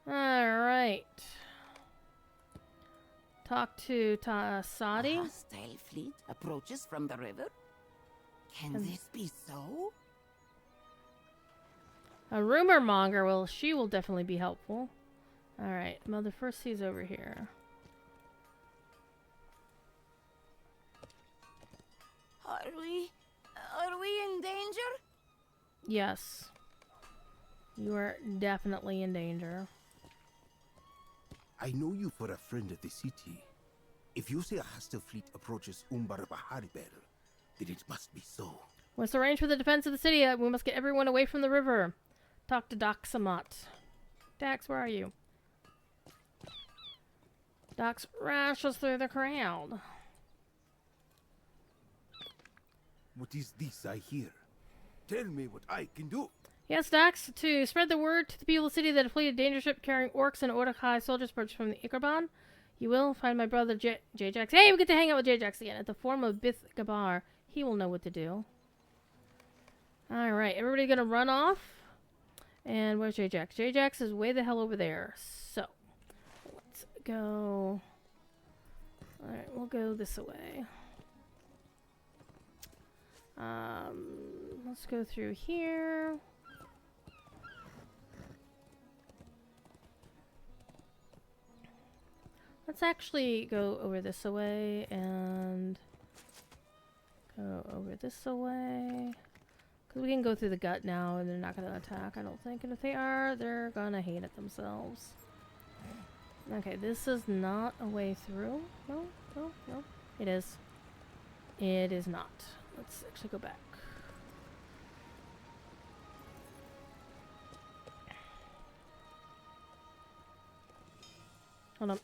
Alright. Talk to Sadi. A hostile fleet approaches from the river? Can this be so? A rumor monger, well, she will definitely be helpful. Alright, well, the first sea's over here. Are we in danger? Yes. You are definitely in danger. I know you for a friend of the city. If you say a hostile fleet approaches Umbar Bahariber, then it must be so. Let's arrange for the defense of the city. We must get everyone away from the river. Talk to Daxamat. Dax, where are you? Dax rashes through the crowd. What is this I hear? Tell me what I can do. Yes, Dax, to spread the word to the people of the city that a fleet of danger ship carrying orcs and Ordokai soldiers approach from the Ikarban. You will find my brother J-Jax. Hey, we get to hang out with J-Jax again at the Forum of Bith Gabar. He will know what to do. Alright, everybody gonna run off. And where's J-Jax? J-Jax is way the hell over there. So, let's go. Alright, we'll go this way. Let's go through here. Let's actually go over this way and go over this way. Because we can go through the gut now and they're not going to attack, I don't think. And if they are, they're going to hate it themselves. Okay, this is not a way through. No, no, no. It is. It is not. Let's actually go back. Hold on.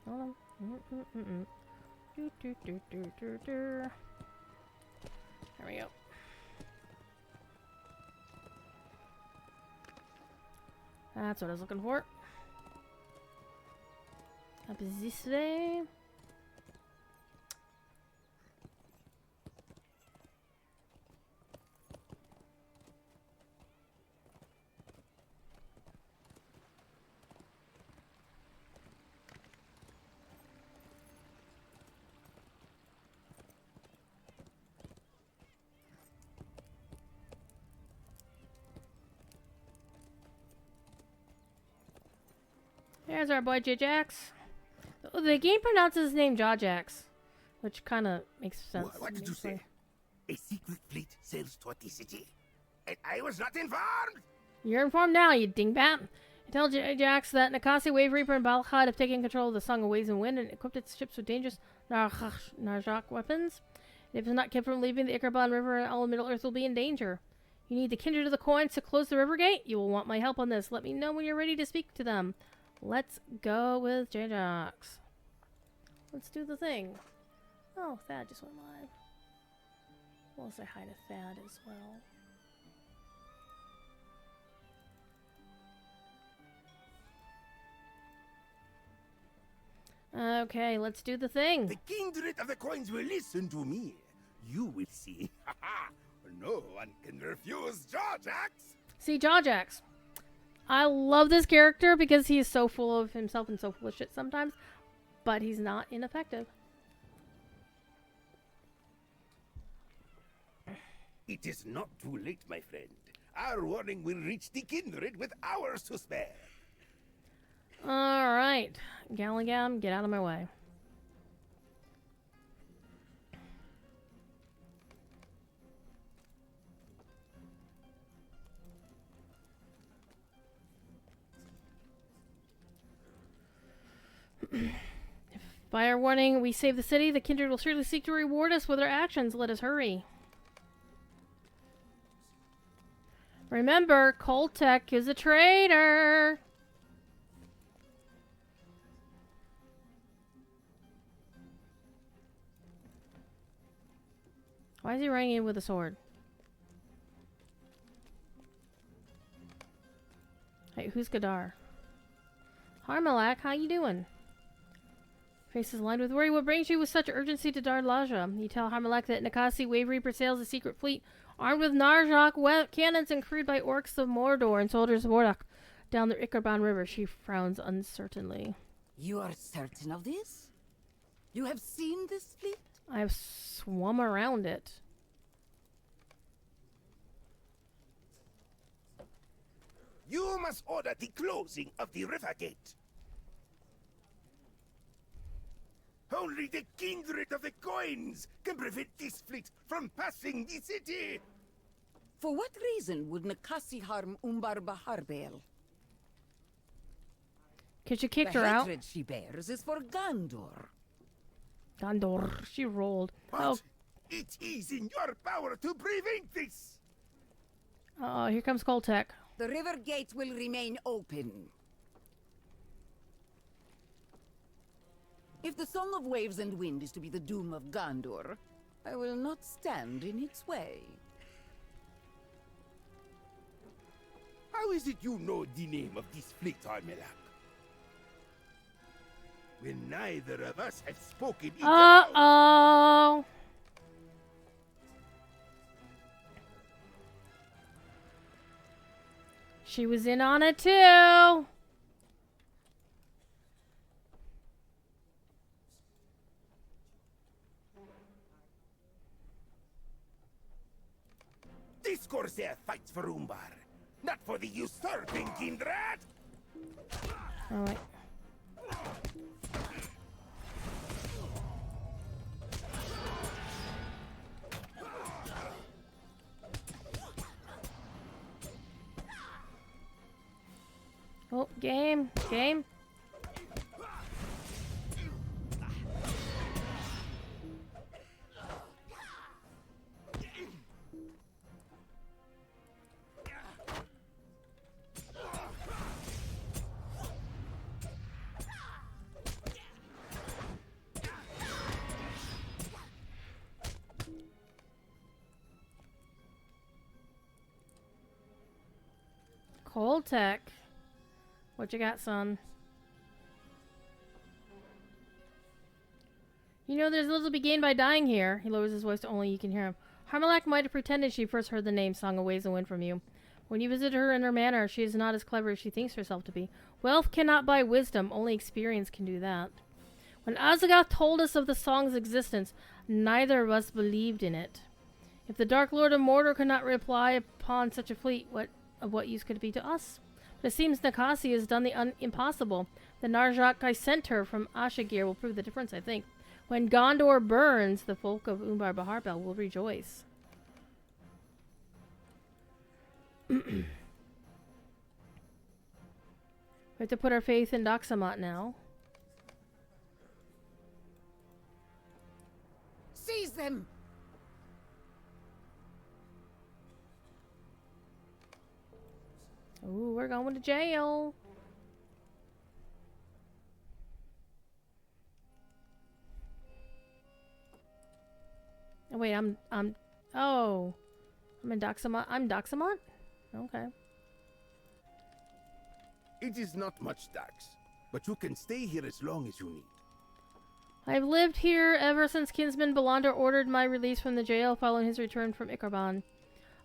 Hold on. There we go. That's what I was looking for. Up this way. There's our boy J-Jax. Oh, the game pronounces his name Jaw-Jax, which kind of makes sense. What did you say? A secret fleet sails toward the city? And I was not informed? You're informed now, you dingbat. I tell J-Jax that Nakasi, Wave Reaper, and Balkhad have taken control of the Song of Waves and Wind and equipped its ships with dangerous Narjak weapons. If it's not kept from leaving the Ikarban River, all of Middle-earth will be in danger. You need the kindred of the coins to close the river gate? You will want my help on this. Let me know when you're ready to speak to them. Let's go with J-Jax. Let's do the thing. Oh, Thad just went live. We'll say hi to Thad as well. Okay, let's do the thing. The kindred of the coins will listen to me. You will see. No one can refuse Jar-Jax. See, Jar-Jax. I love this character because he is so full of himself and so full of shit sometimes, but he's not ineffective. It is not too late, my friend. Our warning will reach the kindred with hours to spare. Alright. Gallagam, get out of my way. Fire warning, we save the city. The kindred will surely seek to reward us with our actions. Let us hurry. Remember, Koltek is a traitor. Why is he running in with a sword? Hey, who's Gadar? Harmalak, how you doing? Face is lined with worry. What brings you with such urgency to Darlaja? You tell Harmalak that Nikasi Wave Reaper sails a secret fleet armed with Narjok cannons and crewed by orcs of Mordor and soldiers of Mordok down the Ikarban River. She frowns uncertainly. You are certain of this? You have seen this fleet? I have swum around it. You must order the closing of the river gate. Only the kindred of the coins can prevent this fleet from passing the city. For what reason would Nakasi harm Umbar Baharbel? Because you kicked The her out. hatred she bears is for Gondor. Gondor. She rolled. But Oh, it is in your power to prevent this. here comes Koltek. The river gate will remain open. If the Song of Waves and Wind is to be the doom of Gondor, I will not stand in its way. How is it you know the name of this fleet, Armelak? When neither of us have spoken it out. Uh-oh. She was in on it too. This Corsair fights for Umbar, not for the usurping kindred. All right. Oh, game. Koltek. What you got, son? You know, there's little to be gained by dying here. He lowers his voice to only you can hear him. Harmalak might have pretended she first heard the name Song of Waves and Wind from you. When you visit her in her manor, she is not as clever as she thinks herself to be. Wealth cannot buy wisdom. Only experience can do that. When Azagoth told us of the song's existence, neither of us believed in it. If the Dark Lord of Mordor could not reply upon such a fleet, what use could it be to us? But it seems Nakasi has done the impossible. The Narjok I sent her from Ashagir will prove the difference, I think. When Gondor burns, the folk of Umbar Baharbel will rejoice. We have to put our faith in Doxamot now. Seize them! we're going to jail. Oh, wait, I'm in Doxamont. I'm Doxamont? Okay. It is not much, Dax, but you can stay here as long as you need. I've lived here ever since Kinsman Belander ordered my release from the jail following his return from Ikarban.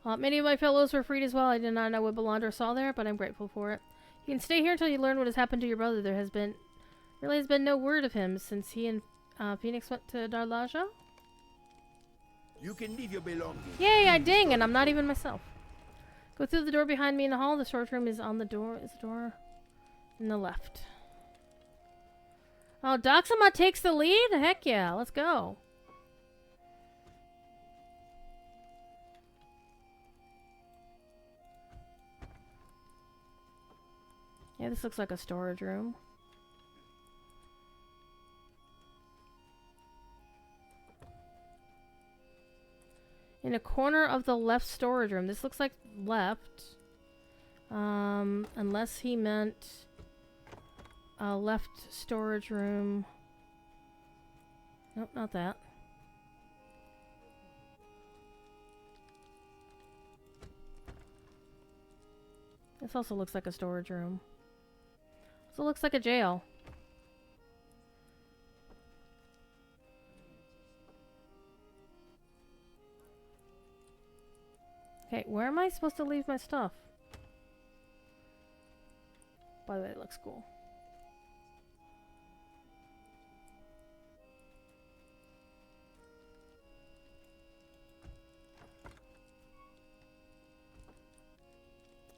Many of my fellows were freed as well. I did not know what Belander saw there, but I'm grateful for it. You can stay here until you learn what has happened to your brother. There has been no word of him since he and Phoenix went to Darlaja. You can leave your belongings. Yay, I ding, and I'm not even myself. Go through the door behind me in the hall. The storage room is on the door. Is the door in the left? Oh, Doxama takes the lead? Heck yeah, let's go. Yeah, this looks like a storage room. In a corner of the left storage room. This looks like left. Unless he meant a left storage room. Nope, not that. This also looks like a storage room. Also looks like a jail. Okay, where am I supposed to leave my stuff? By the way, it looks cool.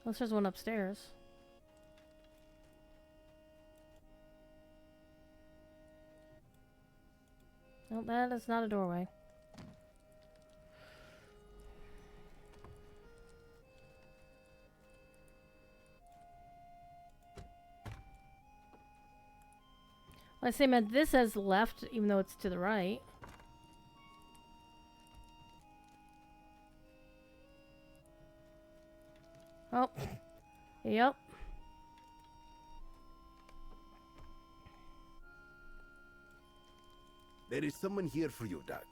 Unless there's one upstairs. No, that is not a doorway. I say meant this says left, even though it's to the right. Oh. Yep. There is someone here for you, Dax.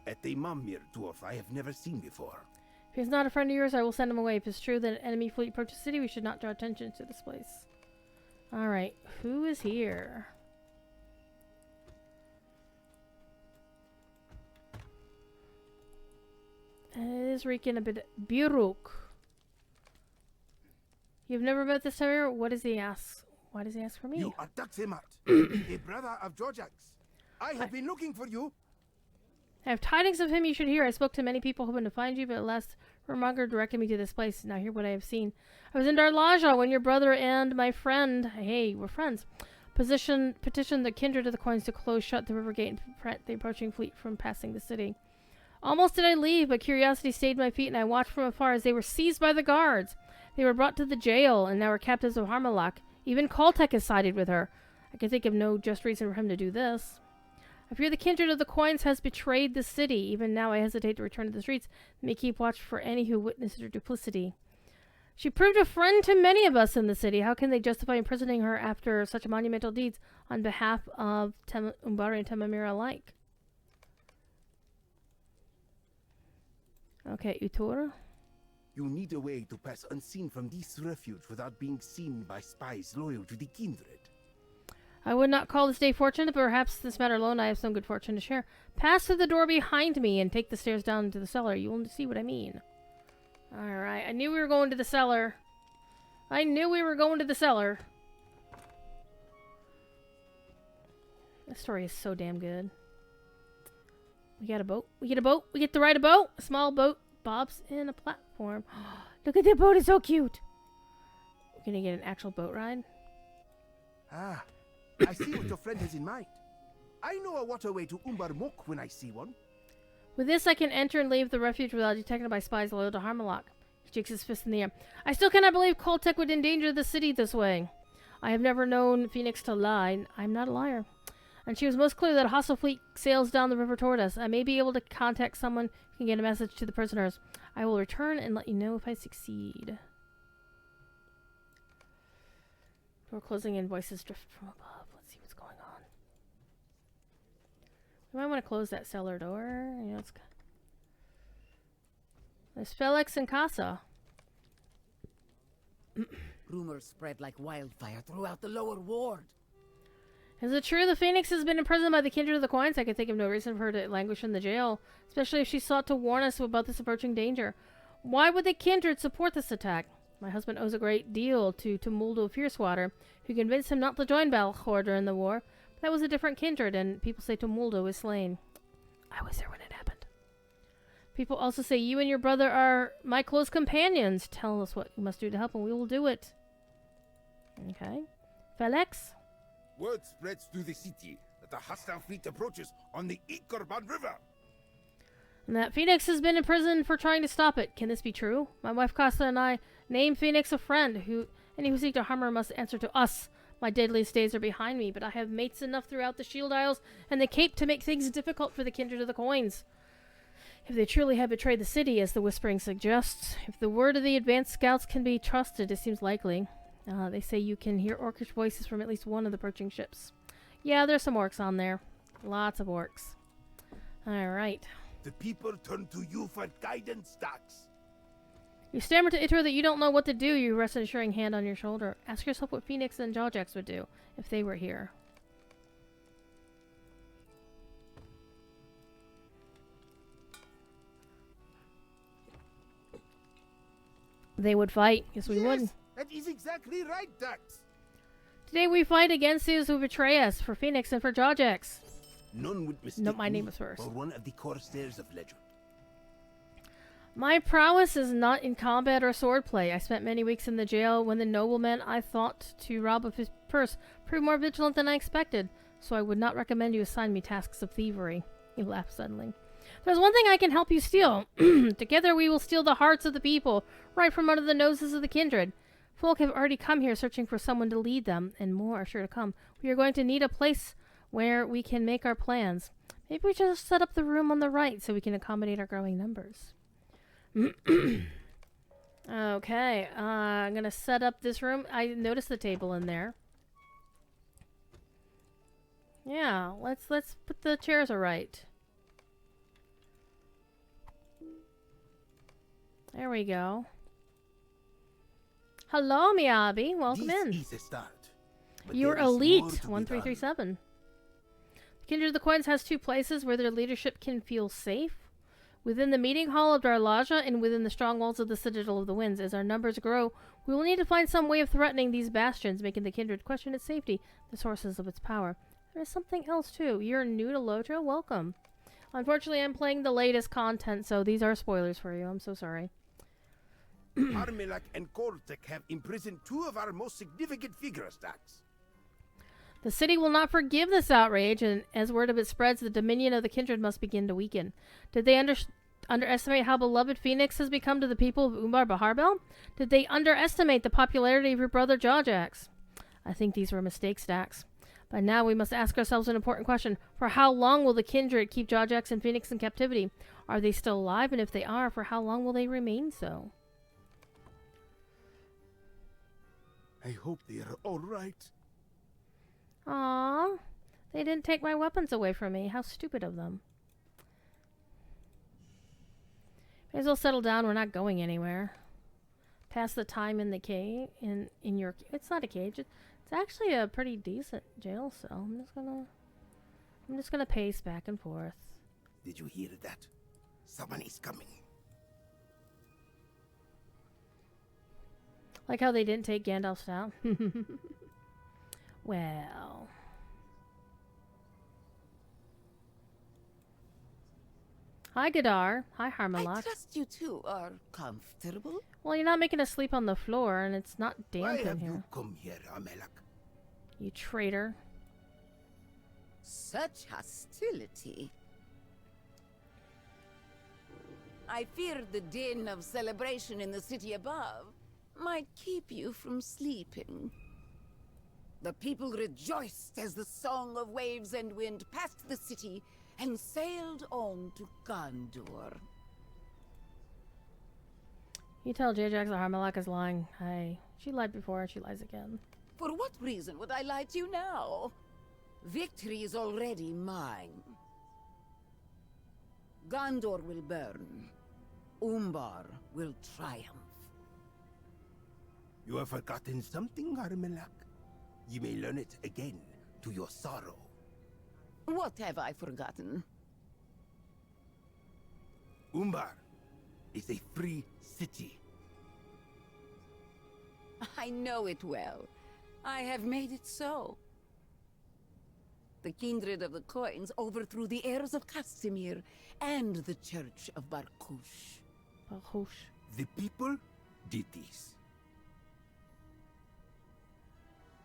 A Mamir dwarf I have never seen before. If he's not a friend of yours, I will send him away. If it's true that an enemy fleet approaches the city, we should not draw attention to this place. Alright, who is here? It is reeking a bit. Buruk. You've never met this terrier? What does he ask? Why does he ask for me? You are Daximat, a brother of Jojax. I have been looking for you. I have tidings of him you should hear. I spoke to many people hoping to find you, but at last Ramonger directed me to this place. Now hear what I have seen. I was in Darlaja when your brother and my friend, hey, we're friends, petitioned the kindred of the coins to close shut the river gate and prevent the approaching fleet from passing the city. Almost did I leave, but curiosity stayed my feet, and I watched from afar as they were seized by the guards. They were brought to the jail, and now are captives of Harmalak. Even Kaltek has sided with her. I can think of no just reason for him to do this. I fear the kindred of the coins has betrayed the city. Even now I hesitate to return to the streets, and may keep watch for any who witnessed her duplicity. She proved a friend to many of us in the city. How can they justify imprisoning her after such monumental deeds on behalf of Umbari and Temamira alike? Okay, Utor. You need a way to pass unseen from this refuge without being seen by spies loyal to the kindred. I would not call this day fortunate, but perhaps this matter alone I have some good fortune to share. Pass through the door behind me and take the stairs down into the cellar. You will see what I mean. Alright, I knew we were going to the cellar. I knew we were going to the cellar. This story is so damn good. We got a boat. We get a boat. We get to ride a boat. A small boat bobs in a platform. Look at that boat. It's so cute. We're going to get an actual boat ride. Ah, I see what your friend has in mind. I know a waterway to Umbarmok when I see one. With this, I can enter and leave the refuge without detected by spies loyal to Harmalak. He shakes his fist in the air. I still cannot believe Kaltek would endanger the city this way. I have never known Phoenix to lie. I'm not a liar. And she was most clear that a hostile fleet sails down the river toward us. I may be able to contact someone who can get a message to the prisoners. I will return and let you know if I succeed. We're closing in, voices drift from above. Let's see what's going on. You might want to close that cellar door. You know, there's Felix and Casa. Rumors spread like wildfire throughout the lower ward. Is it true the Phoenix has been imprisoned by the Kindred of the Coins? I can think of no reason for her to languish in the jail, especially if she sought to warn us about this approaching danger. Why would the Kindred support this attack? My husband owes a great deal to Tumuldo Fiercewater, who convinced him not to join Balchor during the war. But that was a different Kindred, and people say Tumuldo was slain. I was there when it happened. People also say you and your brother are my close companions. Tell us what you must do to help, and we will do it. Okay. Felix? Word spreads through the city that the hostile fleet approaches on the Ikorban River. And that Phoenix has been imprisoned for trying to stop it. Can this be true? My wife Costa and I named Phoenix a friend. Any who seek to harm her must answer to us. My deadliest days are behind me, but I have mates enough throughout the Shield Isles and the Cape to make things difficult for the Kindred of the Coins. If they truly have betrayed the city, as the whispering suggests, if the word of the advanced scouts can be trusted, it seems likely. They say you can hear orcish voices from at least one of the approaching ships. Yeah, there's some orcs on there. Lots of orcs. Alright. The people turn to you for guidance, Dax. You stammer to Itor that you don't know what to do. You rest an assuring hand on your shoulder. Ask yourself what Phoenix and Jawjax would do if they were here. They would fight. Yes, we would. That is exactly right, Dax. Today we fight against those who betray us, for Phoenix and for Jawjax. None would mistake No, my name me was first. for one of the Corsairs of legend. My prowess is not in combat or swordplay. I spent many weeks in the jail when the nobleman I thought to rob of his purse proved more vigilant than I expected, so I would not recommend you assign me tasks of thievery. He laughed suddenly. There's one thing I can help you steal. Together we will steal the hearts of the people, right from under the noses of the Kindred. Folk have already come here searching for someone to lead them, and more are sure to come. We are going to need a place where we can make our plans. Maybe we just set up the room on the right so we can accommodate our growing numbers. Okay, I'm gonna set up this room. I noticed the table in there. Yeah, let's put the chairs right. There we go. Hello, Miyabi. Welcome in. This is a start. But You're there is more elite. to be done. 1337. The Kindred of the Coins has two places where their leadership can feel safe. Within the meeting hall of Darlaja and within the strong walls of the Citadel of the Winds. As our numbers grow, we will need to find some way of threatening these bastions, making the Kindred question its safety, the sources of its power. There is something else, too. You're new to Lotro? Welcome. Unfortunately, I'm playing the latest content, so these are spoilers for you. I'm so sorry. Armelak and Kortek have imprisoned two of our most significant figures, Dax. The city will not forgive this outrage, and as word of it spreads, the dominion of the Kindred must begin to weaken. Did they underestimate how beloved Phoenix has become to the people of Umbar Baharbel? Did they underestimate the popularity of your brother Jawjax? I think these were mistakes, Dax. By now we must ask ourselves an important question. For how long will the Kindred keep Jawjax and Phoenix in captivity? Are they still alive? And if they are, for how long will they remain so? I hope they are all right. Aww. They didn't take my weapons away from me. How stupid of them. May as well settle down. We're not going anywhere. Pass the time in the cage. In your... It's not a cage. It's actually a pretty decent jail cell. I'm just gonna pace back and forth. Did you hear that? Someone is coming. Like how they didn't take Gandalf's down. Well. Hi, Gadar. Hi, Harmalak. I trust you two are comfortable. Well, you're not making us sleep on the floor, and it's not Why damp in have here. you come here, Armelak? You traitor. Such hostility. I feared the din of celebration in the city above might keep you from sleeping. The people rejoiced as the song of waves and wind passed the city and sailed on to Gondor. You tell Jawjax that Harmalak is lying. She lied before, and she lies again. For what reason would I lie to you now? Victory is already mine. Gondor will burn. Umbar will triumph. You have forgotten something, Armelak. You may learn it again, to your sorrow. What have I forgotten? Umbar is a free city. I know it well. I have made it so. The kindred of the coins overthrew the heirs of Casimir and the Church of Barkush. Barkush. The people did this.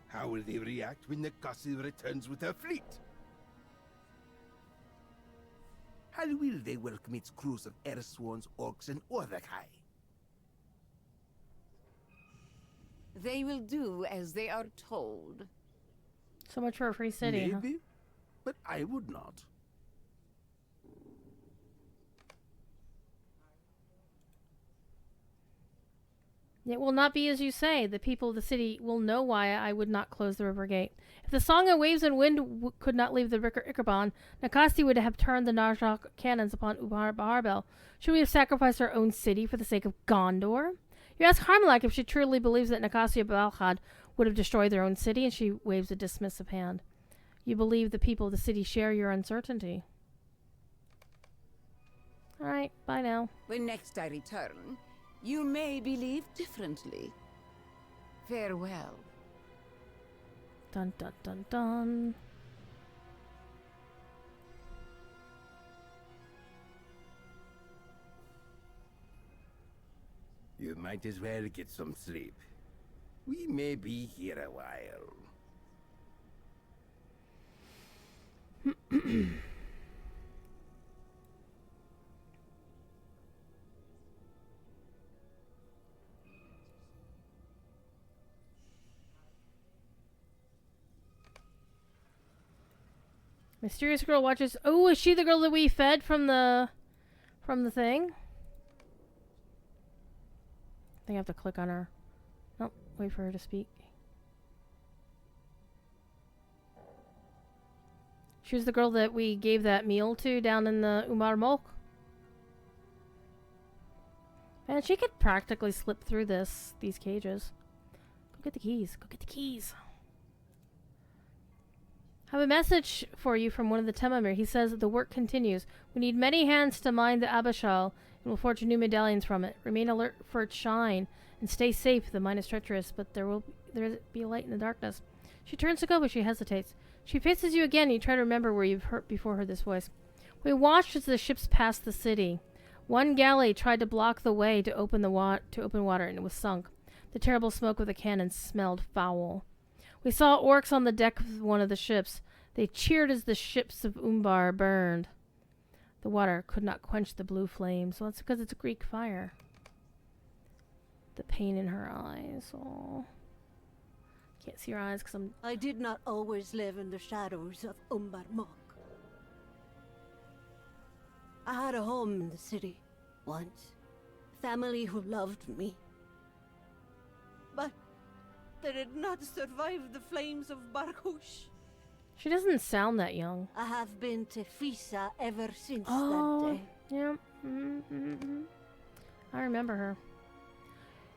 How will they react when the castle returns with her fleet? How will they welcome its crews of Erswans, Orcs, and Orthakai? They will do as they are told. So much for a free city, huh? Maybe, but I would not. It will not be as you say. The people of the city will know why I would not close the river gate. If the Song of Waves and Wind could not leave the Ichabod, Nakasti would have turned the Narjok cannons upon Ubar Baharbel. Should we have sacrificed our own city for the sake of Gondor? You ask Harmelak if she truly believes that Nakasti of Balhad would have destroyed their own city, and she waves a dismissive hand. You believe the people of the city share your uncertainty. Alright, bye now. When next I return, you may believe differently. Farewell. Dun dun dun dun. You might as well get some sleep. We may be here a while. Mysterious girl watches. Oh, is she the girl that we fed from the thing? I think I have to click on her. Nope, wait for her to speak. She was the girl that we gave that meal to down in the Umar Molk. Man, she could practically slip through these cages. Go get the keys. Go get the keys. I have a message for you from one of the Temamir. He says that the work continues. We need many hands to mine the Abishal, and we'll forge new medallions from it. Remain alert for its shine, and stay safe. The mine is treacherous, but there will be a light in the darkness. She turns to go, but she hesitates. She faces you again, and you try to remember where you've before heard this voice. We watched as the ships passed the city. One galley tried to block the way to open water, and it was sunk. The terrible smoke of the cannon smelled foul. We saw orcs on the deck of one of the ships. They cheered as the ships of Umbar burned. The water could not quench the blue flames. Well, that's because it's a Greek fire. The pain in her eyes. Oh, can't see her eyes because I did not always live in the shadows of Umbar Mok. I had a home in the city once. Family who loved me. But they did not survive the flames of Barkush. She doesn't sound that young. I have been to Fisa ever since that day. Yeah. I remember her.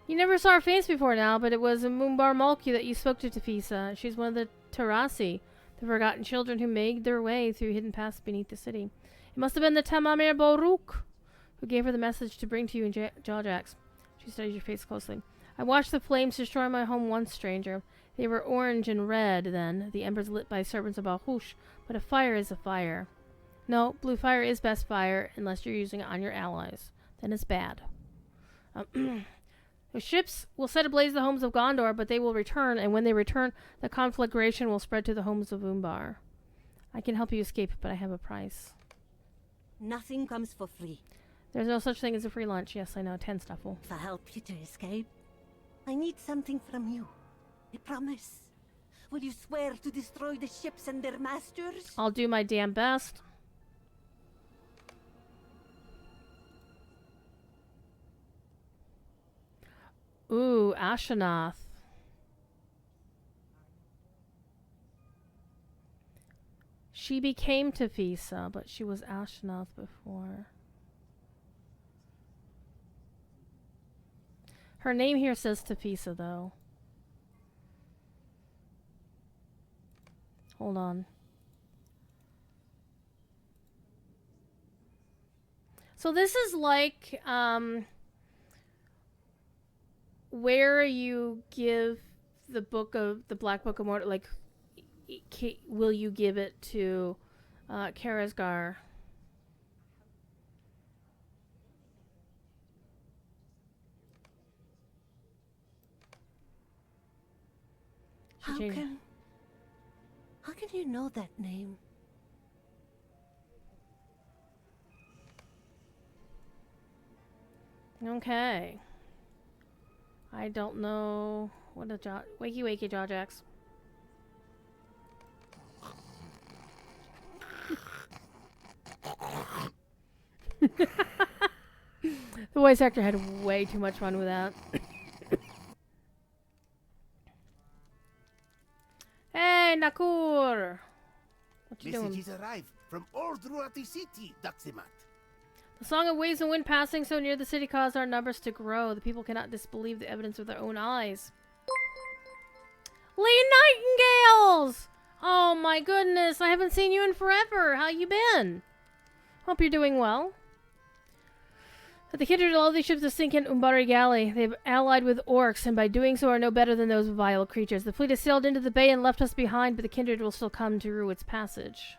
You never saw her face before now, but it was Mumbar Malki that you spoke to Tefisa. She's one of the Tarasi, the forgotten children who made their way through hidden paths beneath the city. It must have been the Tamamir Boruk who gave her the message to bring to you in Jawjax. She studied your face closely. I watched the flames destroy my home once, stranger. They were orange and red then, the embers lit by servants of Balhush, but a fire is a fire. No, blue fire is best fire, unless you're using it on your allies. Then it's bad. The ships will set ablaze the homes of Gondor, but they will return, and when they return, the conflagration will spread to the homes of Umbar. I can help you escape, but I have a price. Nothing comes for free. There's no such thing as a free lunch. Yes, I know. 10 Stuffle. If I help you to escape, I need something from you. A promise. Will you swear to destroy the ships and their masters? I'll do my damn best. Ooh, Ashanath. She became Tafisa, but she was Ashnath before. Her name here says Tafisa, though. Hold on. So this is like where you give the Black Book of Mordor, like, will you give it to Karazgar? How can you know that name? Okay. I don't know what a wakey wakey Jawjacks. The voice actor had way too much fun with that. Hey, Nakur! What you doing? Messages arrive from all throughout the city, Daximat. The song of waves and wind passing so near the city caused our numbers to grow. The people cannot disbelieve the evidence with their own eyes. Lee Nightingales! Oh my goodness, I haven't seen you in forever. How you been? Hope you're doing well. But the kindred of all these ships to sink in Umbari Galley. They've allied with orcs, and by doing so are no better than those vile creatures. The fleet has sailed into the bay and left us behind, but the kindred will still come to rue its passage.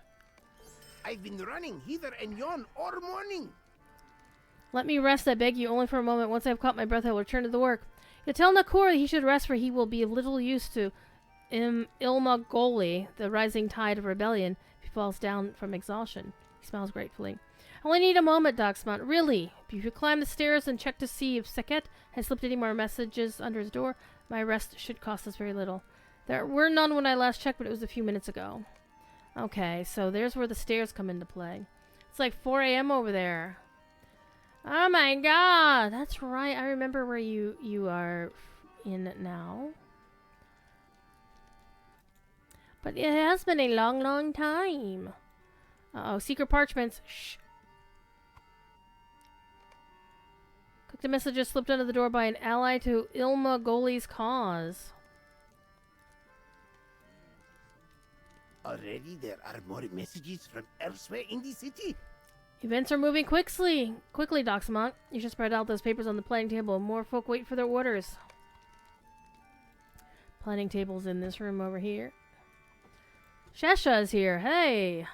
I've been running hither and yon all morning. Let me rest, I beg you, only for a moment. Once I've caught my breath, I will return to the work. You tell Nakur he should rest, for he will be of little use to Ilmagoli, the rising tide of rebellion, if he falls down from exhaustion. He smiles gratefully. I only need a moment, Doxmont. Really. If you climb the stairs and check to see if Seket has slipped any more messages under his door, my rest should cost us very little. There were none when I last checked, but it was a few minutes ago. Okay, so there's where the stairs come into play. It's like 4 a.m. over there. Oh my god! That's right. I remember where you are in now. But it has been a long, long time. Uh-oh, secret parchments. Shh. The messages slipped under the door by an ally to Ilma Goli's cause. Already there are more messages from elsewhere in the city. Events are moving quickly, Doxamont. You should spread out those papers on the planning table. More folk wait for their orders. Planning table's in this room over here. Shesha is here. Hey!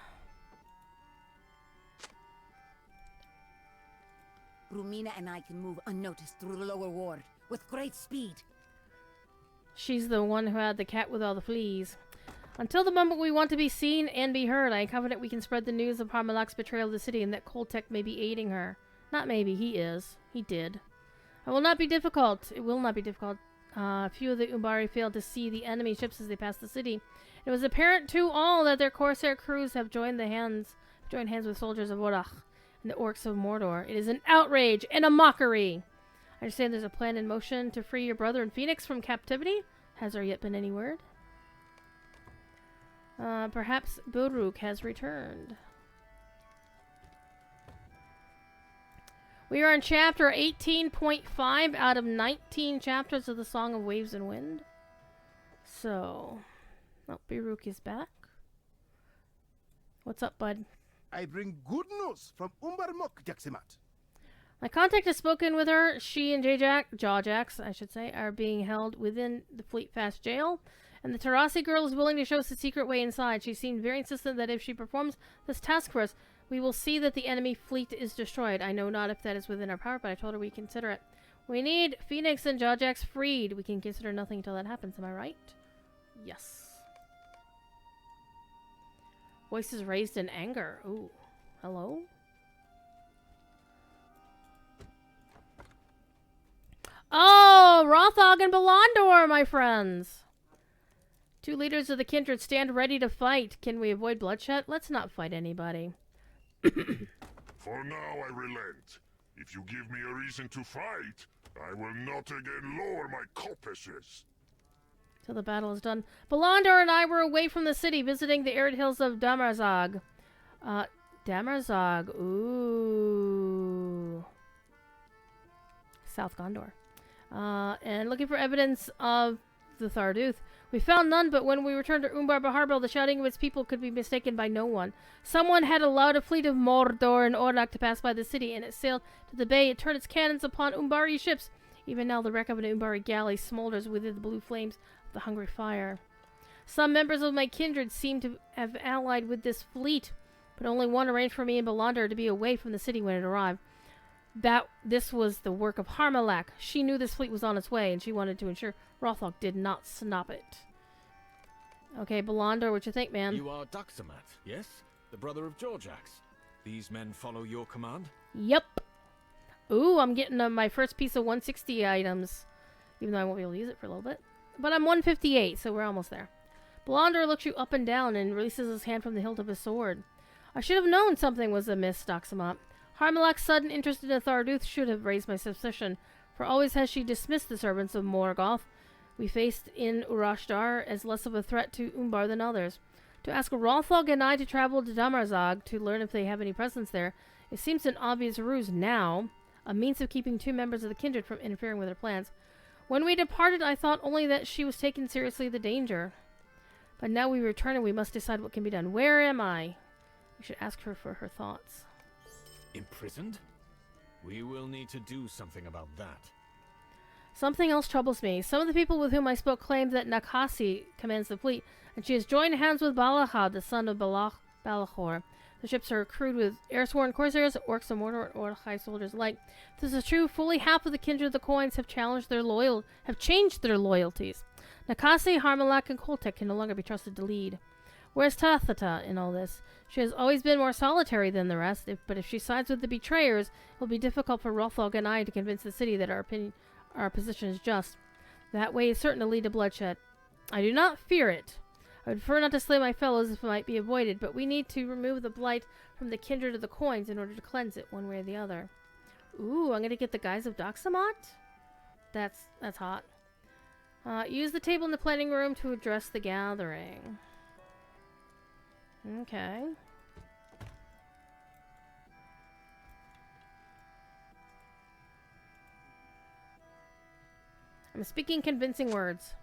Rumina and I can move unnoticed through the lower ward with great speed. She's the one who had the cat with all the fleas. Until the moment we want to be seen and be heard, I am confident we can spread the news of Parmalak's betrayal of the city and that Koltek may be aiding her. Not maybe, he is. He did. It will not be difficult. It will not be difficult. Few of the Umbari failed to see the enemy ships as they passed the city. It was apparent to all that their corsair crews have joined hands with soldiers of Orach and the orcs of Mordor. It is an outrage and a mockery. I understand there's a plan in motion to free your brother in Phoenix from captivity. Has there yet been any word? Perhaps Buruk has returned. We are in chapter 18.5 out of 19 chapters of the Song of Waves and Wind. So, oh, Buruk is back. What's up, bud? I bring good news from Umbarmok, Jaximat. My contact has spoken with her. She and Jawjacks, I should say, are being held within the Fleetfast jail. And the Tarasi girl is willing to show us the secret way inside. She seemed very insistent that if she performs this task for us, we will see that the enemy fleet is destroyed. I know not if that is within our power, but I told her we consider it. We need Phoenix and Jawjacks freed. We can consider nothing until that happens. Am I right? Yes. Voices raised in anger. Ooh. Hello? Oh! Rothog and Belandor, my friends! Two leaders of the kindred stand ready to fight. Can we avoid bloodshed? Let's not fight anybody. For now I relent. If you give me a reason to fight, I will not again lower my coppices. till the battle is done. Belandor and I were away from the city, visiting the arid hills of Damarzag. Damarzag. Ooh. South Gondor. And looking for evidence of the Tharduth. We found none, but when we returned to Umbar Baharbel, the shouting of its people could be mistaken by no one. Someone had allowed a fleet of Mordor and Ornak to pass by the city, and it sailed to the bay. It turned its cannons upon Umbari ships. Even now, the wreck of an Umbari galley smolders within the blue flames of the hungry fire. Some members of my kindred seem to have allied with this fleet, but only one arranged for me and Belandor to be away from the city when it arrived. This was the work of Harmalak. She knew this fleet was on its way, and she wanted to ensure Rothok did not stop it. Okay, Belandor, what you think, man? You are Duxamat, yes? The brother of Georgax. These men follow your command? Yep. Ooh, I'm getting my first piece of 160 items. Even though I won't be able to use it for a little bit. But I'm 158, so we're almost there. Belandor looks you up and down and releases his hand from the hilt of his sword. I should have known something was amiss, Duxamat. Harmalak's sudden interest in the Tharduth should have raised my suspicion, for always has she dismissed the servants of Morgoth we faced in Urashtar as less of a threat to Umbar than others. To ask Rothog and I to travel to Damarzag to learn if they have any presence there, it seems an obvious ruse now, a means of keeping two members of the kindred from interfering with her plans. When we departed, I thought only that she was taking seriously the danger. But now we return and we must decide what can be done. Where am I? We should ask her for her thoughts. Imprisoned? We will need to do something about that. Something else troubles me. Some of the people with whom I spoke claimed that Nakasi commands the fleet, and she has joined hands with Balahad, the son of Balahor. The ships are crewed with air-sworn corsairs, orcs and Mordor, and Orcai soldiers alike. If this is true, fully half of the kindred of the coins have changed their loyalties. Nakasi, Harmalak, and Koltek can no longer be trusted to lead. Where's Tathata in all this? She has always been more solitary than the rest, but if she sides with the betrayers, it will be difficult for Rothog and I to convince the city that our position is just. That way is certain to lead to bloodshed. I do not fear it. I would prefer not to slay my fellows if it might be avoided, but we need to remove the blight from the kindred of the coins in order to cleanse it one way or the other. Ooh, I'm gonna get the guys of Doxamot? That's hot. Use the table in the planning room to address the gathering. Okay. I'm speaking convincing words.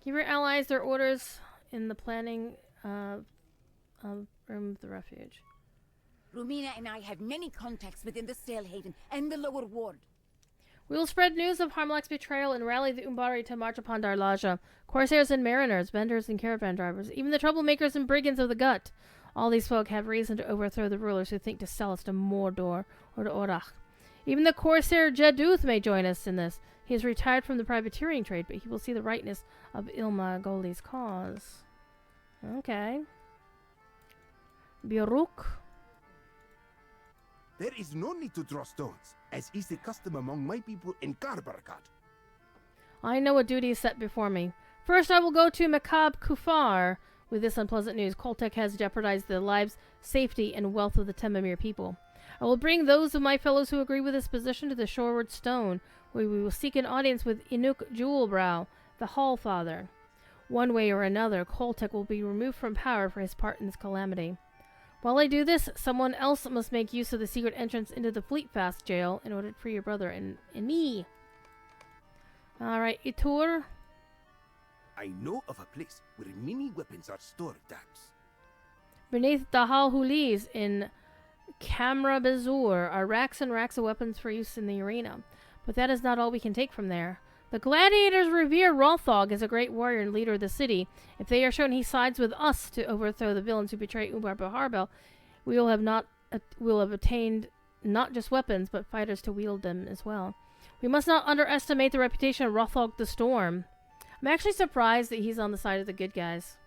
Give your allies their orders in the planning room of the refuge. Rumina and I have many contacts within the Sailhaven and the Lower Ward. We will spread news of Harmalak's betrayal and rally the Umbari to march upon Darlaja. Corsairs and mariners, vendors and caravan drivers, even the troublemakers and brigands of the Gut. All these folk have reason to overthrow the rulers who think to sell us to Mordor or to Orach. Even the corsair Jeduth may join us in this. He has retired from the privateering trade, but he will see the rightness of Ilma Goli's cause. Okay. Biruk. There is no need to draw stones, as is the custom among my people in Garbarakat. I know what duty is set before me. First, I will go to Makab Kufar with this unpleasant news. Koltek has jeopardized the lives, safety, and wealth of the Temamir people. I will bring those of my fellows who agree with this position to the Shoreward Stone, where we will seek an audience with Inuk Jewelbrow, the Hall Father. One way or another, Koltek will be removed from power for his part in this calamity. While I do this, someone else must make use of the secret entrance into the Fleetfast jail in order to free your brother and me. Alright, Itur. I know of a place where many weapons are stored, Dax. Beneath Dahal Hulis in Kamra Bezur are racks and racks of weapons for use in the arena. But that is not all we can take from there. The gladiators revere Rothog as a great warrior and leader of the city. If they are shown he sides with us to overthrow the villains who betray Umbar Baharbel, we will have attained not just weapons, but fighters to wield them as well. We must not underestimate the reputation of Rothog the Storm. I'm actually surprised that he's on the side of the good guys.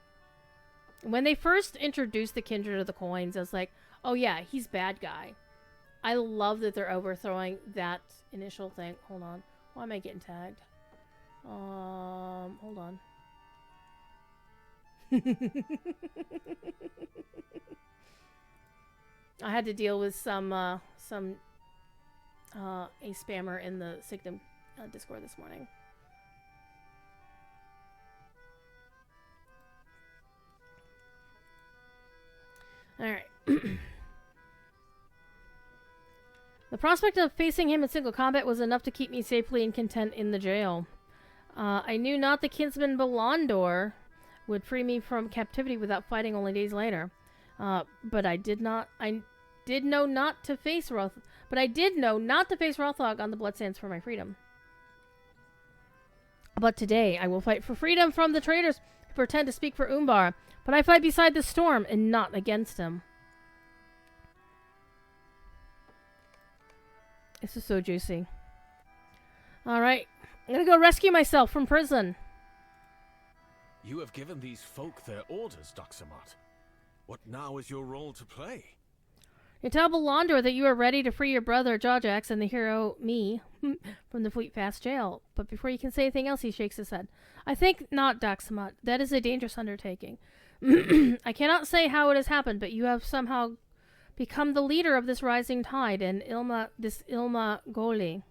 When they first introduced the Kindred of the Coins, I was like, oh yeah, he's bad guy. I love that they're overthrowing that initial thing. Hold on. Why am I getting tagged? Hold on. I had to deal with some a spammer in the Signum Discord this morning. Alright. The prospect of facing him in single combat was enough to keep me safely and content in the jail. I knew not the kinsman Belandor would free me from captivity without fighting only days later. But I did know not to face Rothog on the Bloodsands for my freedom. But today I will fight for freedom from the traitors who pretend to speak for Umbar. But I fight beside the storm and not against him. This is so juicy. Alright. I'm gonna go rescue myself from prison. You have given these folk their orders, Doxamat. What now is your role to play? You tell Belandor that you are ready to free your brother, Jawjax, and the hero, me, from the Fleet Fast jail. But before you can say anything else, he shakes his head. I think not, Doxamat. That is a dangerous undertaking. I cannot say how it has happened, but you have somehow become the leader of this rising tide, and Ilma Jolie.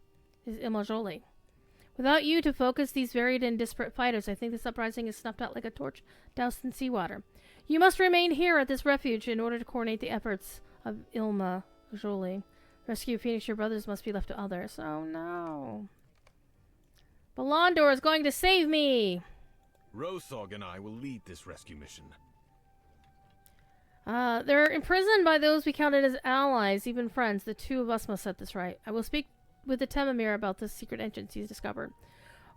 Without you to focus these varied and disparate fighters, I think this uprising is snuffed out like a torch doused in seawater. You must remain here at this refuge in order to coordinate the efforts of Ilma Jolie. Rescue Phoenix, your brothers must be left to others. Oh no. Belandor is going to save me! Rothog and I will lead this rescue mission. They're imprisoned by those we counted as allies, even friends. The two of us must set this right. I will speak with the Temamir about this secret entrance he's discovered.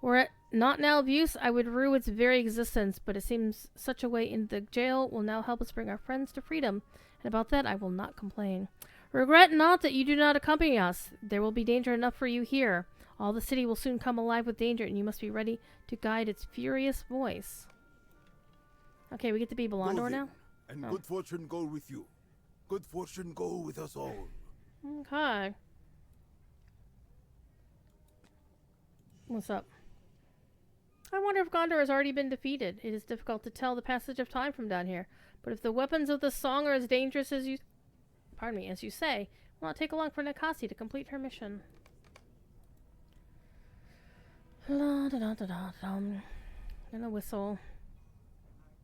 Were it not now of use, I would rue its very existence, but it seems such a way into the jail will now help us bring our friends to freedom, and about that I will not complain. Regret not that you do not accompany us. There will be danger enough for you here. All the city will soon come alive with danger, and you must be ready to guide its furious voice. Okay, we get to be Belandor now? And good fortune go with you. Good fortune go with us all. Okay. What's up? I wonder if Gondor has already been defeated. It is difficult to tell the passage of time from down here. But if the weapons of the song are as dangerous as you say, it will not take long for Nakasi to complete her mission. La da da da da dum. And a whistle.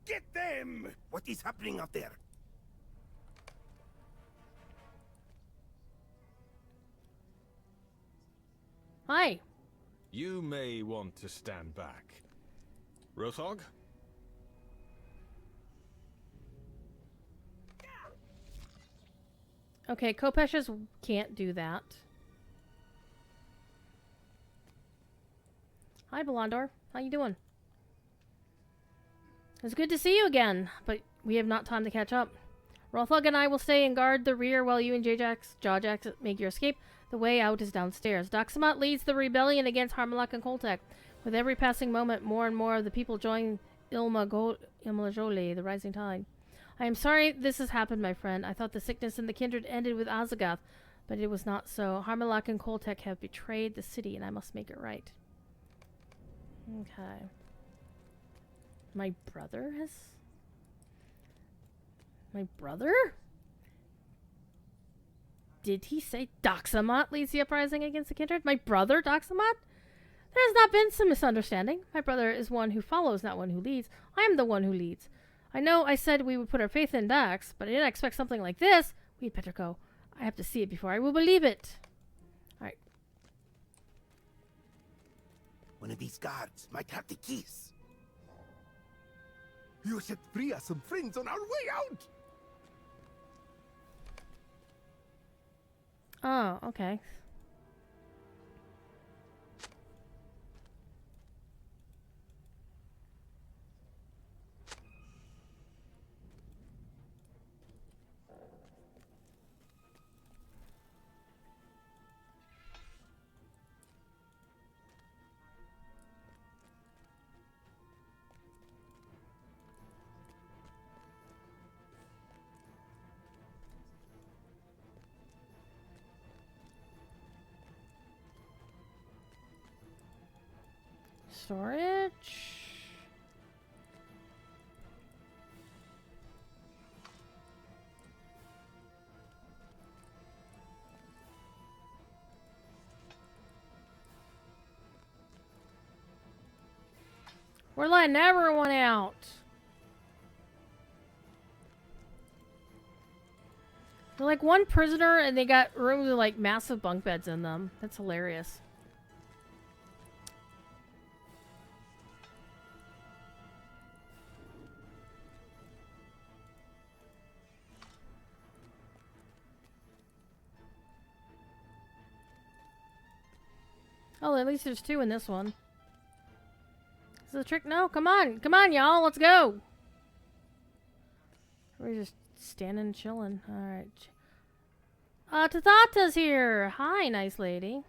Get them! What is happening out there? Hi. You may want to stand back. Rothog? Okay, Kopeshes can't do that. Hi, Belandor. How you doing? It's good to see you again, but we have not time to catch up. Rothog and I will stay and guard the rear while you and Jawjax make your escape. The way out is downstairs. Doxamat leads the rebellion against Harmalak and Koltek. With every passing moment, more and more of the people join Ilma Jolie, the rising tide. I am sorry this has happened, my friend. I thought the sickness and the kindred ended with Azagath, but it was not so. Harmalak and Koltek have betrayed the city, and I must make it right. Okay. My brother has... My brother? Did he say Doxamat leads the uprising against the kindred? My brother, Doxamat? There has not been some misunderstanding. My brother is one who follows, not one who leads. I am the one who leads. I know I said we would put our faith in Dax, but I didn't expect something like this. We'd better go. I have to see it before I will believe it. Alright. One of these guards might have the keys. You should free us some friends on our way out. Oh, okay. Storage. We're letting everyone out. They're like one prisoner and they got rooms with like massive bunk beds in them. That's hilarious. Oh, at least there's 2 in this one. Is this a trick? No, come on. Come on, y'all. Let's go. We're just standing chilling. Alright. Tathata's here. Hi, nice lady.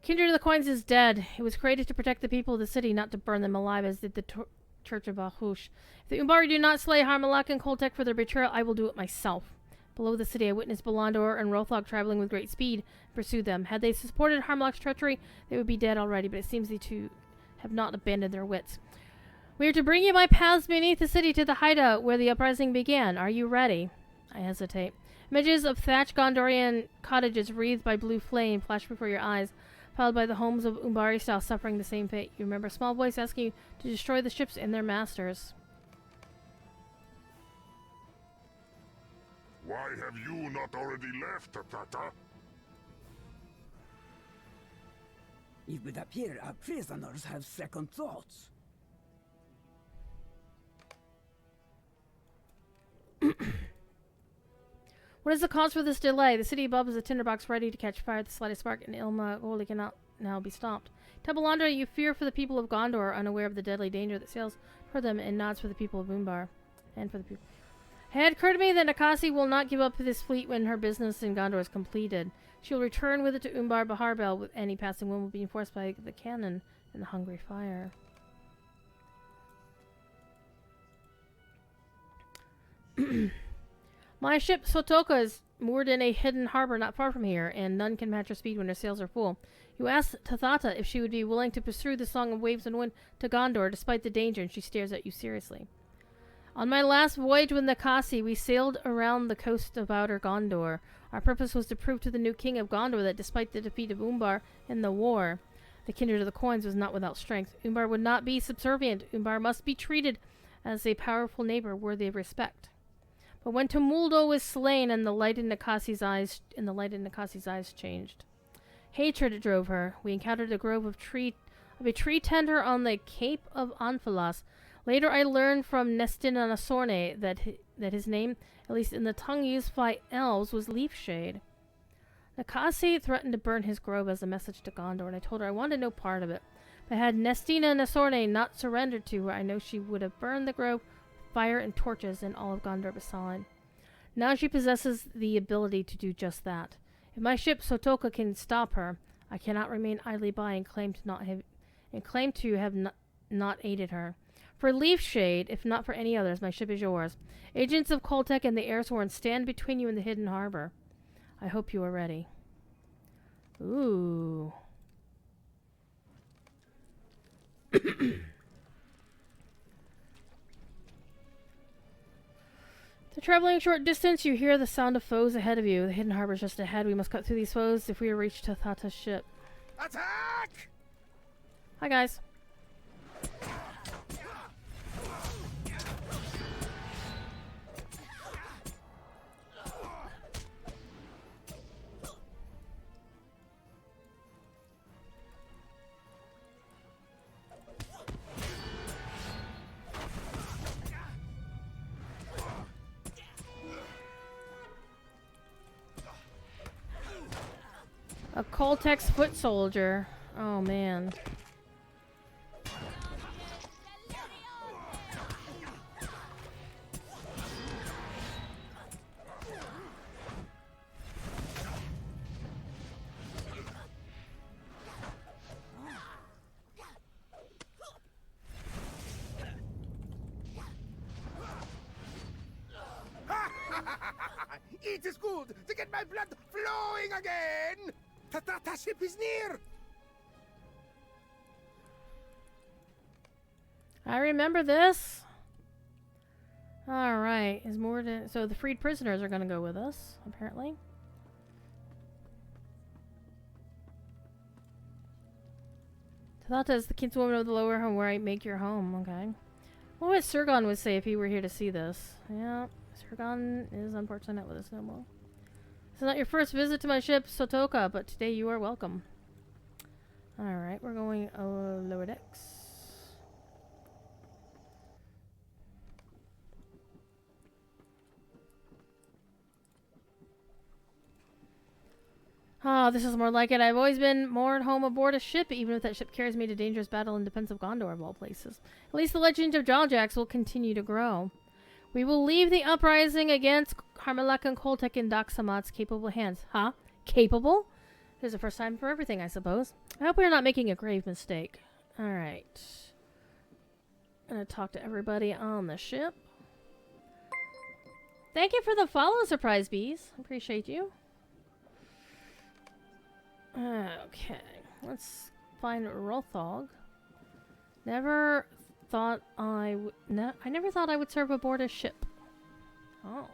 Kindred of the Coins is dead. It was created to protect the people of the city, not to burn them alive, as did the Church of Bahush. If the Umbari do not slay Harmalak and Koltek for their betrayal, I will do it myself. Below the city, I witnessed Belandor and Rothog traveling with great speed and pursued them. Had they supported Harmalak's treachery, they would be dead already, but it seems they too have not abandoned their wits. We are to bring you by paths beneath the city to the hideout where the uprising began. Are you ready? I hesitate. Images of thatched Gondorian cottages wreathed by blue flame flash before your eyes, followed by the homes of Umbari style suffering the same fate. You remember a small voice asking you to destroy the ships and their masters. Why have you not already left, Tatata? It would appear our prisoners have second thoughts. What is the cause for this delay? The city above is a tinderbox ready to catch fire at the slightest spark, and Ilma Oli cannot now be stopped. Tell Belandra you fear for the people of Gondor, unaware of the deadly danger that sails for them, and nods for the people of Umbar. And for the people. It had occurred to me that Nakasi will not give up this fleet when her business in Gondor is completed. She will return with it to Umbar Baharbel, with any passing wind will be enforced by the cannon and the hungry fire. My ship Sotoka is moored in a hidden harbor not far from here, and none can match her speed when her sails are full. You asked Tathata if she would be willing to pursue the Song of Waves and Wind to Gondor despite the danger, and she stares at you seriously. On my last voyage with Nakasi, we sailed around the coast of Outer Gondor. Our purpose was to prove to the new king of Gondor that despite the defeat of Umbar in the war, the kindred of the coins was not without strength. Umbar would not be subservient. Umbar must be treated as a powerful neighbor worthy of respect. But when Tumuldo was slain and the light in Nakasi's eyes changed. Hatred drove her. We encountered a grove of a tree tender on the Cape of Anphalas. Later I learned from Nestina Nasorne that his name, at least in the tongue used by elves, was Leafshade. Nakasi threatened to burn his grove as a message to Gondor, and I told her I wanted no part of it. But had Nestina Nasorne not surrendered to her, I know she would have burned the grove with fire and torches and all of Gondor beside. Now she possesses the ability to do just that. If my ship Sotoka can stop her, I cannot remain idly by and claim to have not aided her. For Leafshade, if not for any others, my ship is yours. Agents of Koltek and the Airsworn stand between you and the hidden harbor. I hope you are ready. Ooh. To traveling a short distance, you hear the sound of foes ahead of you. The hidden harbor is just ahead. We must cut through these foes if we are reach Tathata's ship. Attack! Hi, guys. A Koltek's foot soldier. Oh, man. It is good to get my blood flowing again! Tatata ship is near! I remember this. Alright, is more to... So the freed prisoners are gonna go with us, apparently. Tathata is the kinswoman of the lower home where I make your home, okay. What would Sirgon would say if he were here to see this? Yeah, Sirgon is unfortunately not with us no more. This is not your first visit to my ship, Sotoka, but today you are welcome. Alright, we're going lower decks. Ah, this is more like it. I've always been more at home aboard a ship, even if that ship carries me to dangerous battle in defense of Gondor, of all places. At least the legend of Jawjacks will continue to grow. We will leave the uprising against Harmalak and Koltek in Daxamat's capable hands. Huh? Capable? There's a first time for everything, I suppose. I hope we're not making a grave mistake. Alright. Gonna talk to everybody on the ship. Thank you for the follow, Surprise Bees. Appreciate you. Okay, let's find Rothog. Never thought I would. I never thought I would serve aboard a ship. Oh,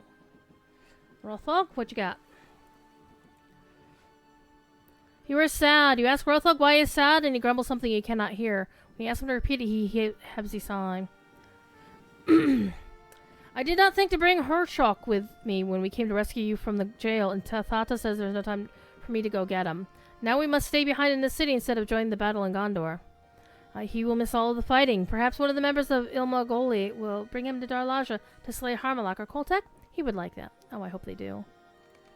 Rothog, what you got? You were sad. You ask Rothog why he's sad, and he grumbles something you cannot hear. When you ask him to repeat it, he has a sigh. I did not think to bring Hershok with me when we came to rescue you from the jail, and Tathata says there's no time for me to go get him. Now we must stay behind in the city instead of joining the battle in Gondor. He will miss all of the fighting. Perhaps one of the members of Ilmagoli will bring him to Darlaja to slay Harmalak or Koltek. He would like that. Oh, I hope they do.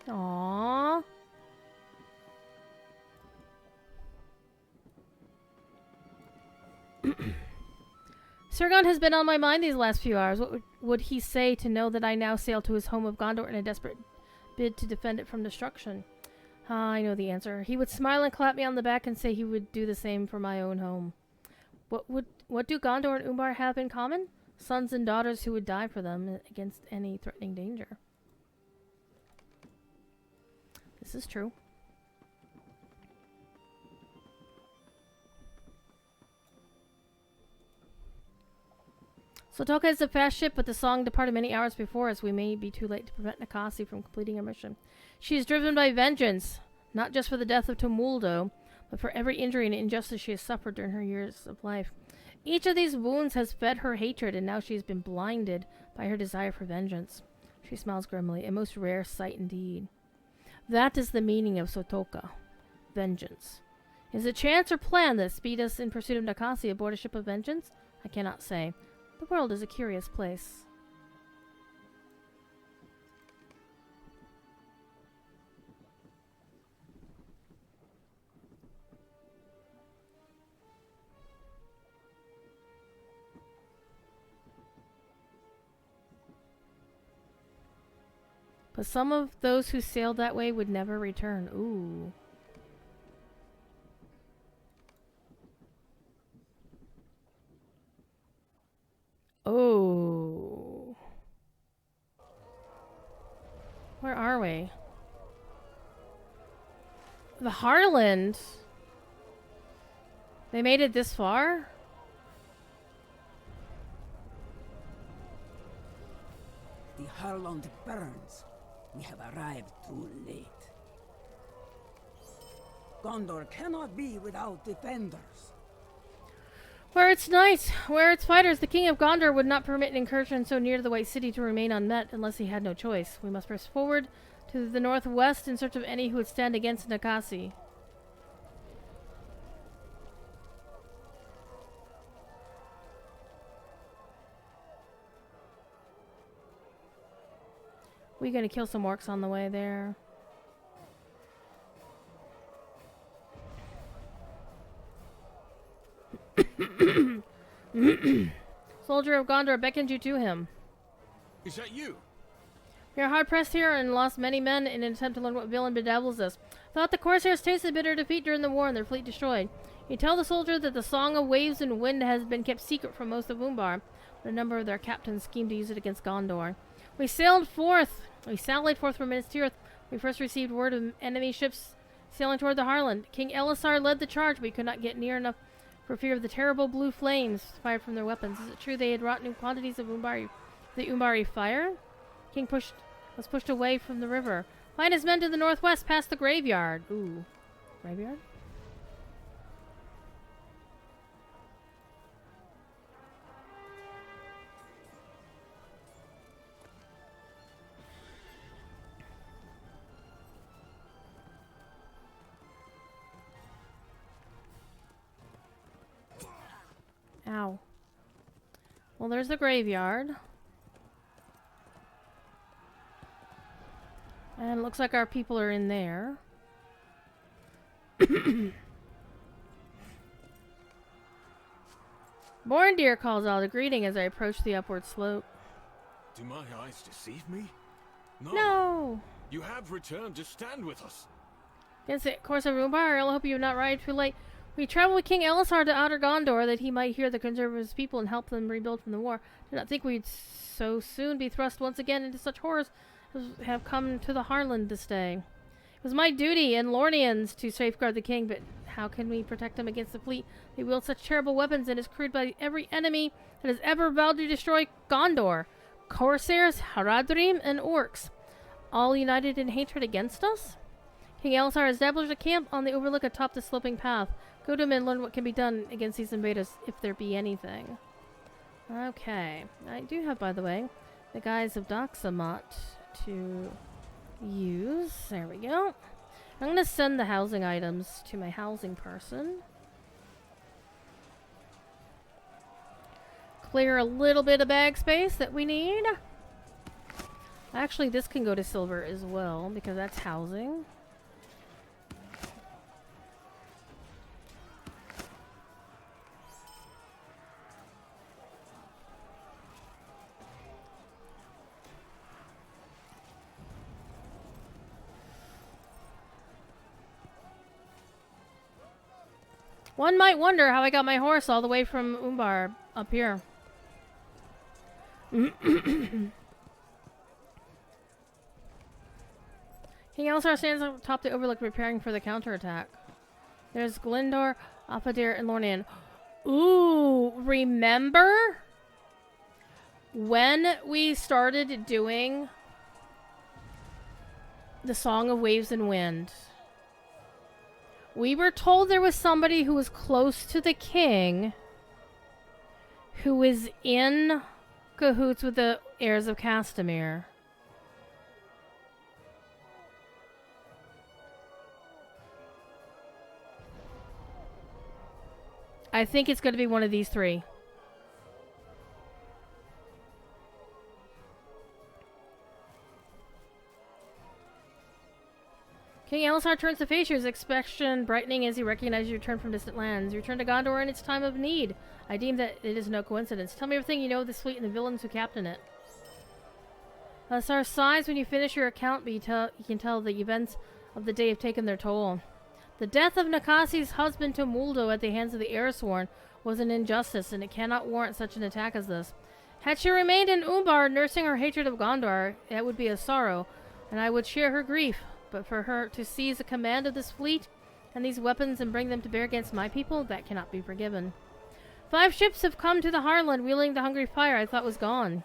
Aww. Sirgon has been on my mind these last few hours. What would he say to know that I now sail to his home of Gondor in a desperate bid to defend it from destruction? I know the answer. He would smile and clap me on the back and say he would do the same for my own home. What do Gondor and Umbar have in common? Sons and daughters who would die for them against any threatening danger. This is true. Sotoka is a fast ship, but the song departed many hours before us. We may be too late to prevent Nakasi from completing her mission. She is driven by vengeance, not just for the death of Tumuldo, but for every injury and injustice she has suffered during her years of life. Each of these wounds has fed her hatred, and now she has been blinded by her desire for vengeance. She smiles grimly, a most rare sight indeed. That is the meaning of Sotoka. Vengeance. Is it chance or plan that speed us in pursuit of Nakasi aboard a ship of vengeance? I cannot say. The world is a curious place. But some of those who sailed that way would never return. Ooh. Oh. Where are we? The Harland. They made it this far? The Harland burns. We have arrived too late. Gondor cannot be without defenders. Where it's knights, where it's fighters, the king of Gondor would not permit an incursion so near to the White City to remain unmet unless he had no choice. We must press forward to the northwest in search of any who would stand against Nakasi. We gonna kill some orcs on the way there. Soldier of Gondor beckoned you to him. Is that you? We are hard pressed here and lost many men in an attempt to learn what villain bedevils us. Thought the Corsairs tasted bitter defeat during the war and their fleet destroyed. You tell the soldier that the Song of Waves and Wind has been kept secret from most of Umbar, but a number of their captains schemed to use it against Gondor. We sallied forth from Minas Tirith. We first received word of enemy ships sailing toward the Harland. King Elisar led the charge, but we could not get near enough for fear of the terrible blue flames fired from their weapons. Is it true they had wrought new quantities of the Umbari fire? King was pushed away from the river. Find his men to the northwest past the graveyard. Ooh. Graveyard? Well, there's the graveyard. And it looks like our people are in there. Born Deer calls out a greeting as I approach the upward slope. Do my eyes deceive me? No! You have returned to stand with us. Against the course of Umbar, I hope you have not arrived too late. We traveled with King Elisar to Outer Gondor that he might hear the conserve of his people and help them rebuild from the war. Did not think we'd so soon be thrust once again into such horrors as have come to the Harland this day. It was my duty and Lornian's to safeguard the king, but how can we protect him against the fleet? They wield such terrible weapons and is crewed by every enemy that has ever vowed to destroy Gondor. Corsairs, Haradrim, and orcs. All united in hatred against us? King Elisar established a camp on the overlook atop the sloping path. Go to him and learn what can be done against these invaders, if there be anything. Okay. I do have, by the way, the guys of Doxamot to use. There we go. I'm going to send the housing items to my housing person. Clear a little bit of bag space that we need. Actually, this can go to silver as well, because that's housing. One might wonder how I got my horse all the way from Umbar up here. King Elisar stands atop the overlook preparing for the counterattack. There's Glindor, Apadir, and Lornian. Ooh, remember when we started doing the Song of Waves and Wind? We were told there was somebody who was close to the king who was in cahoots with the heirs of Castamere. I think it's going to be one of these three. King Elisar turns to face you, his expression brightening as he recognizes you return from distant lands. You return to Gondor in its time of need. I deem that it is no coincidence. Tell me everything you know of this fleet and the villains who captain it. Elisar sighs when you finish your account, but you can tell the events of the day have taken their toll. The death of Nakasi's husband Tumuldo at the hands of the Heirsworn was an injustice, and it cannot warrant such an attack as this. Had she remained in Umbar, nursing her hatred of Gondor, it would be a sorrow, and I would share her grief. But for her to seize the command of this fleet and these weapons and bring them to bear against my people, that cannot be forgiven. 5 ships have come to the Harland, wielding the hungry fire I thought was gone.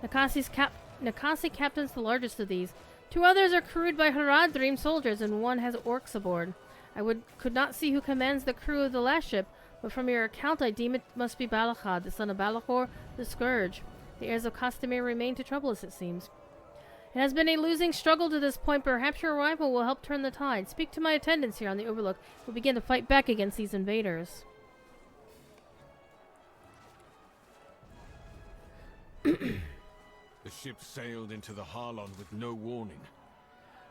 Nakasi captains the largest of these. 2 others are crewed by Haradrim soldiers, and 1 has orcs aboard. I could not see who commands the crew of the last ship, but from your account I deem it must be Balachad, the son of Balakor, the Scourge. The heirs of Castamere remain to trouble us, it seems. It has been a losing struggle to this point, but perhaps your arrival will help turn the tide. Speak to my attendants here on the Overlook. We'll begin to fight back against these invaders. The ship sailed into the Harlon with no warning.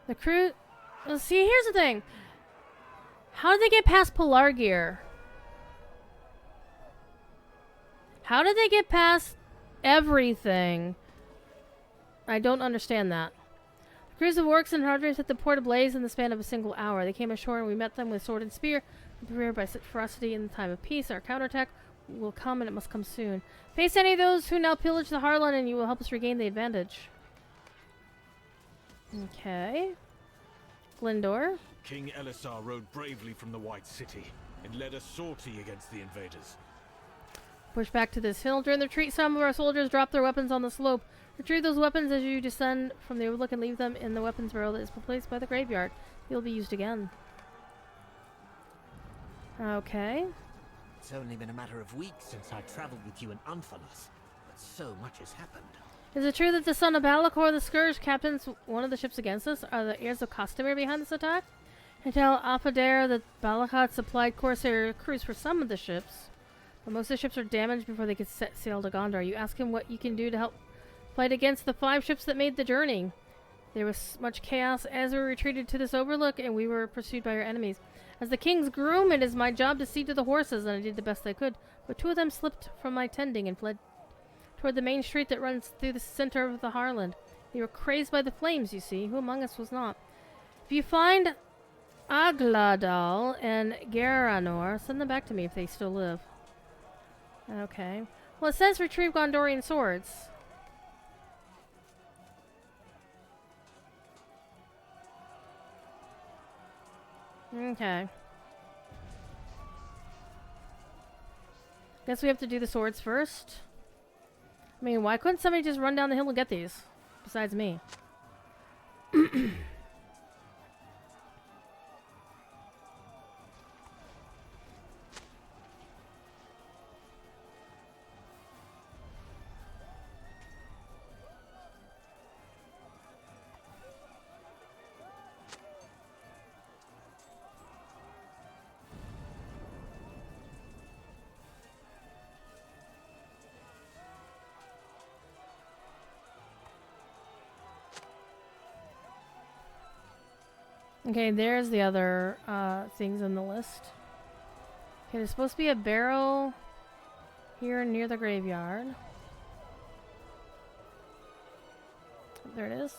The crew... Well, see, here's the thing. How did they get past Pelargir? How did they get past everything? I don't understand that. The crews of orcs and Haradrim set the port ablaze in the span of a single hour. They came ashore and we met them with sword and spear. Prepared by such ferocity in the time of peace, our counterattack will come, and it must come soon. Face any of those who now pillage the Harlan, and you will help us regain the advantage. Okay. Glindor. King Elisar rode bravely from the White City and led a sortie against the invaders. Push back to this hill. During the retreat, some of our soldiers drop their weapons on the slope. Retrieve those weapons as you descend from the overlook and leave them in the weapons barrel that is placed by the graveyard. They'll be used again. Okay. It's only been a matter of weeks since I traveled with you in Unfalos, but so much has happened. Is it true that the son of Balakor the Scourge captains one of the ships against us? Are the heirs of Castamere behind this attack? I tell Apader that Balakot supplied Corsair crews for some of the ships, But most of the ships are damaged before they could set sail to Gondor. You ask him what you can do to help fight against the 5 ships that made the journey. There was much chaos as we retreated to this overlook, and we were pursued by our enemies. As the king's groom, it is my job to see to the horses, and I did the best I could. But 2 of them slipped from my tending and fled toward the main street that runs through the center of the Harland. They were crazed by the flames, you see. Who among us was not? If you find Agladal and Garanor, send them back to me if they still live. Okay. Well, it says retrieve Gondorian swords. Okay. Guess we have to do the swords first. I mean, why couldn't somebody just run down the hill and get these? Besides me. Okay, there's the other things on the list. Okay, there's supposed to be a barrel here near the graveyard. There it is.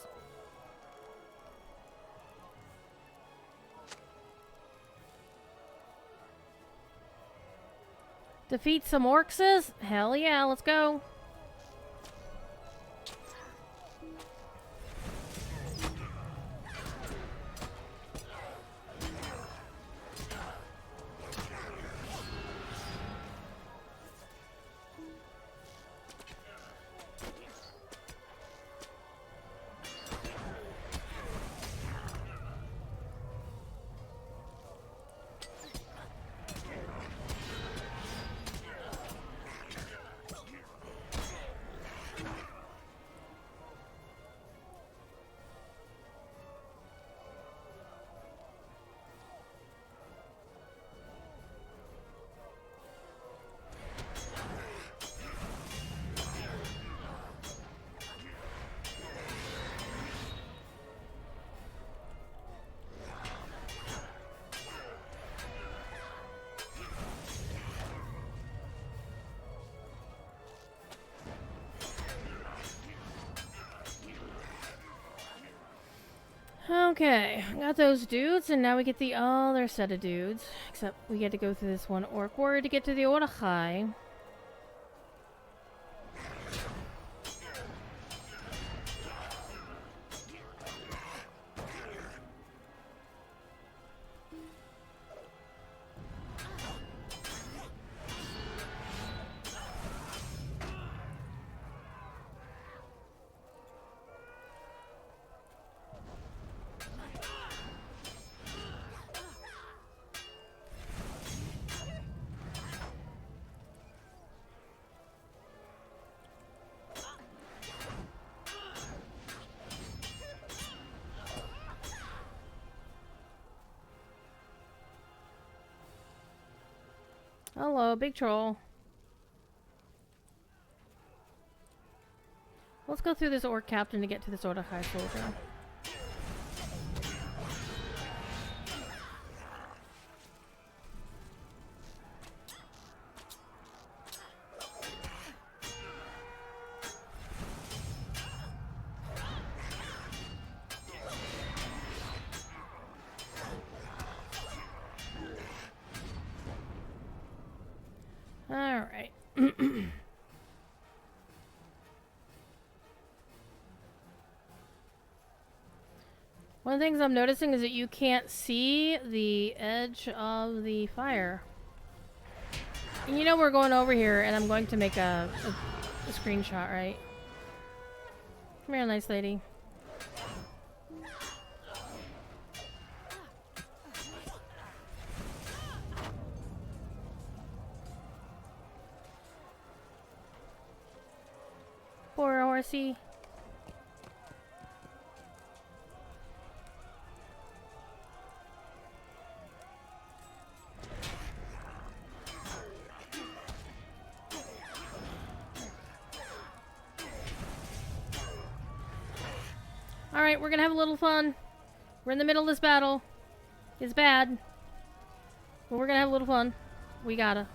Defeat some orcs? Hell yeah, let's go. Okay, got those dudes, and now we get the other set of dudes. Except we get to go through this one orc warrior to get to the Orachai. Hello, big troll. Let's go through this orc captain to get to this Orachai soldier. Alright. One of the things I'm noticing is that you can't see the edge of the fire. And you know we're going over here, and I'm going to make a screenshot, right? Come here, nice lady. Poor horsey. Alright, we're gonna have a little fun. We're in the middle of this battle. It's bad. But we're gonna have a little fun. We gotta.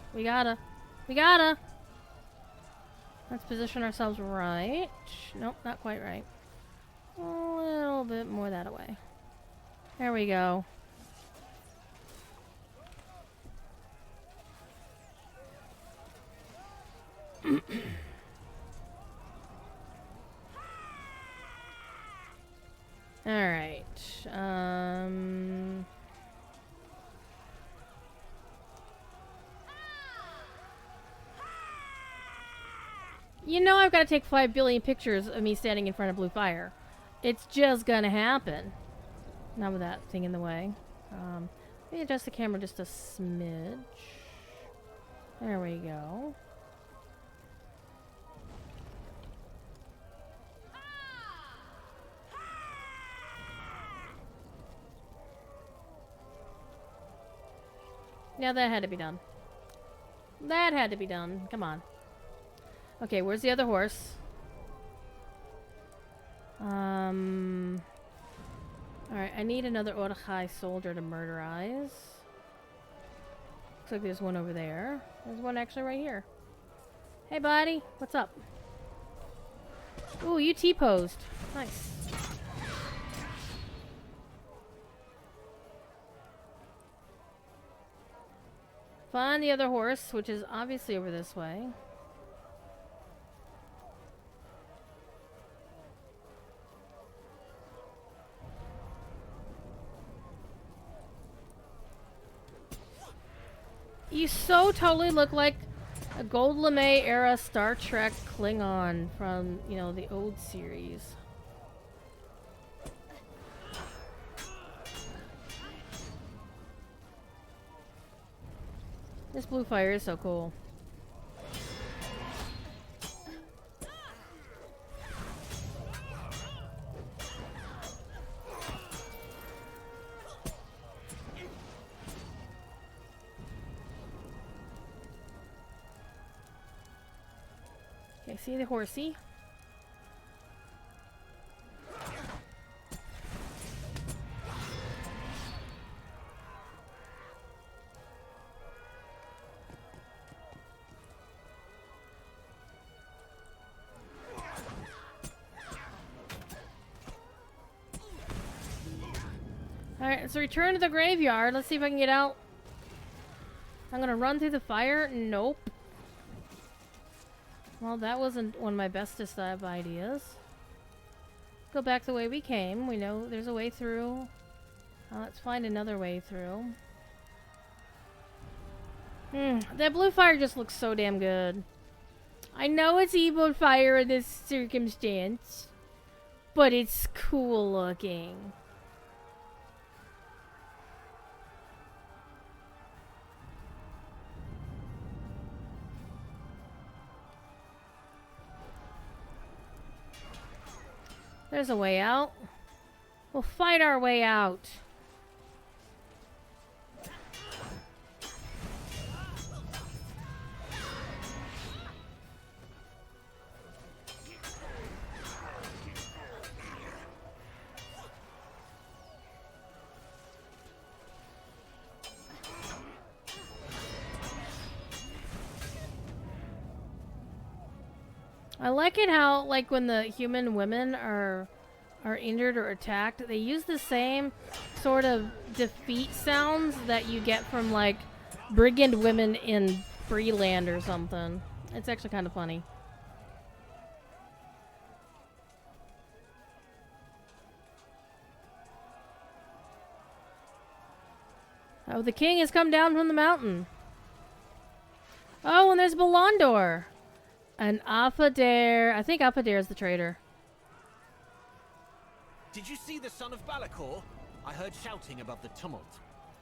Let's position ourselves right. Nope, not quite right. A little bit more that way. There we go. Alright. You know I've got to take 5 billion pictures of me standing in front of blue fire. It's just gonna happen. Not with that thing in the way. Let me adjust the camera just a smidge. There we go. Yeah, that had to be done. That had to be done. Come on. Okay, where's the other horse? Alright, I need another Orachai soldier to murderize. Looks like there's one over there. There's one actually right here. Hey, buddy. What's up? Ooh, you T-posed. Nice. Find the other horse, which is obviously over this way. You so totally look like a Gold LeMay era Star Trek Klingon from, you know, the old series. This blue fire is so cool. Okay, see the horsey? Alright, let's return to the graveyard. Let's see if I can get out. I'm gonna run through the fire. Nope. Well, that wasn't one of my bestest of ideas. Go back the way we came. We know there's a way through. Let's find another way through. That blue fire just looks so damn good. I know it's evil fire in this circumstance, but it's cool looking. There's a way out. We'll fight our way out. I like it how, like, when the human women are injured or attacked, they use the same sort of defeat sounds that you get from, like, brigand women in Freeland or something. It's actually kind of funny. Oh, the king has come down from the mountain. Oh, and there's Belandor. And Aphadair. I think Aphadair is the traitor. Did you see the son of Balakor? I heard shouting above the tumult.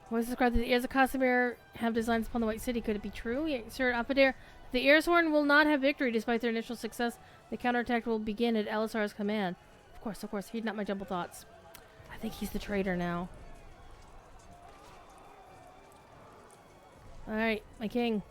Voice described that the heirs of Casimir have designs upon the White City. Could it be true? Yeah, Sir Aphadair, the Heirsworn will not have victory despite their initial success. The counterattack will begin at Elisar's command. Of course. Heed not my jumbled thoughts. I think he's the traitor now. Alright, my king.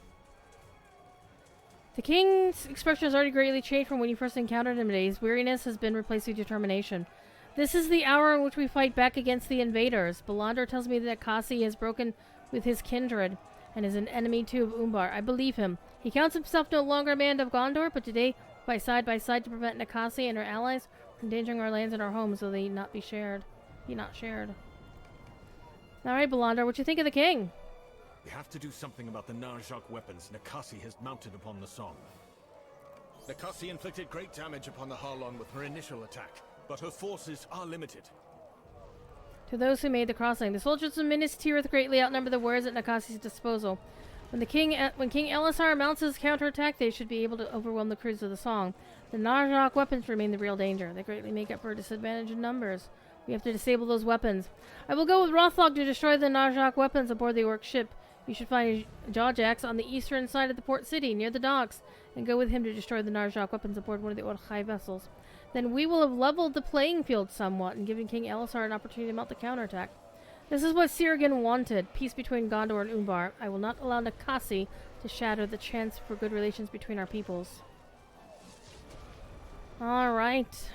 The king's expression has already greatly changed from when you first encountered him today. His weariness has been replaced with determination. This is the hour in which we fight back against the invaders. Belandor tells me that Kasi has broken with his kindred and is an enemy too of Umbar. I believe him. He counts himself no longer a man of Gondor, but today, by side to prevent Nakasi and her allies from endangering our lands and our homes, so they not be shared. Alright, Belandor, what you think of the king? We have to do something about the Narjok weapons Nakasi has mounted upon the song. Nakasi inflicted great damage upon the Harlon with her initial attack, but her forces are limited. To those who made the crossing, the soldiers of Minas Tirith greatly outnumber the warriors at Nakasi's disposal. When King Elisar mounts his counterattack, they should be able to overwhelm the crews of the song. The Narjok weapons remain the real danger. They greatly make up for a disadvantage in numbers. We have to disable those weapons. I will go with Rothlog to destroy the Narjok weapons aboard the Orc ship. You should find Jawjax on the eastern side of the port city, near the docks, and go with him to destroy the Narjok weapons aboard one of the Orchai vessels. Then we will have leveled the playing field somewhat and given King Elisar an opportunity to mount the counterattack. This is what Sirgan wanted, peace between Gondor and Umbar. I will not allow Nakasi to shatter the chance for good relations between our peoples. Alright.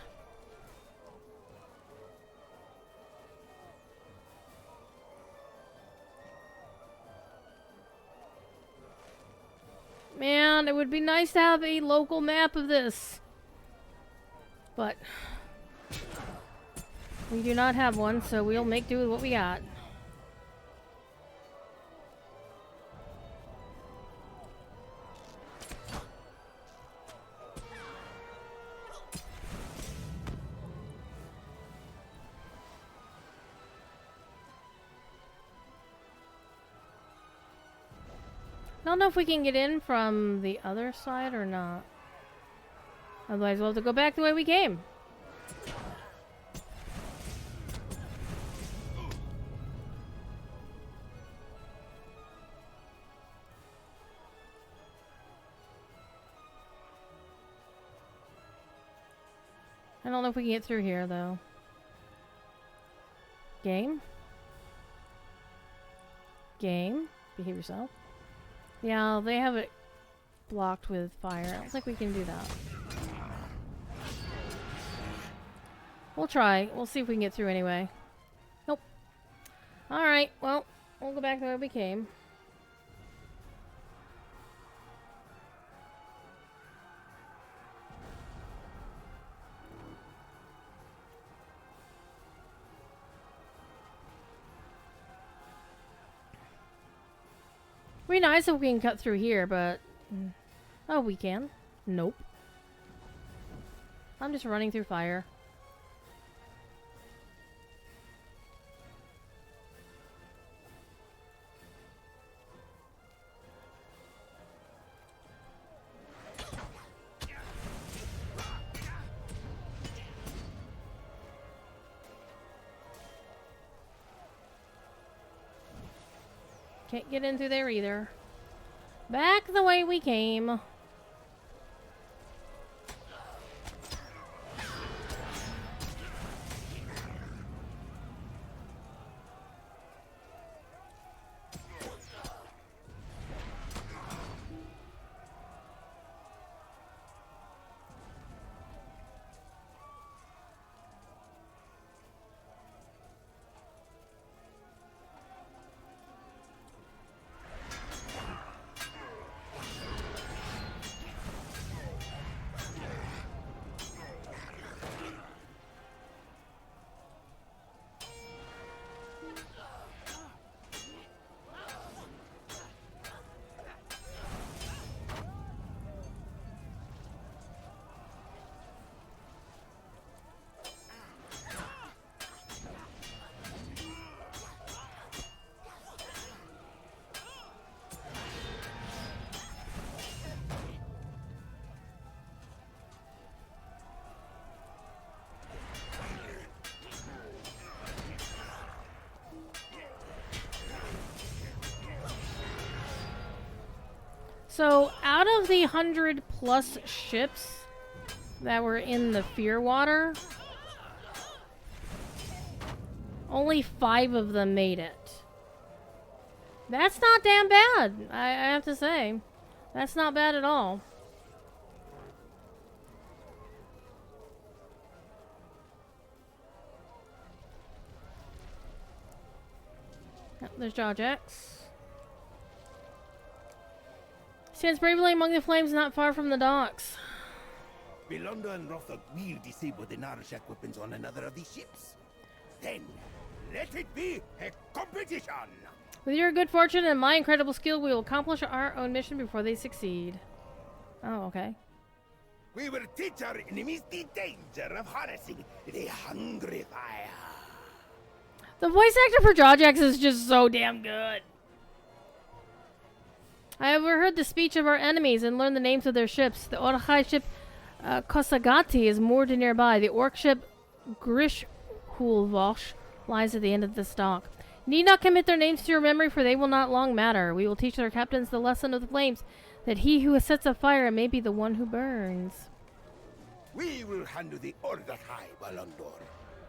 Man, it would be nice to have a local map of this. But we do not have one, so we'll make do with what we got. I don't know if we can get in from the other side or not. Otherwise, we'll have to go back the way we came. I don't know if we can get through here, though. Game? Game? Behave yourself. Yeah, they have it blocked with fire. I don't think we can do that. We'll try. We'll see if we can get through anyway. Nope. Alright, well, we'll go back the way we came. It'd be nice if we can cut through here, but... Oh, we can. Nope. I'm just running through fire. Can't get in through there either. Back the way we came. So, out of the 100+ ships that were in the Fearwater, only 5 of them made it. That's not damn bad, I have to say. That's not bad at all. there's Jajax. Stands bravely among the flames not far from the docks. Belondo and Rothog will disable the Narashak weapons on another of these ships. Then, let it be a competition! With your good fortune and my incredible skill, we will accomplish our own mission before they succeed. Oh, okay. We will teach our enemies the danger of harnessing the hungry fire. The voice actor for Jajax is just so damn good. I overheard the speech of our enemies and learned the names of their ships. The Orachai ship Kosagati is moored nearby. The Orc ship Grishulvosh lies at the end of this dock. Need not commit their names to your memory, for they will not long matter. We will teach their captains the lesson of the flames, that he who sets a fire may be the one who burns. We will handle the Orachai, Balandor.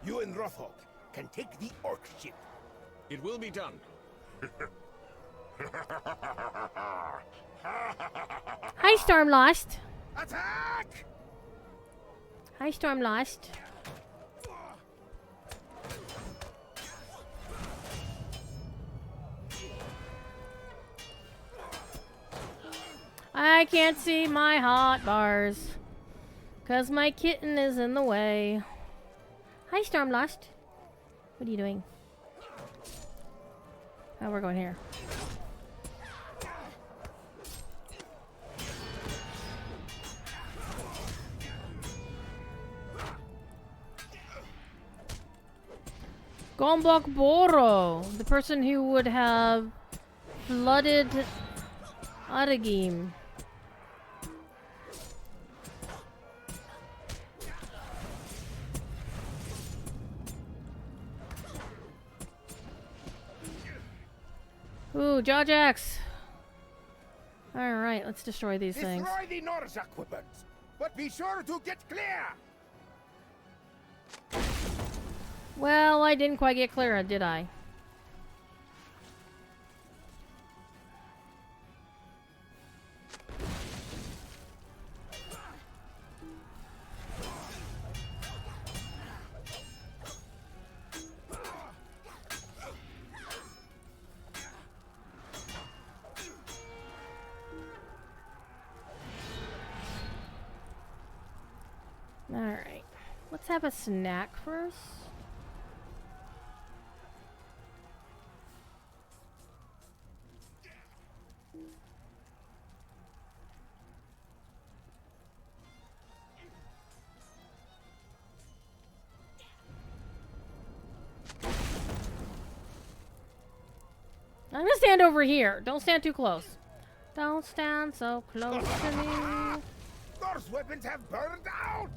You and Rothog can take the Orc ship. It will be done. Hi, Stormlost. Attack! Hi, Stormlost. I can't see my hot bars, 'cause my kitten is in the way. Hi, Stormlost. What are you doing? Oh, we're going here. Gombok Boro, the person who would have flooded Adagim. Ooh, Jajax. Alright, let's destroy these things. Destroy the Norzak weapons, but be sure to get clear! Well, I didn't quite get clear, did I? Alright. Let's have a snack first. I'm gonna stand over here. Don't stand too close. Don't stand so close to me. Those weapons have burned out!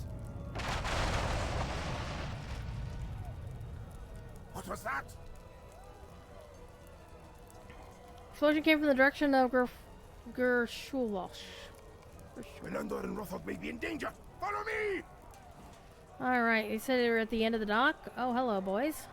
What was that? Explosion came from the direction of Gershulvosh. Melandor and Rothog may be in danger. Follow me! Alright, they said they were at the end of the dock. Oh, hello, boys.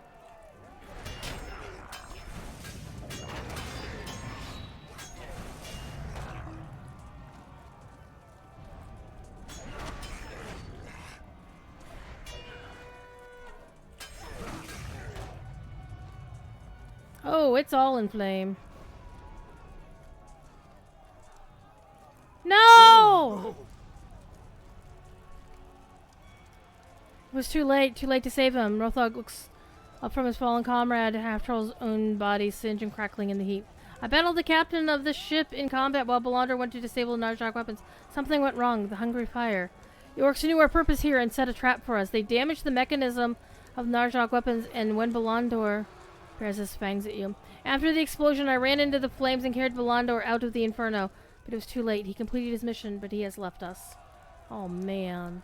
Oh, it's all in flame. No! It was too late to save him. Rothog looks up from his fallen comrade, Half-Troll's own body singed and crackling in the heat. I battled the captain of this ship in combat while Belandor went to disable the Narjak weapons. Something went wrong. The hungry fire. The orcs knew our purpose here and set a trap for us. They damaged the mechanism of Narjak weapons, and when Belandor bears his fangs at you. After the explosion, I ran into the flames and carried Belandor out of the inferno. But it was too late. He completed his mission, but he has left us. Oh, man.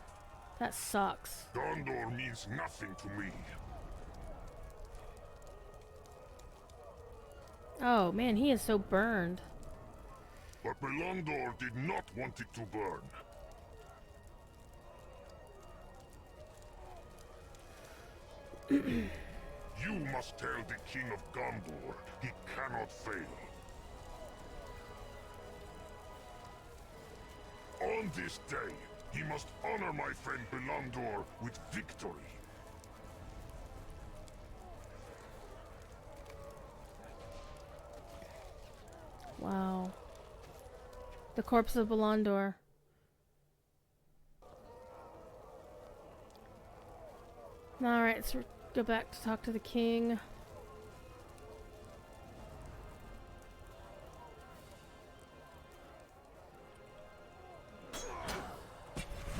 That sucks. Gondor means nothing to me. Oh, man, he is so burned. But Belandor did not want it to burn. You must tell the King of Gondor he cannot fail. On this day, he must honor my friend Belandor with victory. The corpse of Belondor. Alright, so go back to talk to the king.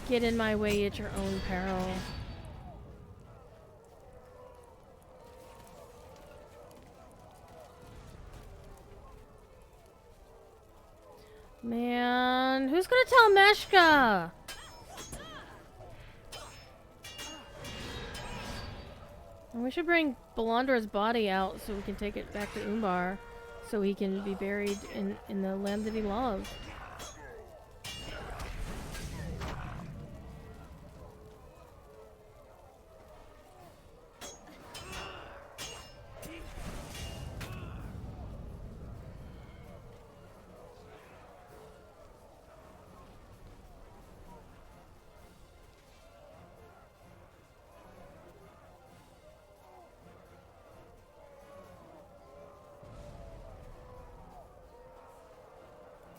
Get in my way at your own peril. Man, who's gonna tell Meshka? And we should bring Belondor's body out so we can take it back to Umbar, so he can be buried in the land that he loved.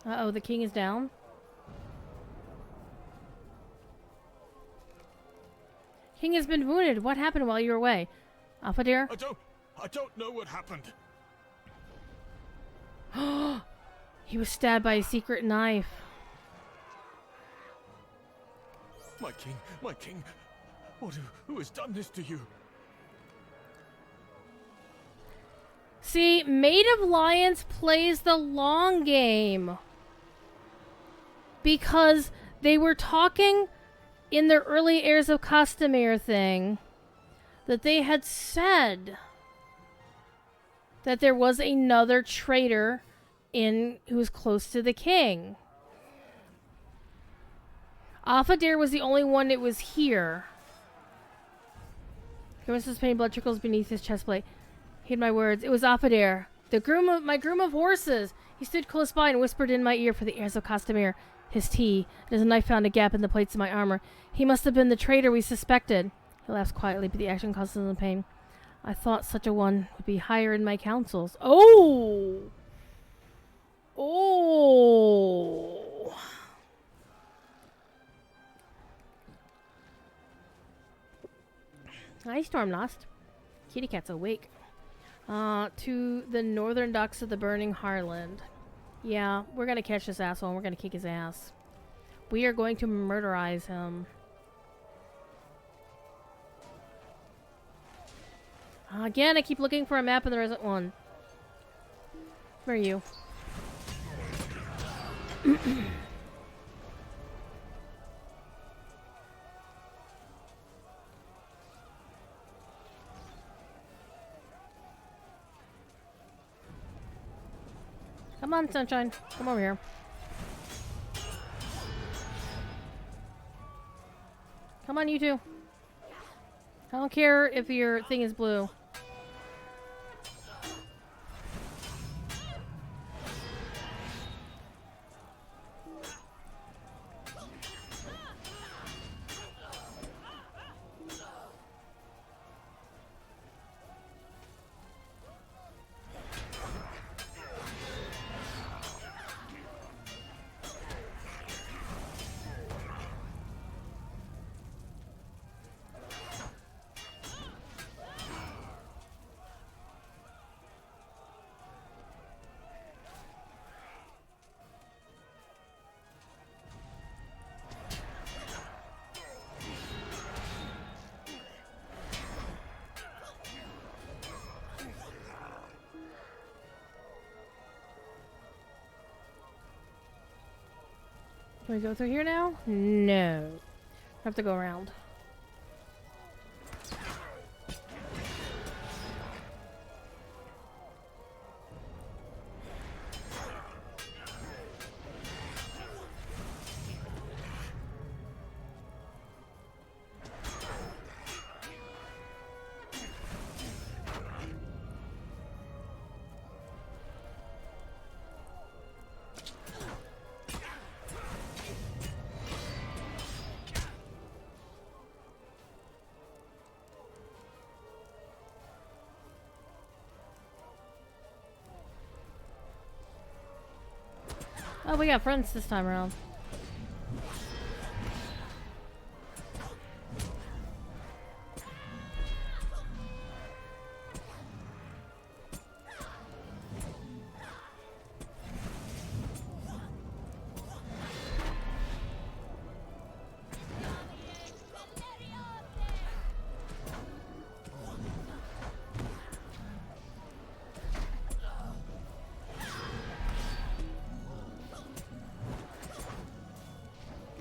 Uh-oh, the king is down? King has been wounded. What happened while you were away? Alfadir? I don't know what happened. He was stabbed by a secret knife. My king. Who has done this to you? See, Maid of Lions plays the long game. Because they were talking in their early Heirs of Castamere thing that they had said that there was another traitor who was close to the king. Alfadir was the only one that was here. Grimace's pain, blood trickles beneath his chest plate. Heed my words. It was Alfadir, my groom of horses. He stood close by and whispered in my ear for the heirs of Castamere. His tea, and his knife found a gap in the plates of my armor. He must have been the traitor we suspected. He laughs quietly, but the action causes him pain. I thought such a one would be higher in my councils. Oh! Oh! Hi, Stormlost. Kitty cat's awake. To the northern docks of the burning Harland. Yeah, we're gonna catch this asshole and we're gonna kick his ass. We are going to murderize him. Again, I keep looking for a map and there isn't one. Where are you? Come on, Sunshine. Come over here. Come on, you two. I don't care if your thing is blue. Can we go through here now? No. Have to go around. Oh, we got friends this time around.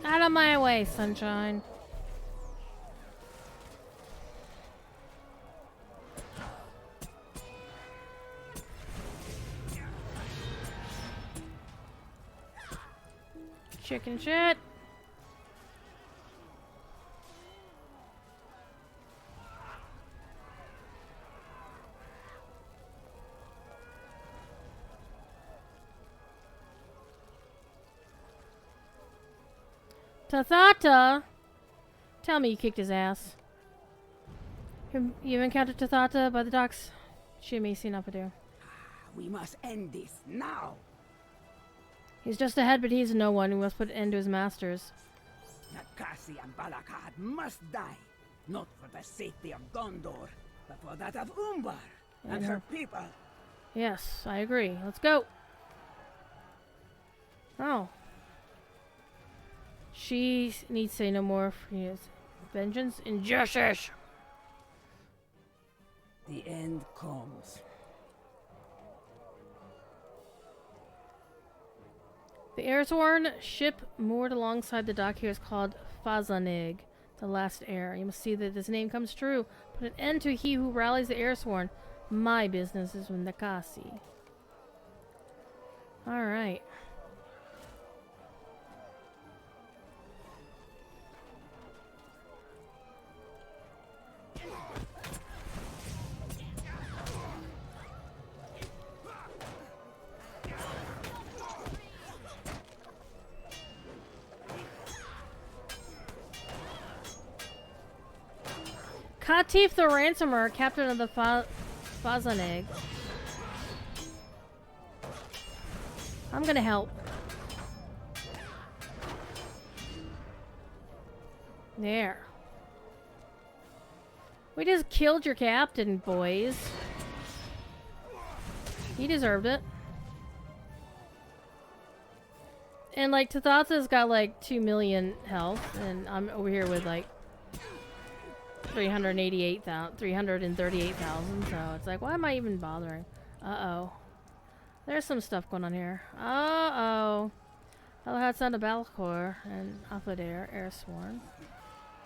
Out of my way, sunshine. Chicken shit. Tathata? Tell me you kicked his ass. You've encountered Tathata by the docks? Shimi Sinapadu. We must end this now. He's just ahead, but he's no one. We must put an end to his masters. Nakasi and Balakad must die. Not for the safety of Gondor, but for that of Umbar and her people. Yes, I agree. Let's go. Oh. She needs to say no more for his vengeance and justice. The end comes. The Airsworn ship moored alongside the dock here is called Fazanig, the last heir. You must see that this name comes true. Put an end to he who rallies the Airsworn. My business is with Nakasi. Alright. Katif the Ransomer, captain of the Fazanig. I'm gonna help. There. We just killed your captain, boys. He deserved it. And like Tathata's got like 2 million health, and I'm over here with like 338,000, so it's like, why am I even bothering? Uh-oh. There's some stuff going on here. Uh-oh. Balakad, son of Balakor, and Alphadir, Airsworn.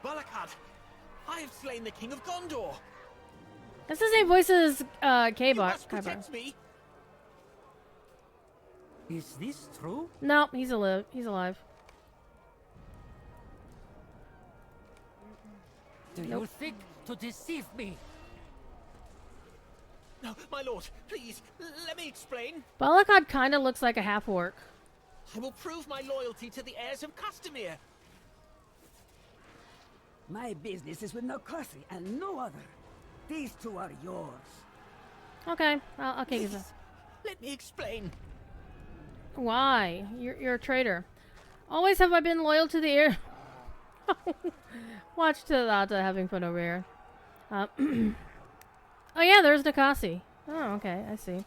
Balakad! I have slain the King of Gondor! That's the same voice as, You must protect me! Is this true? No, he's alive. He's alive. Do you think to deceive me? No, my lord, please, let me explain. Balakad kind of looks like a half-orc. I will prove my loyalty to the heirs of Castamere. My business is with Nakasi and no other. These two are yours. Okay, I'll kick his ass. Let me explain. Why? You're a traitor. Always have I been loyal to the heir. Watch Tathata having fun over here. Oh yeah, there's Nakasi. Oh, okay, I see.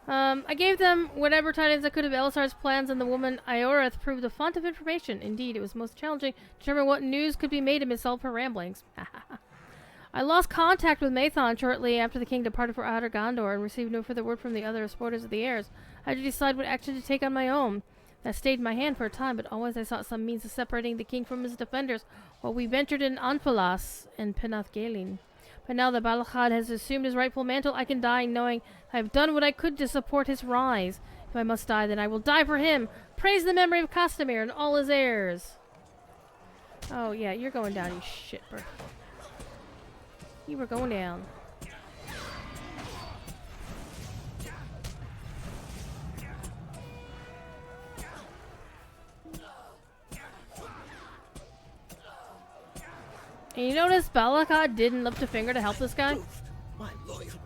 I gave them whatever tidings I could of Elisar's plans, and the woman Ioreth proved a font of information. Indeed, it was most challenging to determine what news could be made amidst all of her ramblings. I lost contact with Mathon shortly after the king departed for Outer Gondor and received no further word from the other supporters of the heirs. I had to decide what action to take on my own. That stayed in my hand for a time, but always I sought some means of separating the king from his defenders while we ventured in Anfalas and Penath Galin. But now that Balakad has assumed his rightful mantle, I can die knowing I have done what I could to support his rise. If I must die, then I will die for him. Praise the memory of Castamere and all his heirs. Oh yeah, you're going down, you shitbird. You were going down. And you notice Balakad didn't lift a finger to help this guy? My loyalty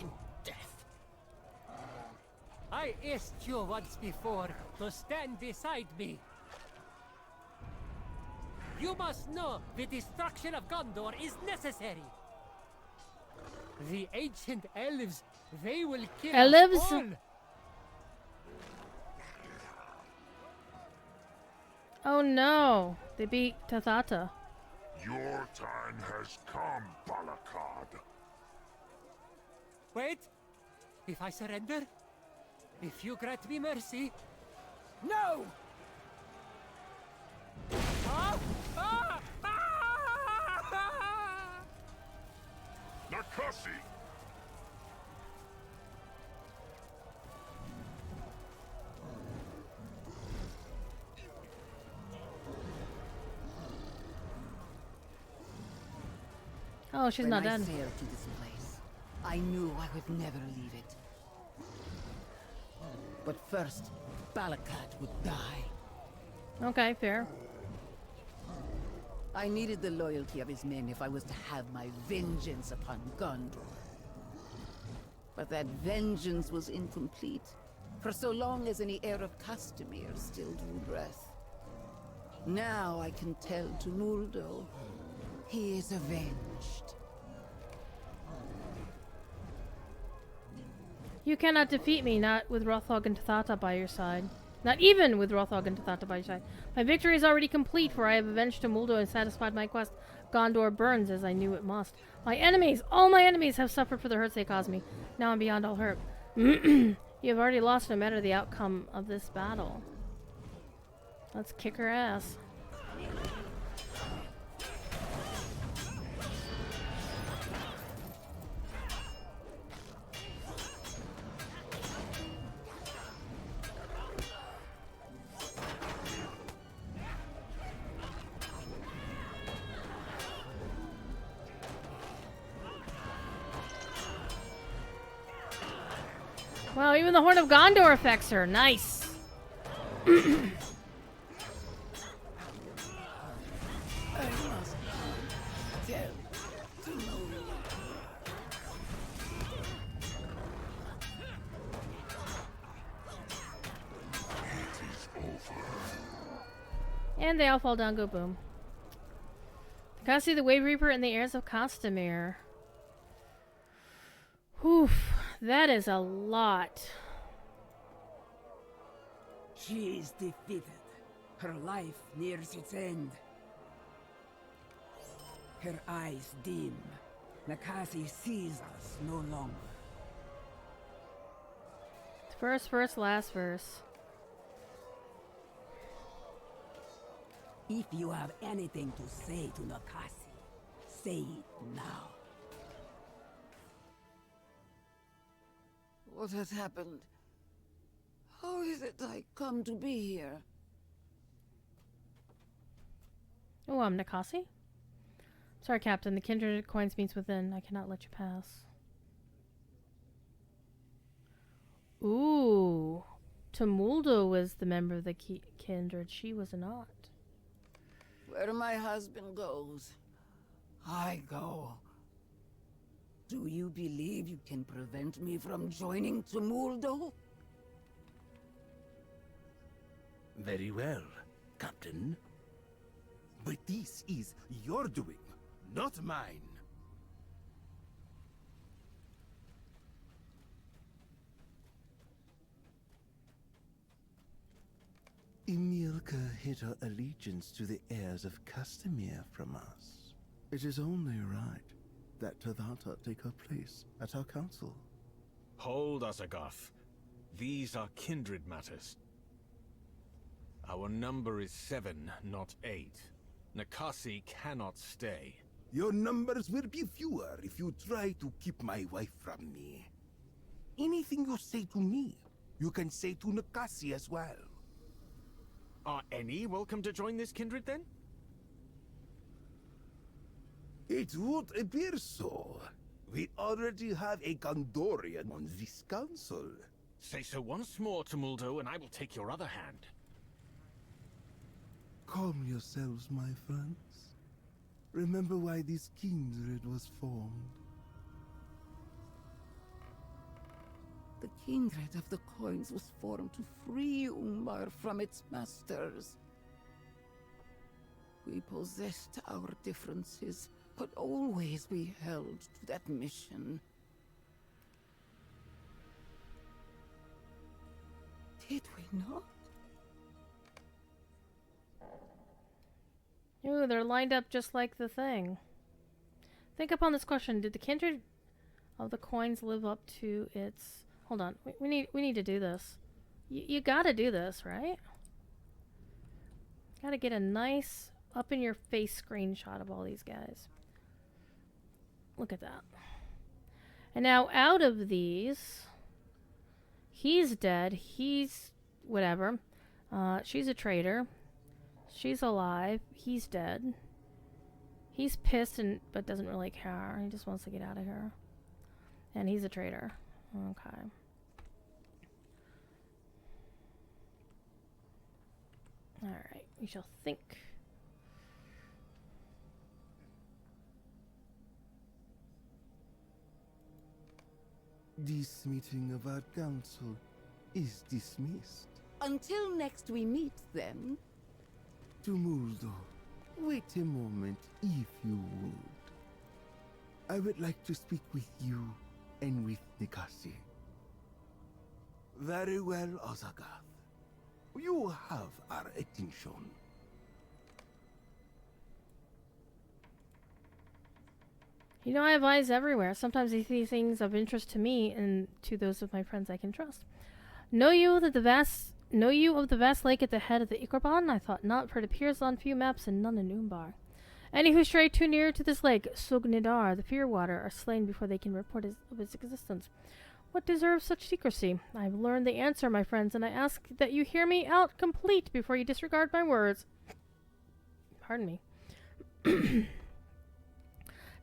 in death. I I asked you once before to stand beside me. You must know the destruction of Gondor is necessary. The ancient elves, they will kill Elves? us all. Oh no, they beat Tathata. Your time has come, Balakad. Wait. If I surrender, if you grant me mercy... No! Ah! Ah! Ah! Nakasi! Oh, she's not When I dead. sailed to this place, I knew I would never leave it. But first, Balakad would die. Okay, fair. I needed the loyalty of his men if I was to have my vengeance upon Gondor. But that vengeance was incomplete, for so long as any heir of Castamere still drew breath. Now I can tell Tumuldo he is avenged. You cannot defeat me, not with Rothog and Tathata by your side. Not even with Rothog and Tathata by your side. My victory is already complete, for I have avenged Tumuldo and satisfied my quest. Gondor burns, as I knew it must. My enemies, all my enemies, have suffered for the hurts they caused me. Now I'm beyond all hurt. You have already lost no matter the outcome of this battle. Let's kick her ass. Wow, even the Horn of Gondor affects her. Nice. And they all fall down, go boom. Cassie the Wave Reaper and the heirs of Castamere. Whew, that is a lot. She is defeated. Her life nears its end. Her eyes dim. Nakasi sees us no longer. First verse, last verse. If you have anything to say to Nakasi, say it now. What has happened? How is it I come to be here? Oh, I'm Nakasi? Sorry, Captain. The kindred coins meets within. I cannot let you pass. Ooh. Tumuldo was the member of the kindred. She was not. Where my husband goes, I go. Do you believe you can prevent me from joining Tumuldo? Very well, Captain. But this is your doing, not mine. Emilka hid her allegiance to the heirs of Castamere from us. It is only right that Tathata take her place at our council. Hold, Asagoth. These are kindred matters. Our number is 7, not 8. Nakasi cannot stay. Your numbers will be fewer if you try to keep my wife from me. Anything you say to me, you can say to Nakasi as well. Are any welcome to join this kindred, then? It would appear so. We already have a Gondorian on this council. Say so once more, Tumuldo, and I will take your other hand. Calm yourselves, my friends. Remember why this kindred was formed. The kindred of the coins was formed to free Umbar from its masters. We possessed our differences, but always we held to that mission. Did we not? Ooh, they're lined up just like the thing. Think upon this question. Did the kindred of the coins live up to its... Hold on. We need to do this. You gotta do this, right? Gotta get a nice up-in-your-face screenshot of all these guys. Look at that. And now out of these... He's dead. He's... whatever. She's a traitor. She's alive. He's dead. He's pissed but doesn't really care. He just wants to get out of here. And he's a traitor. Okay. Alright, we shall think. This meeting of our council is dismissed. Until next we meet, then. Tumuldo, wait a moment, if you would. I would like to speak with you and with Nikasi. Very well, Ozagath. You have our attention. You know, I have eyes everywhere. Sometimes I see things of interest to me and to those of my friends I can trust. Know you of the vast lake at the head of the Ikorban? I thought not, for it appears on few maps and none in Umbar. Any who stray too near to this lake, Sugnidar, the Fearwater, are slain before they can report of its existence. What deserves such secrecy? I have learned the answer, my friends, and I ask that you hear me out complete before you disregard my words. Pardon me.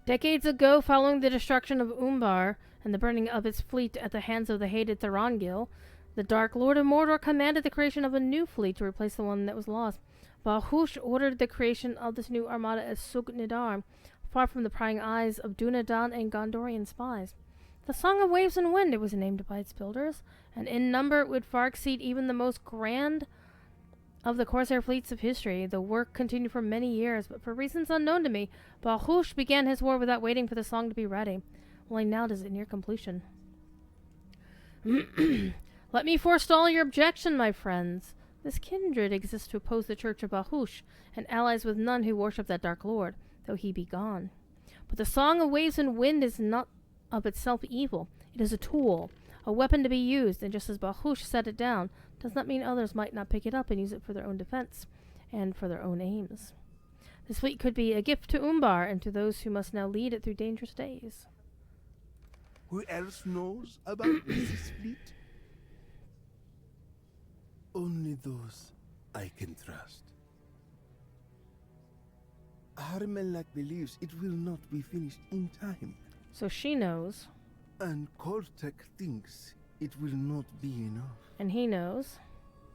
Decades ago, following the destruction of Umbar and the burning of its fleet at the hands of the hated Thorongil, the Dark Lord of Mordor commanded the creation of a new fleet to replace the one that was lost. Bahush ordered the creation of this new armada as Sugnidar, far from the prying eyes of Dunedain and Gondorian spies. The Song of Waves and Wind, it was named by its builders, and in number it would far exceed even the most grand of the corsair fleets of history. The work continued for many years, but for reasons unknown to me, Bahush began his war without waiting for the song to be ready. Only now does it near completion. Let me forestall your objection, my friends. This kindred exists to oppose the Church of Bahush, and allies with none who worship that Dark Lord, though he be gone. But the Song of Waves and Wind is not of itself evil. It is a tool, a weapon to be used, and just as Bahush set it down, does not mean others might not pick it up and use it for their own defense, and for their own aims. This fleet could be a gift to Umbar, and to those who must now lead it through dangerous days. Who else knows about this fleet? Only those I can trust. Harmelak believes it will not be finished in time. So she knows. And Kortek thinks it will not be enough. And he knows.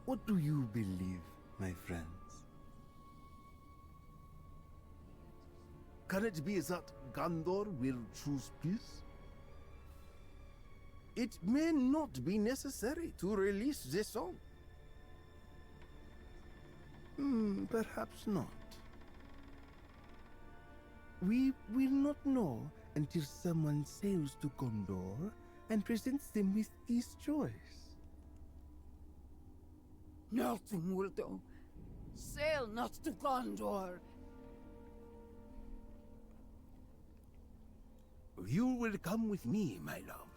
What do you believe, my friends? Can it be that Gondor will choose peace? It may not be necessary to release the song. Perhaps not. We will not know until someone sails to Gondor and presents them with this choice. No, Tumuldo. Sail not to Gondor. You will come with me, my love.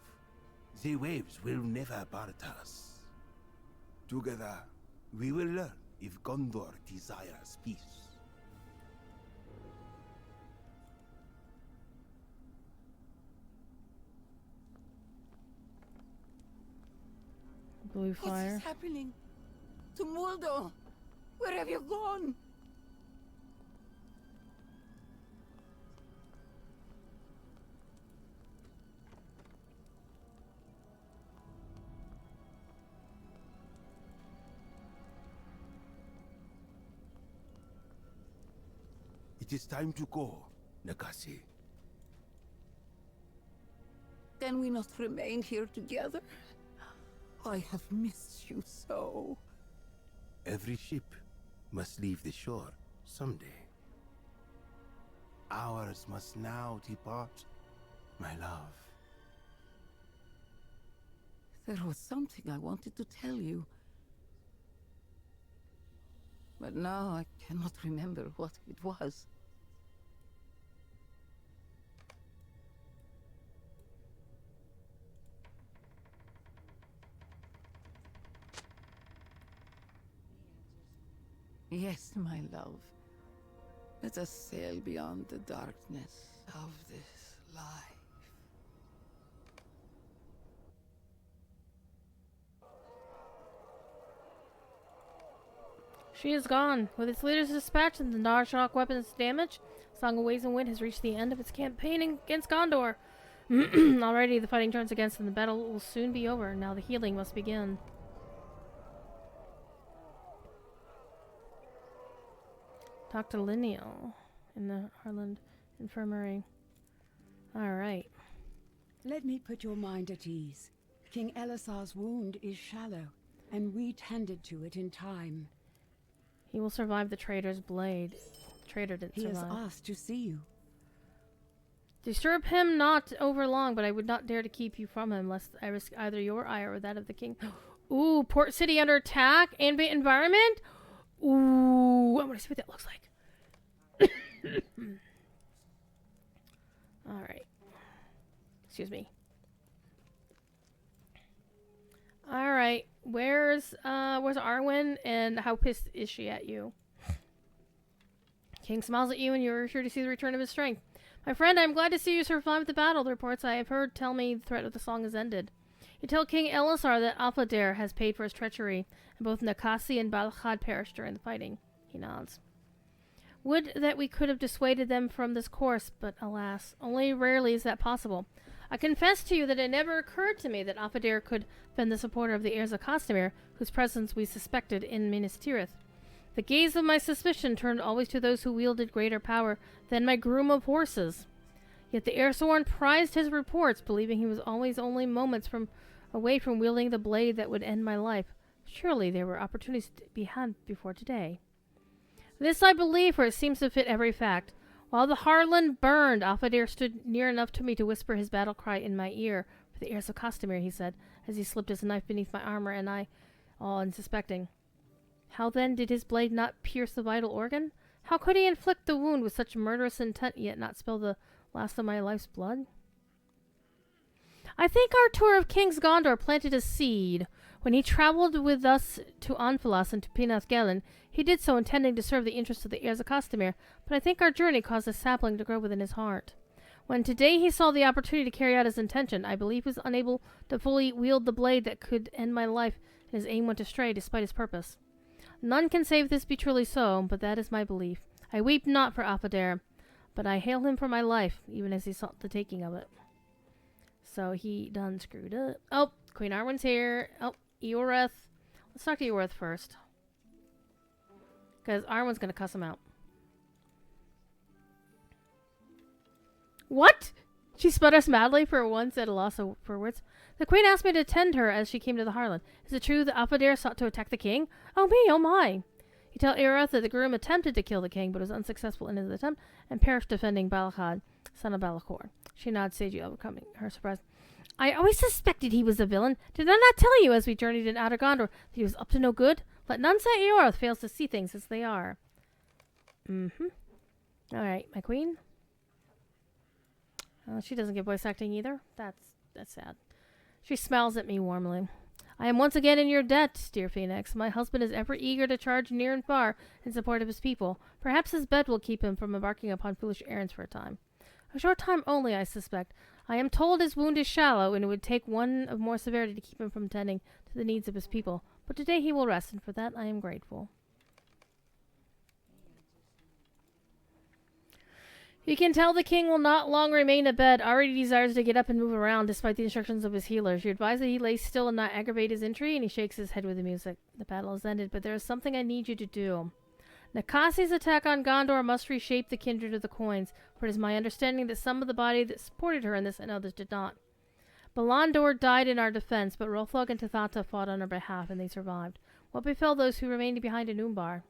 The waves will never part us. Together, we will learn if Gondor desires peace. Blue What fire. is happening? Tumuldo, where have you gone? It is time to go, Nakasi. Can we not remain here together? I have missed you so. Every ship must leave the shore someday. Ours must now depart, my love. There was something I wanted to tell you. But now I cannot remember what it was. Yes, my love. Let us sail beyond the darkness of this life. She is gone. With its leaders dispatched and the Narshok weapons damaged, Song of Waves and Wind has reached the end of its campaign against Gondor. Already the fighting turns against them. The battle will soon be over. Now the healing must begin. Dr. Linneo in the Harland Infirmary. Alright. Let me put your mind at ease. King Elisar's wound is shallow, and we tended to it in time. He will survive the traitor's blade. The traitor didn't survive. He has asked to see you. Disturb him not over long, but I would not dare to keep you from him, lest I risk either your ire or that of the king. Ooh, port city under attack, ambient environment. Ooh, I want to see what that looks like. All right. Excuse me. All right. Where's Arwen, and how pissed is she at you? King smiles at you, and you're sure to see the return of his strength. My friend, I am glad to see you survived the battle. The reports I have heard tell me the threat of the song has ended. You tell King Elisar that Alfadare has paid for his treachery, and both Nakasi and Balahad perished during the fighting. He nods. Would that we could have dissuaded them from this course, but alas, only rarely is that possible. I confess to you that it never occurred to me that Alfadare could have been the supporter of the heirs of Castamere, whose presence we suspected in Minas Tirith. The gaze of my suspicion turned always to those who wielded greater power than my groom of horses. Yet the Airsorn prized his reports, believing he was always only moments away from wielding the blade that would end my life. Surely there were opportunities to be had before today. This I believe, for it seems to fit every fact. While the Harland burned, Alfadare stood near enough to me to whisper his battle cry in my ear. For the heirs of Castamere, he said, as he slipped his knife beneath my armor, and I, all unsuspecting. How then did his blade not pierce the vital organ? How could he inflict the wound with such murderous intent, yet not spill the last of my life's blood? I think our tour of King's Gondor planted a seed. When he traveled with us to Anfalas and to Pinath Gelen, he did so intending to serve the interests of the heirs of Castamere, but I think our journey caused a sapling to grow within his heart. When today he saw the opportunity to carry out his intention, I believe he was unable to fully wield the blade that could end my life, and his aim went astray despite his purpose. None can say if this be truly so, but that is my belief. I weep not for Alfadare, but I hail him for my life, even as he sought the taking of it. So he done screwed up. Oh, Queen Arwen's here. Oh, Eoreth. Let's talk to Eoreth first. Because Arwen's going to cuss him out. What? She sputters madly for once at a loss for words. The queen asked me to attend her as she came to the Harland. Is it true that Alfadare sought to attack the king? Oh me, oh my! You tell Eoreth that the groom attempted to kill the king, but was unsuccessful in his attempt, and perished defending Balahad, son of Balakor. She nods sagely, overcoming her surprise. I always suspected he was a villain. Did I not tell you as we journeyed in Outer Gondor that he was up to no good? Let none say Eoreth fails to see things as they are. Alright, my queen. She doesn't get voice acting either. That's sad. She smiles at me warmly. I am once again in your debt, dear Phoenix. My husband is ever eager to charge near and far in support of his people. Perhaps his bed will keep him from embarking upon foolish errands for a time. A short time only, I suspect. I am told his wound is shallow, and it would take one of more severity to keep him from tending to the needs of his people. But today he will rest, and for that I am grateful. You can tell the king will not long remain abed. Already desires to get up and move around, despite the instructions of his healers. You advise that he lay still and not aggravate his injury, and he shakes his head with the music. The battle is ended, but there is something I need you to do. Nakasi's attack on Gondor must reshape the kindred of the coins, for it is my understanding that some of the body that supported her in this and others did not. Belandor died in our defense, but Rolthog and Tathata fought on our behalf, and they survived. What befell those who remained behind in Umbar?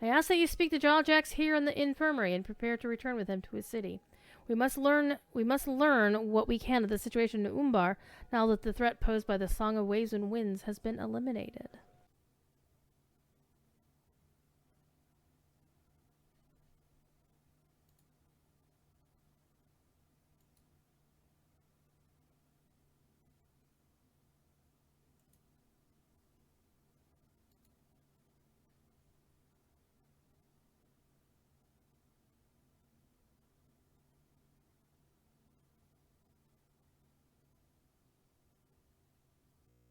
I ask that you speak to Jawjax here in the infirmary and prepare to return with him to his city. We must learn what we can of the situation in Umbar now that the threat posed by the Song of Waves and Winds has been eliminated.